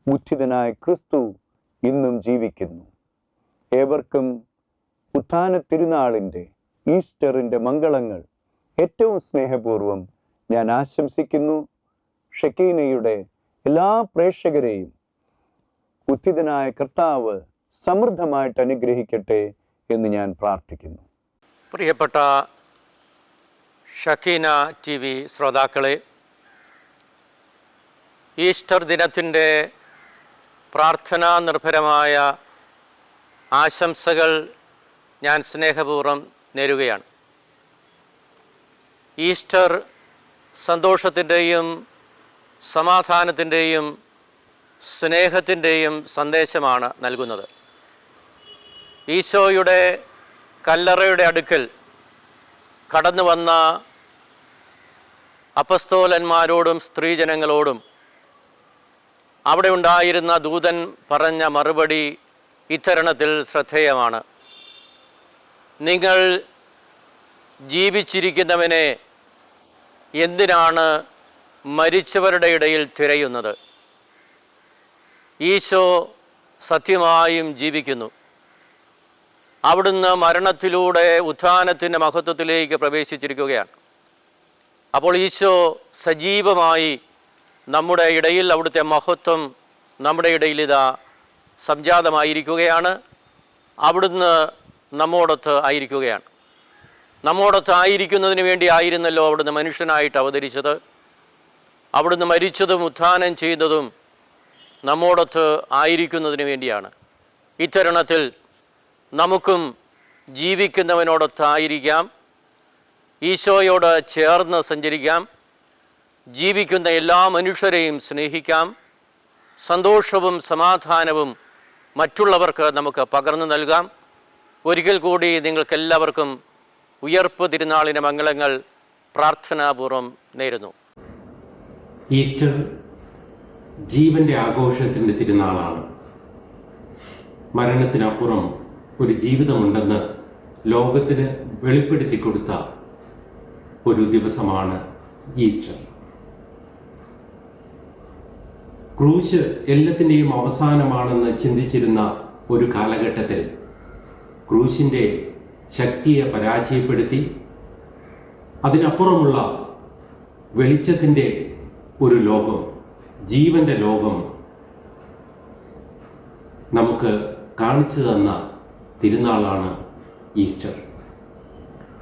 ഉത്ഥിതനായ ക്രിസ്തു ഇന്നും ജീവിക്കുന്നു. ഏവർക്കും ഉത്ഥാന തിരുനാളിൻ്റെ ഈസ്റ്ററിൻ്റെ മംഗളങ്ങൾ ഏറ്റവും സ്നേഹപൂർവ്വം ഞാൻ ആശംസിക്കുന്നു. ഷെക്കീനയുടെ എല്ലാ പ്രേക്ഷകരെയും ഉത്ഥിതനായ കർത്താവ് സമൃദ്ധമായിട്ട് അനുഗ്രഹിക്കട്ടെ എന്ന് ഞാൻ പ്രാർത്ഥിക്കുന്നു. പ്രിയപ്പെട്ട ഷക്കീന ടി വി ശ്രോതാക്കളെ, ഈസ്റ്റർ ദിനത്തിൻ്റെ പ്രാർത്ഥനാ നിർഭരമായ ആശംസകൾ ഞാൻ സ്നേഹപൂർവ്വം നേരുകയാണ്. ഈസ്റ്റർ സന്തോഷത്തിൻ്റെയും സമാധാനത്തിൻ്റെയും സ്നേഹത്തിൻ്റെയും സന്ദേശമാണ് നൽകുന്നത്. ഈശോയുടെ കല്ലറയുടെ അടുക്കൽ കടന്നു വന്ന അപ്പസ്തോലന്മാരോടും സ്ത്രീജനങ്ങളോടും അവിടെ ഉണ്ടായിരുന്ന ദൂതൻ പറഞ്ഞ മറുപടി ഇത്തരണത്തിൽ ശ്രദ്ധേയമാണ്. നിങ്ങൾ ജീവിച്ചിരിക്കുന്നവനെ എന്തിനാണ് മരിച്ചവരുടെ ഇടയിൽ തിരയുന്നത്? ഈശോ സത്യമായും ജീവിക്കുന്നു. അവിടുന്ന് മരണത്തിലൂടെ ഉത്ഥാനത്തിൻ്റെ മഹത്വത്തിലേക്ക് പ്രവേശിച്ചിരിക്കുകയാണ്. അപ്പോൾ ഈശോ സജീവമായി നമ്മുടെ ഇടയിൽ, അവിടുത്തെ മഹത്വം നമ്മുടെ ഇടയിൽ ഇതാ സംജാതമായിരിക്കുകയാണ്. അവിടുന്ന് നമ്മോടൊത്ത് ആയിരിക്കുകയാണ്. നമ്മോടൊത്ത് ആയിരിക്കുന്നതിന് വേണ്ടി ആയിരുന്നല്ലോ അവിടുന്ന് മനുഷ്യനായിട്ട് അവതരിച്ചത്. അവിടുന്ന് മരിച്ചതും ഉത്ഥാനം ചെയ്തതും നമ്മോടൊത്ത് ആയിരിക്കുന്നതിന് വേണ്ടിയാണ്. ഇത്തരുണത്തിൽ നമുക്കും ജീവിക്കുന്നവനോടൊത്തായിരിക്കാം, ഈശോയോട് ചേർന്ന് സഞ്ചരിക്കാം, ജീവിക്കുന്ന എല്ലാ മനുഷ്യരെയും സ്നേഹിക്കാം, സന്തോഷവും സമാധാനവും മറ്റുള്ളവർക്ക് നമുക്ക് പകർന്നു നൽകാം. ഒരിക്കൽ കൂടി നിങ്ങൾക്കെല്ലാവർക്കും ഉയർപ്പ് തിരുനാളിൻ്റെ മംഗളങ്ങൾ പ്രാർത്ഥനാപൂർവം നേരുന്നു. ഈസ്റ്റർ ജീവൻ്റെ ആഘോഷത്തിൻ്റെ തിരുനാളാണ്. മരണത്തിനപ്പുറം ഒരു ജീവിതമുണ്ടെന്ന് ലോകത്തിന് വെളിപ്പെടുത്തി കൊടുത്ത ഒരു ദിവസമാണ് ഈസ്റ്റർ. ക്രൂശ് എല്ലാത്തിൻ്റെയും അവസാനമാണെന്ന് ചിന്തിച്ചിരുന്ന ഒരു കാലഘട്ടത്തിൽ ക്രൂശിൻ്റെ ശക്തിയെ പരാജയപ്പെടുത്തി അതിനപ്പുറമുള്ള വെളിച്ചത്തിൻ്റെ ഒരു ലോകം, ജീവന്റെ ലോകം നമുക്ക് കാണിച്ചു തന്ന തിരുനാളാണ് ഈസ്റ്റർ.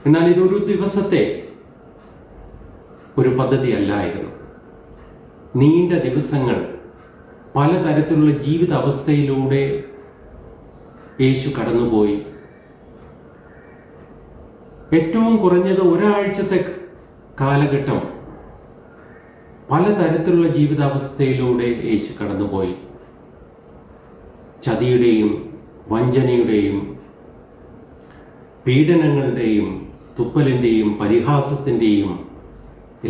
എന്നാൽ ഇതൊരു ദിവസത്തെ ഒരു പദ്ധതി അല്ലായിരുന്നു. നീണ്ട ദിവസങ്ങൾ പലതരത്തിലുള്ള ജീവിത അവസ്ഥയിലൂടെ യേശു കടന്നുപോയി. ഏറ്റവും കുറഞ്ഞത് ഒരാഴ്ചത്തെ കാലഘട്ടം പലതരത്തിലുള്ള ജീവിതാവസ്ഥയിലൂടെ യേശു കടന്നുപോയി. ചതിയുടെയും വഞ്ചനയുടെയും പീഡനങ്ങളുടെയും തുപ്പലിൻ്റെയും പരിഹാസത്തിൻ്റെയും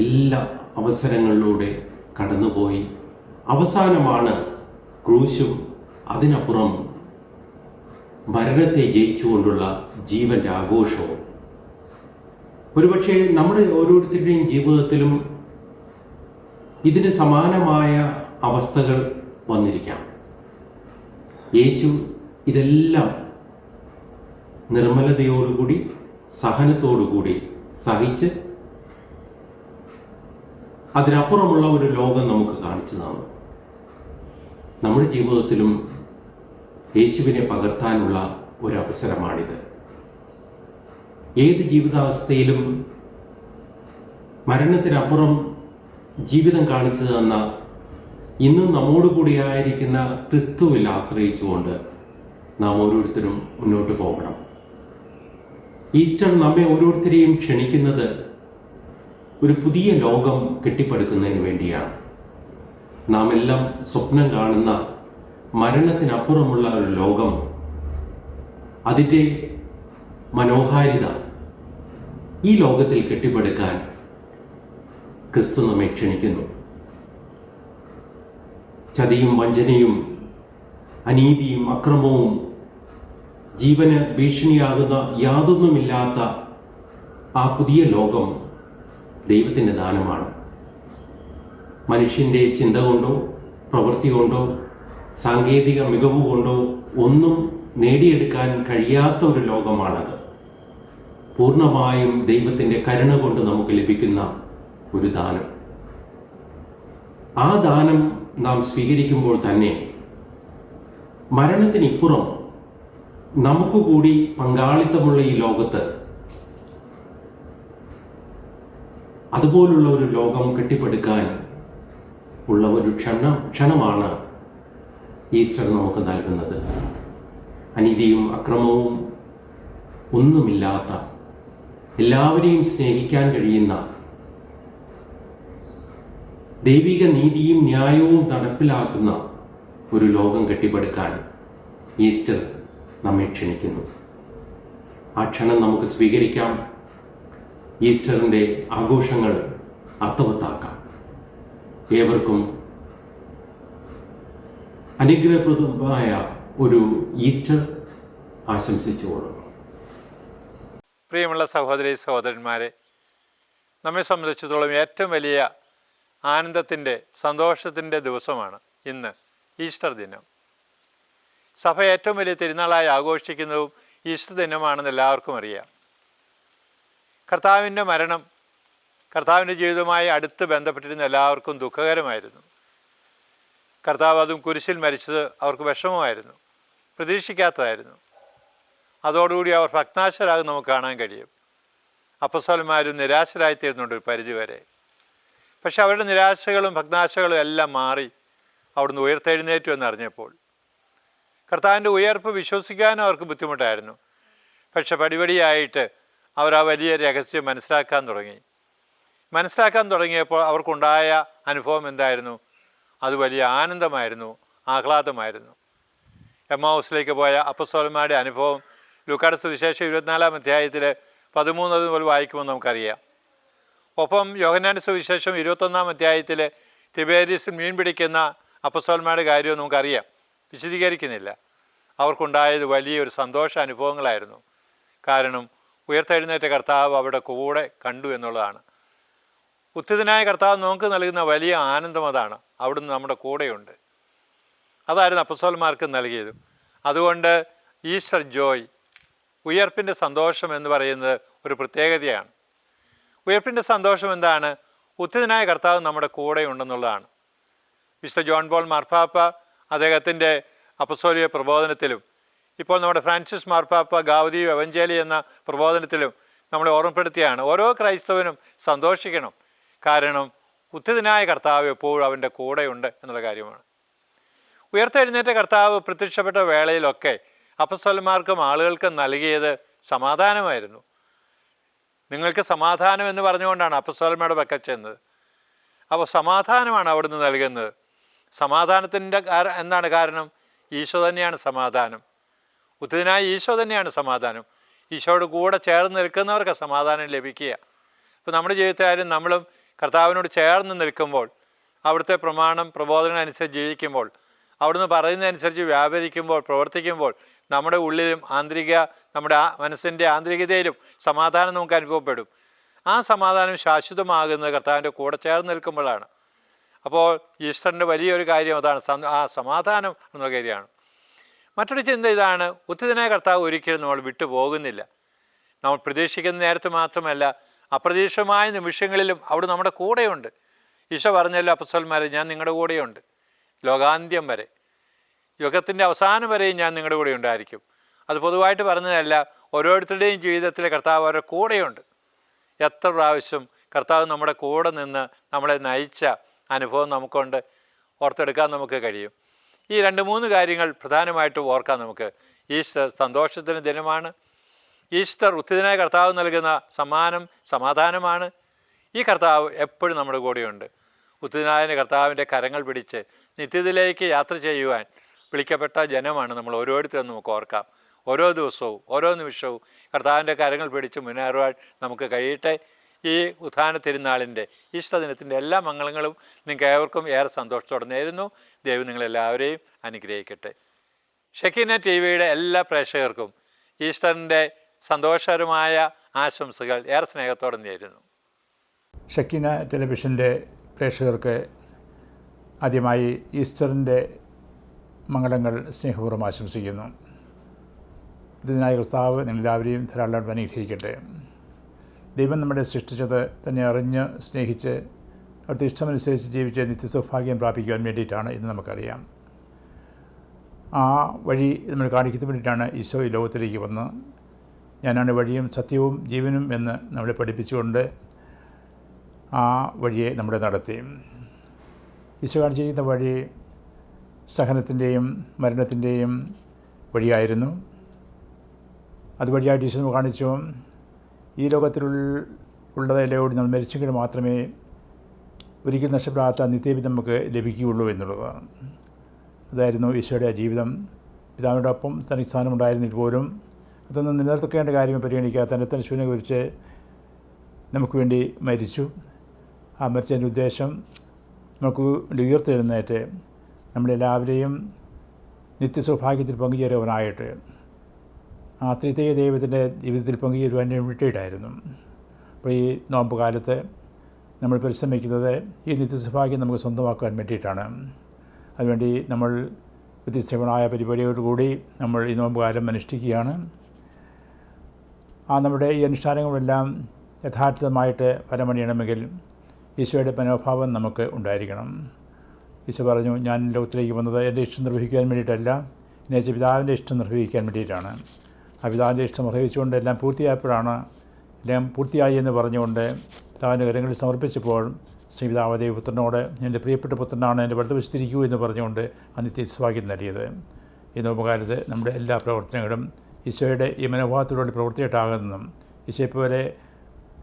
എല്ലാ അവസരങ്ങളിലൂടെ കടന്നുപോയി. അവസാനമാണ് ക്രൂശും അതിനപ്പുറം മരണത്തെ ജയിച്ചുകൊണ്ടുള്ള ജീവന്റെ ആഘോഷവും. ഒരുപക്ഷെ നമ്മുടെ ഓരോരുത്തരുടെയും ജീവിതത്തിലും ഇതിന് സമാനമായ അവസ്ഥകൾ വന്നിരിക്കാം. യേശു ഇതെല്ലാം നിർമ്മലതയോടുകൂടി സഹനത്തോടുകൂടി സഹിച്ച് അതിനപ്പുറമുള്ള ഒരു ലോകം നമുക്ക് കാണിച്ചു തന്നു. നമ്മുടെ ജീവിതത്തിലും യേശുവിനെ പകർത്താനുള്ള ഒരവസരമാണിത്. ഏത് ജീവിതാവസ്ഥയിലും മരണത്തിനപ്പുറം ജീവിതം കാണിച്ചു തന്ന ഇന്നും നമ്മോടുകൂടിയായിരിക്കുന്ന ക്രിസ്തുവിൽ ആശ്രയിച്ചുകൊണ്ട് നാം ഓരോരുത്തരും മുന്നോട്ട് പോകണം. ഈസ്റ്റർ നമ്മെ ഓരോരുത്തരെയും ക്ഷണിക്കുന്നത് ഒരു പുതിയ ലോകം കെട്ടിപ്പടുക്കുന്നതിന് വേണ്ടിയാണ്. നാം എല്ലാം സ്വപ്നം കാണുന്ന മരണത്തിനപ്പുറമുള്ള ഒരു ലോകം, അതിൻ്റെ മനോഹാരിത ഈ ലോകത്തിൽ കെട്ടിപ്പടുക്കാൻ ക്രിസ്തു നമ്മെ ക്ഷണിക്കുന്നു. ചതിയും വഞ്ചനയും അനീതിയും അക്രമവും ജീവന് ഭീഷണിയാകുന്ന യാതൊന്നുമില്ലാത്ത ആ പുതിയ ലോകം ദൈവത്തിൻ്റെ ദാനമാണ്. മനുഷ്യൻ്റെ ചിന്ത കൊണ്ടോ പ്രവൃത്തി കൊണ്ടോ സാങ്കേതിക മികവ് കൊണ്ടോ ഒന്നും നേടിയെടുക്കാൻ കഴിയാത്ത ഒരു ലോകമാണത്. പൂർണ്ണമായും ദൈവത്തിൻ്റെ കരുണ കൊണ്ട് നമുക്ക് ലഭിക്കുന്ന ഒരു ദാനം. ആ ദാനം നാം സ്വീകരിക്കുമ്പോൾ തന്നെ മരണത്തിനിപ്പുറം നമുക്ക് കൂടി പങ്കാളിത്തമുള്ള ഈ ലോകത്ത് അതുപോലുള്ള ഒരു ലോകം കെട്ടിപ്പടുക്കാൻ ഉള്ള ഒരു ക്ഷണമാണ് ഈസ്റ്റർ നമുക്ക് നൽകുന്നത്. അനീതിയും അക്രമവും ഒന്നുമില്ലാത്ത, എല്ലാവരെയും സ്നേഹിക്കാൻ കഴിയുന്ന, ദൈവിക നീതിയും ന്യായവും നടപ്പിലാക്കുന്ന ഒരു ലോകം കെട്ടിപ്പടുക്കാൻ ഈസ്റ്റർ നമ്മെ ക്ഷണിക്കുന്നു. ആ ക്ഷണം നമുക്ക് സ്വീകരിക്കാം. ഈസ്റ്ററിൻ്റെ ആഘോഷങ്ങൾ അർത്ഥവത്താക്കാം. ഏവർക്കും അനുഗ്രഹപ്രദമായ ഒരു ഈസ്റ്റർ ആശംസിച്ചുകൊള്ളുന്നു. പ്രിയമുള്ള സഹോദരി സഹോദരന്മാരെ, നമ്മെ സംബന്ധിച്ചിടത്തോളം ഏറ്റവും വലിയ ആനന്ദത്തിൻ്റെ സന്തോഷത്തിൻ്റെ ദിവസമാണ് ഇന്ന് ഈസ്റ്റർ ദിനം. സഭ ഏറ്റവും വലിയ തിരുനാളായി ആഘോഷിക്കുന്നതും ഈസ്റ്റർ ദിനമാണെന്ന് എല്ലാവർക്കും അറിയാം. കർത്താവിൻ്റെ മരണം കർത്താവിൻ്റെ ജീവിതവുമായി അടുത്ത് ബന്ധപ്പെട്ടിരുന്ന എല്ലാവർക്കും ദുഃഖകരമായിരുന്നു. കർത്താവ് അതും കുരിശിൽ മരിച്ചത് അവർക്ക് വിഷമമായിരുന്നു, പ്രതീക്ഷിക്കാത്തതായിരുന്നു. അതോടുകൂടി അവർ ഭഗ്നാശരാകും നമുക്ക് കാണാൻ കഴിയും. അപ്പസ്തലന്മാരും നിരാശരായിത്തീരുന്നുണ്ട് ഒരു പരിധിവരെ. പക്ഷെ അവരുടെ നിരാശകളും ഭഗ്നാശകളും എല്ലാം മാറി അവിടുന്ന് ഉയർത്തെഴുന്നേറ്റു എന്നറിഞ്ഞപ്പോൾ കർത്താവിൻ്റെ ഉയർപ്പ് വിശ്വസിക്കാനും അവർക്ക് ബുദ്ധിമുട്ടായിരുന്നു. പക്ഷെ പടിപടിയായിട്ട് അവർ ആ വലിയ രഹസ്യം മനസ്സിലാക്കാൻ തുടങ്ങിയപ്പോൾ അവർക്കുണ്ടായ അനുഭവം എന്തായിരുന്നു? അത് വലിയ ആനന്ദമായിരുന്നു, ആഹ്ലാദമായിരുന്നു. എമ്മാവൂസിലേക്ക് പോയ അപ്പസ്തലന്മാരുടെ അനുഭവം ലൂക്കായുടെ സുവിശേഷം 24-ാം അധ്യായത്തിൽ 13 മുതൽ വായിക്കുമെന്ന് നമുക്കറിയാം. ഒപ്പം യോഹന്നാന്റെ സുവിശേഷം 21-ാം അധ്യായത്തിൽ തിബേരിയസിൽ മീൻ പിടിക്കുന്ന അപ്പസ്തലന്മാരുടെ കാര്യവും നമുക്കറിയാം, വിശദീകരിക്കുന്നില്ല. അവർക്കുണ്ടായത് വലിയൊരു സന്തോഷ അനുഭവങ്ങളായിരുന്നു. കാരണം ഉയർത്തെഴുന്നേറ്റ കർത്താവ് അവിടെ കൂടെ കണ്ടു എന്നുള്ളതാണ്. ഉത്ഥിതനായ കർത്താവ് നമുക്ക് നൽകുന്ന വലിയ ആനന്ദം അതാണ്. അവിടുന്ന് നമ്മുടെ കൂടെയുണ്ട്. അതായിരുന്നു അപ്പസ്തലന്മാർക്ക് നൽകിയത്. അതുകൊണ്ട് ഈസ്റ്റർ ജോയ്, ഉയർപ്പിൻ്റെ സന്തോഷം എന്ന് പറയുന്നത് ഒരു പ്രത്യേകതയാണ്. ഉയർപ്പിൻ്റെ സന്തോഷം എന്താണ്? ഉത്ഥിതനായ കർത്താവ് നമ്മുടെ കൂടെ ഉണ്ടെന്നുള്ളതാണ്. വിശുദ്ധ ജോൺ പോൾ മാർപ്പാപ്പ അദ്ദേഹത്തിൻ്റെ അപ്പസ്തോലിക പ്രബോധനത്തിലും ഇപ്പോൾ നമ്മുടെ ഫ്രാൻസിസ് മാർപ്പാപ്പ ഗാവദിയോ എവഞ്ചേലി എന്ന പ്രബോധനത്തിലും നമ്മളെ ഓർമ്മപ്പെടുത്തിയാണ് ഓരോ ക്രൈസ്തവനും സന്തോഷിക്കണം. കാരണം ഉത്ഥിതനായ കർത്താവ് എപ്പോഴും അവൻ്റെ കൂടെയുണ്ട് എന്നുള്ള കാര്യമാണ്. ഉയർത്തെഴുന്നേറ്റ കർത്താവ് പ്രത്യക്ഷപ്പെട്ട വേളയിലൊക്കെ അപ്പസ്തോലന്മാർക്കും ആളുകൾക്കും നൽകിയത് സമാധാനമായിരുന്നു. നിങ്ങൾക്ക് സമാധാനം എന്ന് പറഞ്ഞുകൊണ്ടാണ് അപ്പസ്തോലന്മാരുടെ പക്കൽ ചെന്നത്. അപ്പോൾ സമാധാനമാണ് അവിടുന്ന് നൽകുന്നത്. സമാധാനത്തിൻ്റെ എന്താണ് കാരണം? ഈശോ തന്നെയാണ് സമാധാനം. ഉത്ഥിതനായ ഈശോ തന്നെയാണ് സമാധാനം. ഈശോയോട് കൂടെ ചേർന്ന് നിൽക്കുന്നവർക്ക് സമാധാനം ലഭിക്കുക. ഇപ്പോൾ നമ്മുടെ ജീവിതത്തിലായാലും നമ്മളും കർത്താവിനോട് ചേർന്ന് നിൽക്കുമ്പോൾ, അവിടുത്തെ പ്രമാണം പ്രബോധനം അനുസരിച്ച് ജീവിക്കുമ്പോൾ, അവിടുന്ന് പറയുന്നതനുസരിച്ച് വ്യാപരിക്കുമ്പോൾ, പ്രവർത്തിക്കുമ്പോൾ നമ്മുടെ ഉള്ളിലും നമ്മുടെ മനസ്സിൻ്റെ ആന്തരികതയിലും സമാധാനം നമുക്ക് അനുഭവപ്പെടും. ആ സമാധാനം ശാശ്വതമാകുന്നത് കർത്താവിൻ്റെ കൂടെ ചേർന്ന് നിൽക്കുമ്പോഴാണ്. അപ്പോൾ ഈസ്റ്ററിൻ്റെ വലിയൊരു കാര്യം അതാണ്, ആ സമാധാനം എന്നുള്ള കാര്യമാണ്. മറ്റൊരു ചിന്ത ഇതാണ്, ഉത്ഥിതനായ കർത്താവ് ഒരിക്കലും നമ്മൾ വിട്ടു പോകുന്നില്ല. നമ്മൾ പ്രതീക്ഷിക്കുന്ന നേരത്ത് മാത്രമല്ല, അപ്രതീക്ഷിതമായ നിമിഷങ്ങളിലും അവിടെ നമ്മുടെ കൂടെയുണ്ട്. ഈശോ പറഞ്ഞല്ലോ അപ്പസ്തോലന്മാരെ, ഞാൻ നിങ്ങളുടെ കൂടെയുണ്ട് ലോകാന്ത്യം വരെ, യുഗത്തിൻ്റെ അവസാനം വരെയും ഞാൻ നിങ്ങളുടെ കൂടെ ഉണ്ടായിരിക്കും. അത് പൊതുവായിട്ട് പറഞ്ഞതല്ല, ഓരോരുത്തരുടെയും ജീവിതത്തിൽ കർത്താവ് അവരുടെ കൂടെയുണ്ട്. എത്ര പ്രാവശ്യം കർത്താവ് നമ്മുടെ കൂടെ നിന്ന് നമ്മളെ നയിച്ച അനുഭവം നമുക്കുണ്ട്, ഓർത്തെടുക്കാൻ നമുക്ക് കഴിയും. ഈ 2-3 കാര്യങ്ങൾ പ്രധാനമായിട്ട് ഓർക്കാൻ നമുക്ക്. ഈസ്റ്റർ സന്തോഷത്തിന് ദിനമാണ്. ഈസ്റ്റർ ഉത്ഥിതനായ കർത്താവ് നൽകുന്ന സമാധാനമാണ്. ഈ കർത്താവ് എപ്പോഴും നമ്മുടെ കൂടെയുണ്ട്. ഉത്ഥിതനായ കർത്താവിൻ്റെ കരങ്ങൾ പിടിച്ച് നിത്യത്തിലേക്ക് യാത്ര ചെയ്യുവാൻ വിളിക്കപ്പെട്ട ജനമാണ് നമ്മൾ ഓരോരുത്തരും. നമുക്ക് ഓർക്കാം, ഓരോ ദിവസവും ഓരോ നിമിഷവും കർത്താവിൻ്റെ കരങ്ങൾ പിടിച്ച് മുന്നേറുവാൻ നമുക്ക് കഴിയട്ടെ. ഈ ഉത്ഥാന തിരുനാളിൻ്റെ ഈസ്റ്റർ ദിനത്തിൻ്റെ എല്ലാ മംഗളങ്ങളും നിങ്ങൾക്ക് ഏവർക്കും ഏറെ സന്തോഷത്തോടെ നേരുന്നു. ദൈവം നിങ്ങളെല്ലാവരെയും അനുഗ്രഹിക്കട്ടെ. ഷെക്കീന TV-യുടെ എല്ലാ പ്രേക്ഷകർക്കും ഈസ്റ്ററിൻ്റെ സന്തോഷകരമായ ആശംസകൾ ഏറെ സ്നേഹത്തോടെ നേരുന്നു. ഷെക്കീന ടെലിവിഷൻ്റെ പ്രേക്ഷകർക്ക് ആദ്യമായി ഈസ്റ്ററിൻ്റെ മംഗളങ്ങൾ സ്നേഹപൂർവ്വം ആശംസിക്കുന്നു. ഇതിനായി കർത്താവ് നിങ്ങളെല്ലാവരെയും ധാരാളം അനുഗ്രഹിക്കട്ടെ. ദൈവം നമ്മളെ സൃഷ്ടിച്ചത് തന്നെ അറിഞ്ഞ് സ്നേഹിച്ച് അവിടുത്തെ ഇഷ്ടമനുസരിച്ച് ജീവിച്ച് നിത്യസൗഭാഗ്യം പ്രാപിക്കുവാൻ വേണ്ടിയിട്ടാണ് എന്ന് നമുക്കറിയാം. ആ വഴി നമ്മൾ കാണിക്കുന്നതിന് വേണ്ടിയിട്ടാണ് ഈശോ ഈ ലോകത്തിലേക്ക് വന്ന് ഞാനാണ് വഴിയും സത്യവും ജീവനും എന്ന് നമ്മളെ പഠിപ്പിച്ചുകൊണ്ട് ആ വഴിയെ നമ്മളെ നടത്തി. ഈശോ കാണിച്ചിരിക്കുന്ന വഴി സഹനത്തിൻ്റെയും മരണത്തിൻ്റെയും വഴിയായിരുന്നു. അതുവഴിയായിട്ട് ഈശോ കാണിച്ചു ഈ ലോകത്തിലുള്ളതിലോട് നമ്മൾ മരിച്ചെങ്കിൽ മാത്രമേ ഒരിക്കലും നഷ്ടപ്പെടാത്ത നിത്യജീവിതം നമുക്ക് ലഭിക്കുകയുള്ളൂ എന്നുള്ളത്. അതായിരുന്നു ഈശോയുടെ ജീവിതം. പിതാവിനോടൊപ്പം തനിക്ക് സ്ഥാനമുണ്ടായിരുന്നിട്ട് പോലും അതൊന്നും നിലനിർത്തേണ്ട കാര്യം പരിഗണിക്കാതെ തന്നെ ശൂന്യനെ കുറിച്ച് നമുക്ക് വേണ്ടി മരിച്ചു. ആ മരിച്ചതിൻ്റെ ഉദ്ദേശം നമുക്ക് ഉയർത്തെഴുന്നേറ്റ് നമ്മളെല്ലാവരെയും നിത്യസൗഭാഗ്യത്തിൽ പങ്കുചേരുവാനായിട്ട് ആ ത്രിതേയ ദൈവത്തിൻ്റെ ജീവിതത്തിൽ പങ്കുചേരുവാൻ വേണ്ടിയിട്ടായിരുന്നു. അപ്പോൾ ഈ നോമ്പ് കാലത്ത് നമ്മൾ പരിശ്രമിക്കുന്നത് ഈ നിത്യസൗഭാഗ്യം നമുക്ക് സ്വന്തമാക്കാൻ വേണ്ടിയിട്ടാണ്. അതുവേണ്ടി നമ്മൾ വ്യത്യസ്തങ്ങളായ പരിപാടിയോടുകൂടി നമ്മൾ ഈ നോമ്പ് കാലം അനുഷ്ഠിക്കുകയാണ്. നമ്മുടെ ഈ അനുഷ്ഠാനങ്ങളെല്ലാം യഥാർത്ഥമായിട്ട് ഫലമണിയണമെങ്കിൽ ഈശോയുടെ മനോഭാവം നമുക്ക് ഉണ്ടായിരിക്കണം. ഈശോ പറഞ്ഞു, ഞാൻ ലോകത്തിലേക്ക് വന്നത് എൻ്റെ ഇഷ്ടം നിർവഹിക്കാൻ വേണ്ടിയിട്ടല്ല, എന്നെ പിതാവിൻ്റെ ഇഷ്ടം നിർവഹിക്കാൻ വേണ്ടിയിട്ടാണ്. ആ പിതാവിൻ്റെ ഇഷ്ടം നിർവഹിച്ചുകൊണ്ട് എല്ലാം പൂർത്തിയായപ്പോഴാണ്, എല്ലാം പൂർത്തിയായി എന്ന് പറഞ്ഞുകൊണ്ട് പിതാവിൻ്റെ കരങ്ങളിൽ സമർപ്പിച്ചപ്പോൾ ശ്രീപിതാവ് ദൈവപുത്രനോട് എൻ്റെ പ്രിയപ്പെട്ട പുത്രനാണ്, എൻ്റെ വലതുവശത്തിരിക്കൂ എന്ന് പറഞ്ഞുകൊണ്ട് ആ നിത്യസ്വാഗ്യം നൽകിയത്. ഈ നോമ്പുകാലത്ത് നമ്മുടെ എല്ലാ പ്രവർത്തനങ്ങളും ഈശോയുടെ ഈ മനോഭാവത്തിലൂടെ പ്രവർത്തിയിട്ടാകുന്നതും ഈശോയെപ്പോലെ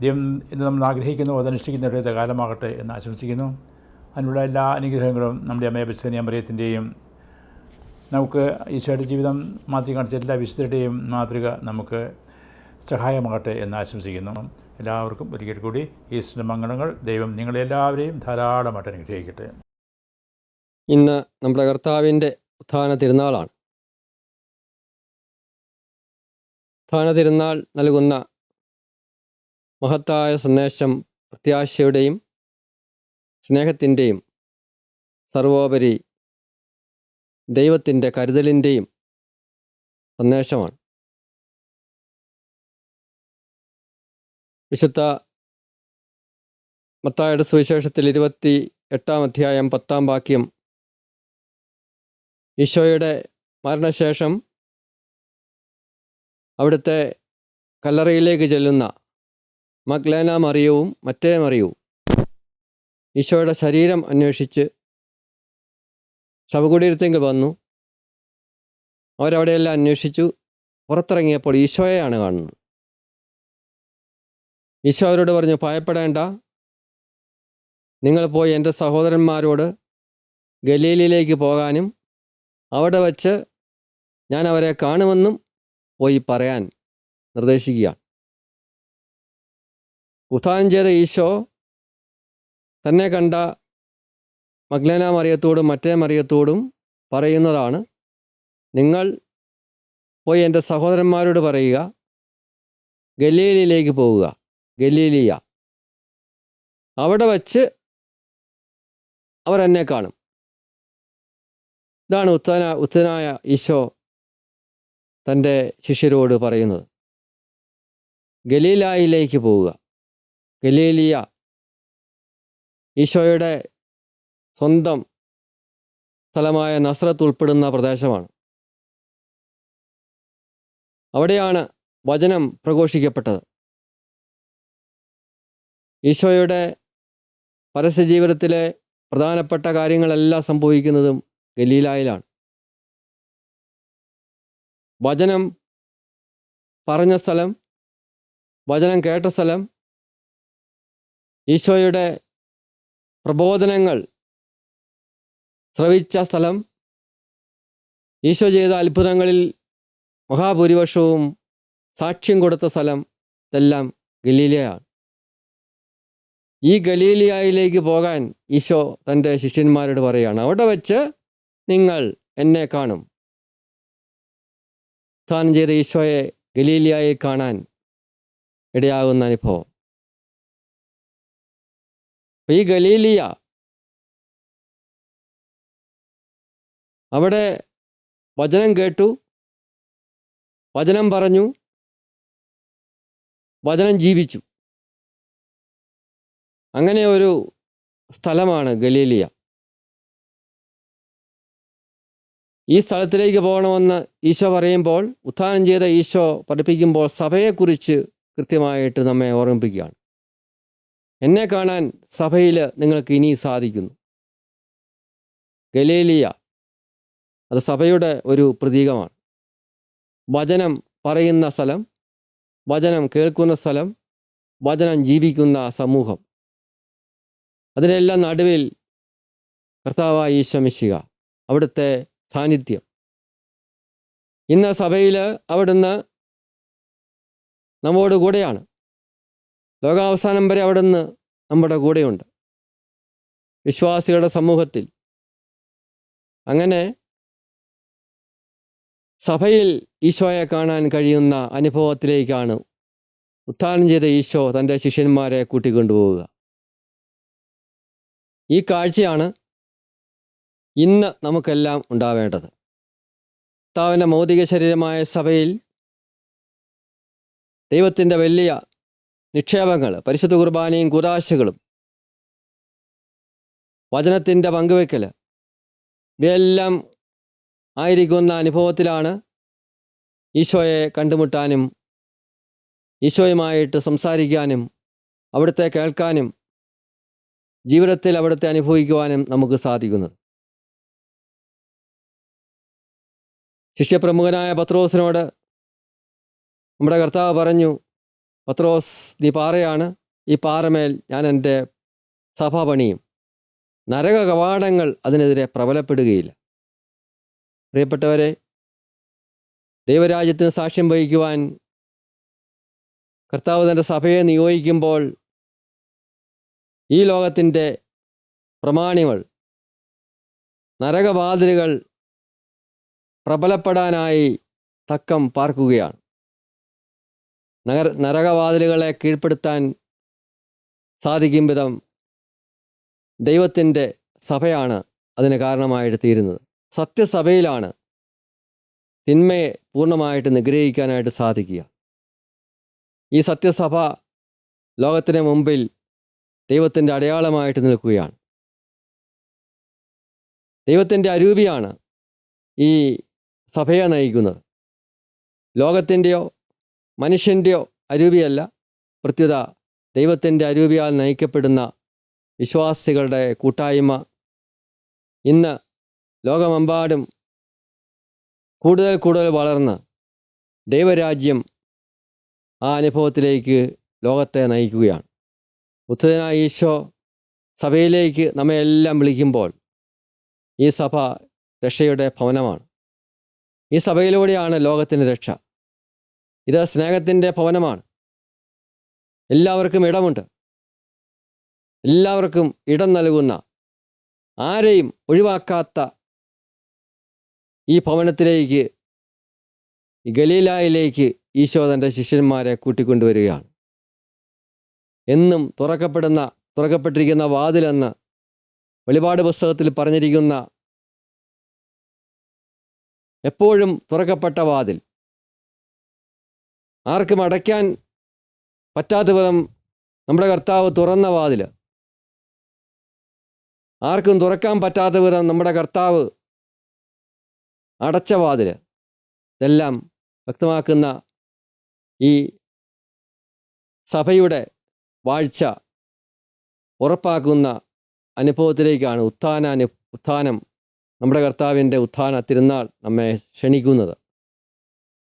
ദൈവം എന്ന് നമ്മൾ ആഗ്രഹിക്കുന്നു അതനുഷ്ഠിക്കുന്ന കാലമാകട്ടെ എന്ന് ആശംസിക്കുന്നു. അതിനുള്ള എല്ലാ അനുഗ്രഹങ്ങളും നമ്മുടെ അമ്മയെ പരിശുദ്ധ മറിയത്തിൻ്റെയും നമുക്ക് ഈശോയുടെ ജീവിതം മാതൃക കാണിച്ച എല്ലാ വിശുദ്ധരുടെയും മാതൃക നമുക്ക് സഹായമാകട്ടെ എന്ന് ആശംസിക്കുന്നു. എല്ലാവർക്കും ഒരിക്കൽ കൂടി ഈസ്റ്റർ മംഗളങ്ങൾ. ദൈവം നിങ്ങളെല്ലാവരെയും ധാരാളമായിട്ട് അനുഗ്രഹിക്കട്ടെ. ഇന്ന് നമ്മുടെ കർത്താവിൻ്റെ ഉത്ഥാന തിരുനാളാണ്. ഉത്ഥാന തിരുനാൾ നൽകുന്ന മഹത്തായ സന്ദേശം പ്രത്യാശയുടെയും സ്നേഹത്തിൻ്റെയും സർവോപരി ദൈവത്തിൻ്റെ കരുതലിൻ്റെയും സന്ദേശമാണ്. വിശുദ്ധ മത്തായിയുടെ സുവിശേഷത്തിൽ 28-ാം അധ്യായം 10-ാം വാക്യം, ഈശോയുടെ മരണശേഷം അവിടുത്തെ കല്ലറയിലേക്ക് ചെല്ലുന്ന മഗ്ദലേന മറിയവും മറ്റേ മറിയവും ഈശോയുടെ ശരീരം അന്വേഷിച്ച് ശവകുടീരത്തേക്ക് വന്നു. അവരവിടെയെല്ലാം അന്വേഷിച്ചു. പുറത്തിറങ്ങിയപ്പോൾ ഈശോയെയാണ് കാണുന്നത്. ഈശോ അവരോട് പറഞ്ഞു, ഭയപ്പെടേണ്ട, നിങ്ങൾ പോയി എൻ്റെ സഹോദരന്മാരോട് ഗലീലയിലേക്ക് പോകാനും അവിടെ വച്ച് ഞാൻ അവരെ കാണുമെന്നും പോയി പറയാൻ നിർദ്ദേശിക്കുകയാണ്. ഉത്ഥാനം ചെയ്ത ഈശോ തന്നെ കണ്ട മഗ്ദലേന മറിയത്തോടും മറ്റേ മറിയത്തോടും പറയുന്നതാണ്, നിങ്ങൾ പോയി എൻ്റെ സഹോദരന്മാരോട് പറയുക, ഗലീലയിലേക്ക് പോവുക, ഗലീലിയ, അവിടെ വച്ച് അവരെന്നെ കാണും. ഇതാണ് ഉത്തനായ ഈശോ തൻ്റെ ശിഷ്യരോട് പറയുന്നത്. ഗലീലായിലേക്ക് പോവുക. ഗലീലിയ ഈശോയുടെ സ്വന്തം സ്ഥലമായ നസ്രത്ത് ഉൾപ്പെടുന്ന പ്രദേശമാണ്. അവിടെയാണ് വചനം പ്രഘോഷിക്കപ്പെട്ടത്. ഈശോയുടെ പരസ്യജീവിതത്തിലെ പ്രധാനപ്പെട്ട കാര്യങ്ങളെല്ലാം സംഭവിക്കുന്നതും ഗലീലായിലാണ്. വചനം പറഞ്ഞ സ്ഥലം, വചനം കേട്ട സ്ഥലം, ഈശോയുടെ പ്രബോധനങ്ങൾ ശ്രവിച്ച സ്ഥലം, ഈശോ ചെയ്ത അത്ഭുതങ്ങളിൽ മഹാഭൂരിപക്ഷവും സാക്ഷ്യം കൊടുത്ത സ്ഥലം, ഇതെല്ലാം ഗലീലയാണ്. ഈ ഗലീലിയായിലേക്ക് പോകാൻ ഈശോ തൻ്റെ ശിഷ്യന്മാരോട് പറയുകയാണ്, അവിടെ വച്ച് നിങ്ങൾ എന്നെ കാണും. ഉത്ഥാനം ചെയ്ത ഈശോയെ ഗലീലിയായിൽ കാണാൻ ഇടയാകുന്ന അനുഭവം. ഈ ഗലീലിയ, അവിടെ വചനം കേട്ടു, വചനം പറഞ്ഞു, വചനം ജീവിച്ചു. അങ്ങനെ ഒരു സ്ഥലമാണ് ഗലീലിയ. ഈ സ്ഥലത്തിലേക്ക് പോകണമെന്ന് ഈശോ പറയുമ്പോൾ, ഉത്ഥാനം ചെയ്ത ഈശോ പഠിപ്പിക്കുമ്പോൾ സഭയെക്കുറിച്ച് കൃത്യമായിട്ട് നമ്മെ ഓർമ്മിപ്പിക്കുകയാണ്. എന്നെ കാണാൻ സഭയിൽ നിങ്ങൾക്ക് ഇനി സാധിക്കുന്നു. ഗലീലിയ അത് സഭയുടെ ഒരു പ്രതീകമാണ്. വചനം പറയുന്ന സ്ഥലം, വചനം കേൾക്കുന്ന സ്ഥലം, വചനം ജീവിക്കുന്ന സമൂഹം, അതിനെല്ലാം നടുവിൽ കർത്താവായ ഈശോ മിശിഹ, അവിടുത്തെ സാന്നിധ്യം. ഇന്ന് സഭയിൽ അവിടുന്ന് നമ്മോട് കൂടെയാണ്. ലോകാവസാനം വരെ അവിടുന്ന് നമ്മുടെ കൂടെയുണ്ട്, വിശ്വാസികളുടെ സമൂഹത്തിൽ. അങ്ങനെ സഭയിൽ ഈശോയെ കാണാൻ കഴിയുന്ന അനുഭവത്തിലേക്കാണ് ഉത്ഥാനം ചെയ്ത ഈശോ തൻ്റെ ശിഷ്യന്മാരെ കൂട്ടിക്കൊണ്ടുപോവുക. ഈ കാഴ്ചയാണ് ഇന്ന് നമുക്കെല്ലാം ഉണ്ടാവേണ്ടത്. കർത്താവിൻ്റെ ഭൗതിക ശരീരമായ സഭയിൽ ദൈവത്തിൻ്റെ വലിയ നിക്ഷേപങ്ങൾ, പരിശുദ്ധ കുർബാനയും കൂദാശകളും, വചനത്തിൻ്റെ പങ്കുവെക്കൽ, ഇവയെല്ലാം ആയിരിക്കുന്ന അനുഭവത്തിലാണ് ഈശോയെ കണ്ടുമുട്ടാനും ഈശോയുമായിട്ട് സംസാരിക്കാനും അവിടുത്തെ കേൾക്കാനും ജീവിതത്തിൽ അവിടുത്തെ അനുഭവിക്കുവാനും നമുക്ക് സാധിക്കുന്നത്. ശിഷ്യപ്രമുഖനായ പത്രോസിനോട് നമ്മുടെ കർത്താവ് പറഞ്ഞു, പത്രോസ്, നീ പാറയാണ്, ഈ പാറമേൽ ഞാൻ എൻ്റെ സഭ പണിയും, നരക കവാടങ്ങൾ അതിനെതിരെ പ്രബലപ്പെടുകയില്ല. പ്രിയപ്പെട്ടവരെ, ദൈവരാജ്യത്തിന് സാക്ഷ്യം വഹിക്കുവാൻ കർത്താവ് തൻ്റെ സഭയെ നിയോഗിക്കുമ്പോൾ ഈ ലോകത്തിൻ്റെ പ്രമാണികൾ, നരകവാതിലുകൾ പ്രബലപ്പെടാനായി തക്കം പാർക്കുകയാണ്. നരകവാതിലുകളെ കീഴ്പ്പെടുത്താൻ സാധിക്കും വിധം ദൈവത്തിൻ്റെ സഭയാണ് അതിന് കാരണമായിട്ട് തീരുന്നത്. സത്യസഭയിലാണ് തിന്മയെ പൂർണ്ണമായിട്ട് നിഗ്രഹിക്കാനായിട്ട് സാധിക്കുക. ഈ സത്യസഭ ലോകത്തിന് മുമ്പിൽ ദൈവത്തിൻ്റെ അടയാളമായിട്ട് നിൽക്കുകയാണ്. ദൈവത്തിൻ്റെ അരൂപിയാണ് ഈ സഭയെ നയിക്കുന്നത്. ലോകത്തിൻ്റെയോ മനുഷ്യൻ്റെയോ അരൂപിയല്ല, പ്രത്യുത ദൈവത്തിൻ്റെ അരൂപിയാൽ നയിക്കപ്പെടുന്ന വിശ്വാസികളുടെ കൂട്ടായ്മ ഇന്ന് ലോകമെമ്പാടും കൂടുതൽ കൂടുതൽ വളർന്ന് ദൈവരാജ്യം ആ അനുഭവത്തിലേക്ക് ലോകത്തെ നയിക്കുകയാണ്. ഉത്ഥിതനായ ഈശോ സഭയിലേക്ക് നമ്മെ എല്ലാം വിളിക്കുമ്പോൾ ഈ സഭ രക്ഷയുടെ ഭവനമാണ്. ഈ സഭയിലൂടെയാണ് ലോകത്തിന് രക്ഷ. ഇത് സ്നേഹത്തിൻ്റെ ഭവനമാണ്. എല്ലാവർക്കും ഇടമുണ്ട്. എല്ലാവർക്കും ഇടം നൽകുന്ന, ആരെയും ഒഴിവാക്കാത്ത ഈ ഭവനത്തിലേക്ക്, ഈ ഗലീലായിലേക്ക് ഈശോ തൻ്റെ ശിഷ്യന്മാരെ കൂട്ടിക്കൊണ്ടുവരികയാണ്. എന്നും തുറക്കപ്പെട്ടിരിക്കുന്ന വാതിലെന്ന് വെളിപാട് പുസ്തകത്തിൽ പറഞ്ഞിരിക്കുന്ന, എപ്പോഴും തുറക്കപ്പെട്ട വാതിൽ, ആർക്കും അടയ്ക്കാൻ പറ്റാത്ത വിധം നമ്മുടെ കർത്താവ് തുറന്ന വാതിൽ, ആർക്കും തുറക്കാൻ പറ്റാത്ത വിധം നമ്മുടെ കർത്താവ് അടച്ച വാതിൽ, ഇതെല്ലാം വ്യക്തമാക്കുന്ന ഈ സഭയുടെ വാഴ്ച ഉറപ്പാക്കുന്ന അനുഭവത്തിലേക്കാണ് ഉത്ഥാനം, നമ്മുടെ കർത്താവിൻ്റെ ഉത്ഥാന തിരുനാൾ നമ്മെ ക്ഷണിക്കുന്നത്.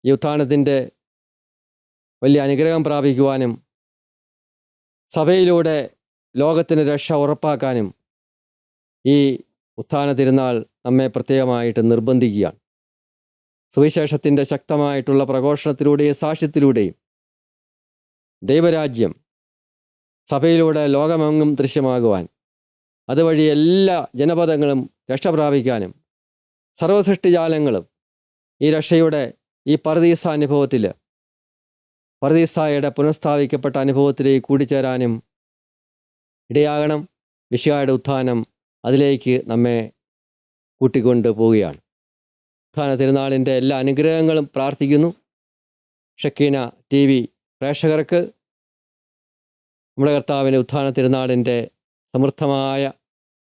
ഈ ഉത്ഥാനത്തിൻ്റെ വലിയ അനുഗ്രഹം പ്രാപിക്കുവാനും സഭയിലൂടെ ലോകത്തിന് രക്ഷ ഉറപ്പാക്കാനും ഈ ഉത്ഥാന തിരുനാൾ നമ്മെ പ്രത്യേകമായിട്ട് നിർബന്ധിക്കുകയാണ്. സുവിശേഷത്തിൻ്റെ ശക്തമായിട്ടുള്ള പ്രഘോഷണത്തിലൂടെയും സാക്ഷ്യത്തിലൂടെയും ദൈവരാജ്യം സഭയിലൂടെ ലോകമെങ്ങും ദൃശ്യമാകുവാൻ, അതുവഴി എല്ലാ ജനപദങ്ങളും രക്ഷ പ്രാപിക്കാനും സർവസൃഷ്ടിജാലങ്ങളും ഈ രക്ഷയുടെ ഈ പർദീസ അനുഭവത്തിൽ, പർദീസായുടെ പുനഃസ്ഥാപിക്കപ്പെട്ട അനുഭവത്തിലേക്ക് കൂടിച്ചേരാനും ഇടയാകണം. മിശിഹായുടെ ഉത്ഥാനം അതിലേക്ക് നമ്മെ കൂട്ടിക്കൊണ്ട് പോവുകയാണ്. ഉത്ഥാന തിരുനാളിൻ്റെ എല്ലാ അനുഗ്രഹങ്ങളും പ്രാർത്ഥിക്കുന്നു. ഷക്കീന TV പ്രേക്ഷകർക്ക് നമ്മുടെ കർത്താവിൻ്റെ ഉത്ഥാന തിരുനാളിൻ്റെ സമൃദ്ധമായ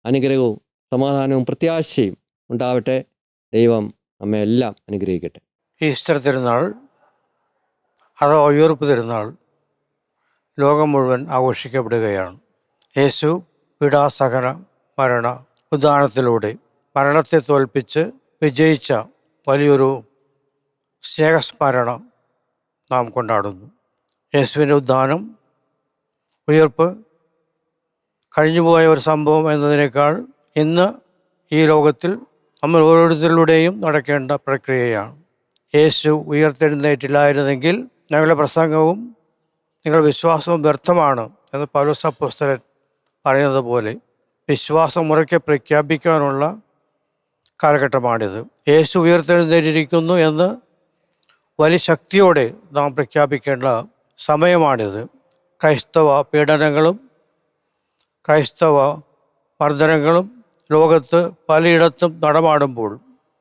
അനുഗ്രഹവും സമാധാനവും പ്രത്യാശയും ഉണ്ടാവട്ടെ. ദൈവം നമ്മെ എല്ലാം അനുഗ്രഹിക്കട്ടെ. ഈസ്റ്റർ തിരുനാൾ അഥവാ ഉയർപ്പ് തിരുനാൾ ലോകം മുഴുവൻ ആഘോഷിക്കപ്പെടുകയാണ്. യേശു പീഡാസഹന മരണ ഉദ്ധാനത്തിലൂടെ മരണത്തെ തോൽപ്പിച്ച് വിജയിച്ച വലിയൊരു സ്നേഹസ്മരണ നാം കൊണ്ടാടുന്നു. യേശുവിൻ്റെ ഉദ്ധാനം, ഉയർപ്പ് കഴിഞ്ഞുപോയ ഒരു സംഭവം എന്നതിനേക്കാൾ ഇന്ന് ഈ ലോകത്തിൽ നമ്മൾ ഓരോരുത്തരിലൂടെയും നടക്കേണ്ട പ്രക്രിയയാണ്. യേശു ഉയർത്തെഴുന്നേറ്റില്ലായിരുന്നെങ്കിൽ ഞങ്ങളുടെ പ്രസംഗവും നിങ്ങളുടെ വിശ്വാസവും വ്യർത്ഥമാണ് എന്ന് പൗലോസ് അപ്പോസ്തലൻ പറയുന്നത് പോലെ വിശ്വാസം ഉറക്കെ പ്രഖ്യാപിക്കാനുള്ള കാലഘട്ടമാണിത്. യേശു ഉയർത്തെഴുന്നേറ്റിരിക്കുന്നു എന്ന് വലിയ ശക്തിയോടെ നാം പ്രഖ്യാപിക്കേണ്ട സമയമാണിത്. ക്രൈസ്തവ പീഡനങ്ങളും ക്രൈസ്തവ മർദ്ദനങ്ങളും ലോകത്ത് പലയിടത്തും നടമാടുമ്പോൾ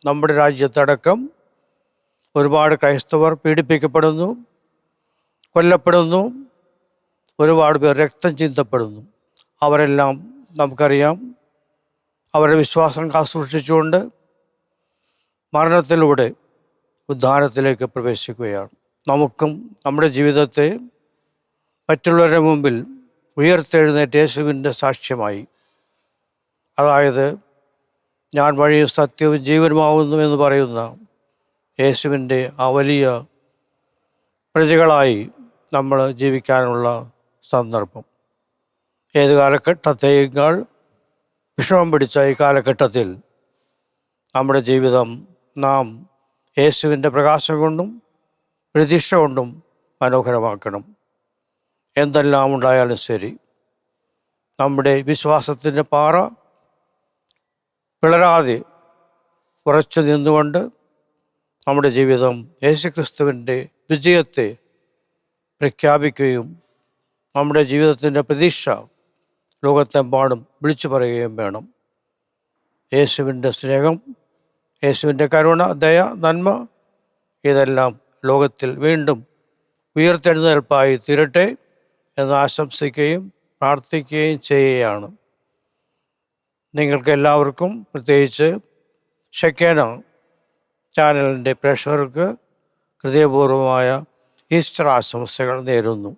നമ്മുടെ രാജ്യത്തടക്കം ഒരുപാട് ക്രൈസ്തവർ പീഡിപ്പിക്കപ്പെടുന്നു, കൊല്ലപ്പെടുന്നു, ഒരുപാട് പേർ രക്തം ചിന്തപ്പെടുന്നു. അവരെല്ലാം നമുക്കറിയാം, അവരുടെ വിശ്വാസം കാത്തുസൂക്ഷിച്ചുകൊണ്ട് മരണത്തിലൂടെ ഉദ്ധാനത്തിലേക്ക് പ്രവേശിക്കുകയാണ്. നമുക്കും നമ്മുടെ ജീവിതത്തെ മറ്റുള്ളവരുടെ മുമ്പിൽ ഉയർത്തെഴുന്നേറ്റ് യേശുവിൻ്റെ സാക്ഷ്യമായി, അതായത് ഞാൻ വഴിയും സത്യവും ജീവനുമാവുന്നു എന്ന് പറയുന്ന യേശുവിൻ്റെ ആ വലിയ പ്രജകളായി നമ്മൾ ജീവിക്കാനുള്ള സന്ദർഭം. ഏത് കാലഘട്ടത്തെക്കാൾ വിഷമം പിടിച്ച ഈ കാലഘട്ടത്തിൽ നമ്മുടെ ജീവിതം നാം യേശുവിൻ്റെ പ്രകാശം കൊണ്ടും പ്രതീക്ഷ കൊണ്ടും മനോഹരമാക്കണം. എന്തെല്ലാം ഉണ്ടായാലും ശരി, നമ്മുടെ വിശ്വാസത്തിൻ്റെ പാറ പിളരാതെ ഉറച്ചു നിന്നുകൊണ്ട് നമ്മുടെ ജീവിതം യേശുക്രിസ്തുവിൻ്റെ വിജയത്തെ പ്രഖ്യാപിക്കുകയും നമ്മുടെ ജീവിതത്തിൻ്റെ പ്രതീക്ഷ ലോകത്തെമ്പാടും വിളിച്ചു പറയുകയും വേണം. യേശുവിൻ്റെ സ്നേഹം, യേശുവിൻ്റെ കരുണ, ദയ, നന്മ ഇതെല്ലാം ലോകത്തിൽ വീണ്ടും ഉയർത്തെഴുന്നേൽപ്പായി തീരട്ടെ എന്ന് ആശംസിക്കുകയും പ്രാർത്ഥിക്കുകയും ചെയ്യുകയാണ്. നിങ്ങൾക്ക് എല്ലാവർക്കും, പ്രത്യേകിച്ച് ഷെക്കേന ചാനലിൻ്റെ പ്രേക്ഷകർക്ക് ഹൃദയപൂർവമായ ഈസ്റ്റർ ആശംസകൾ നേരുന്നു.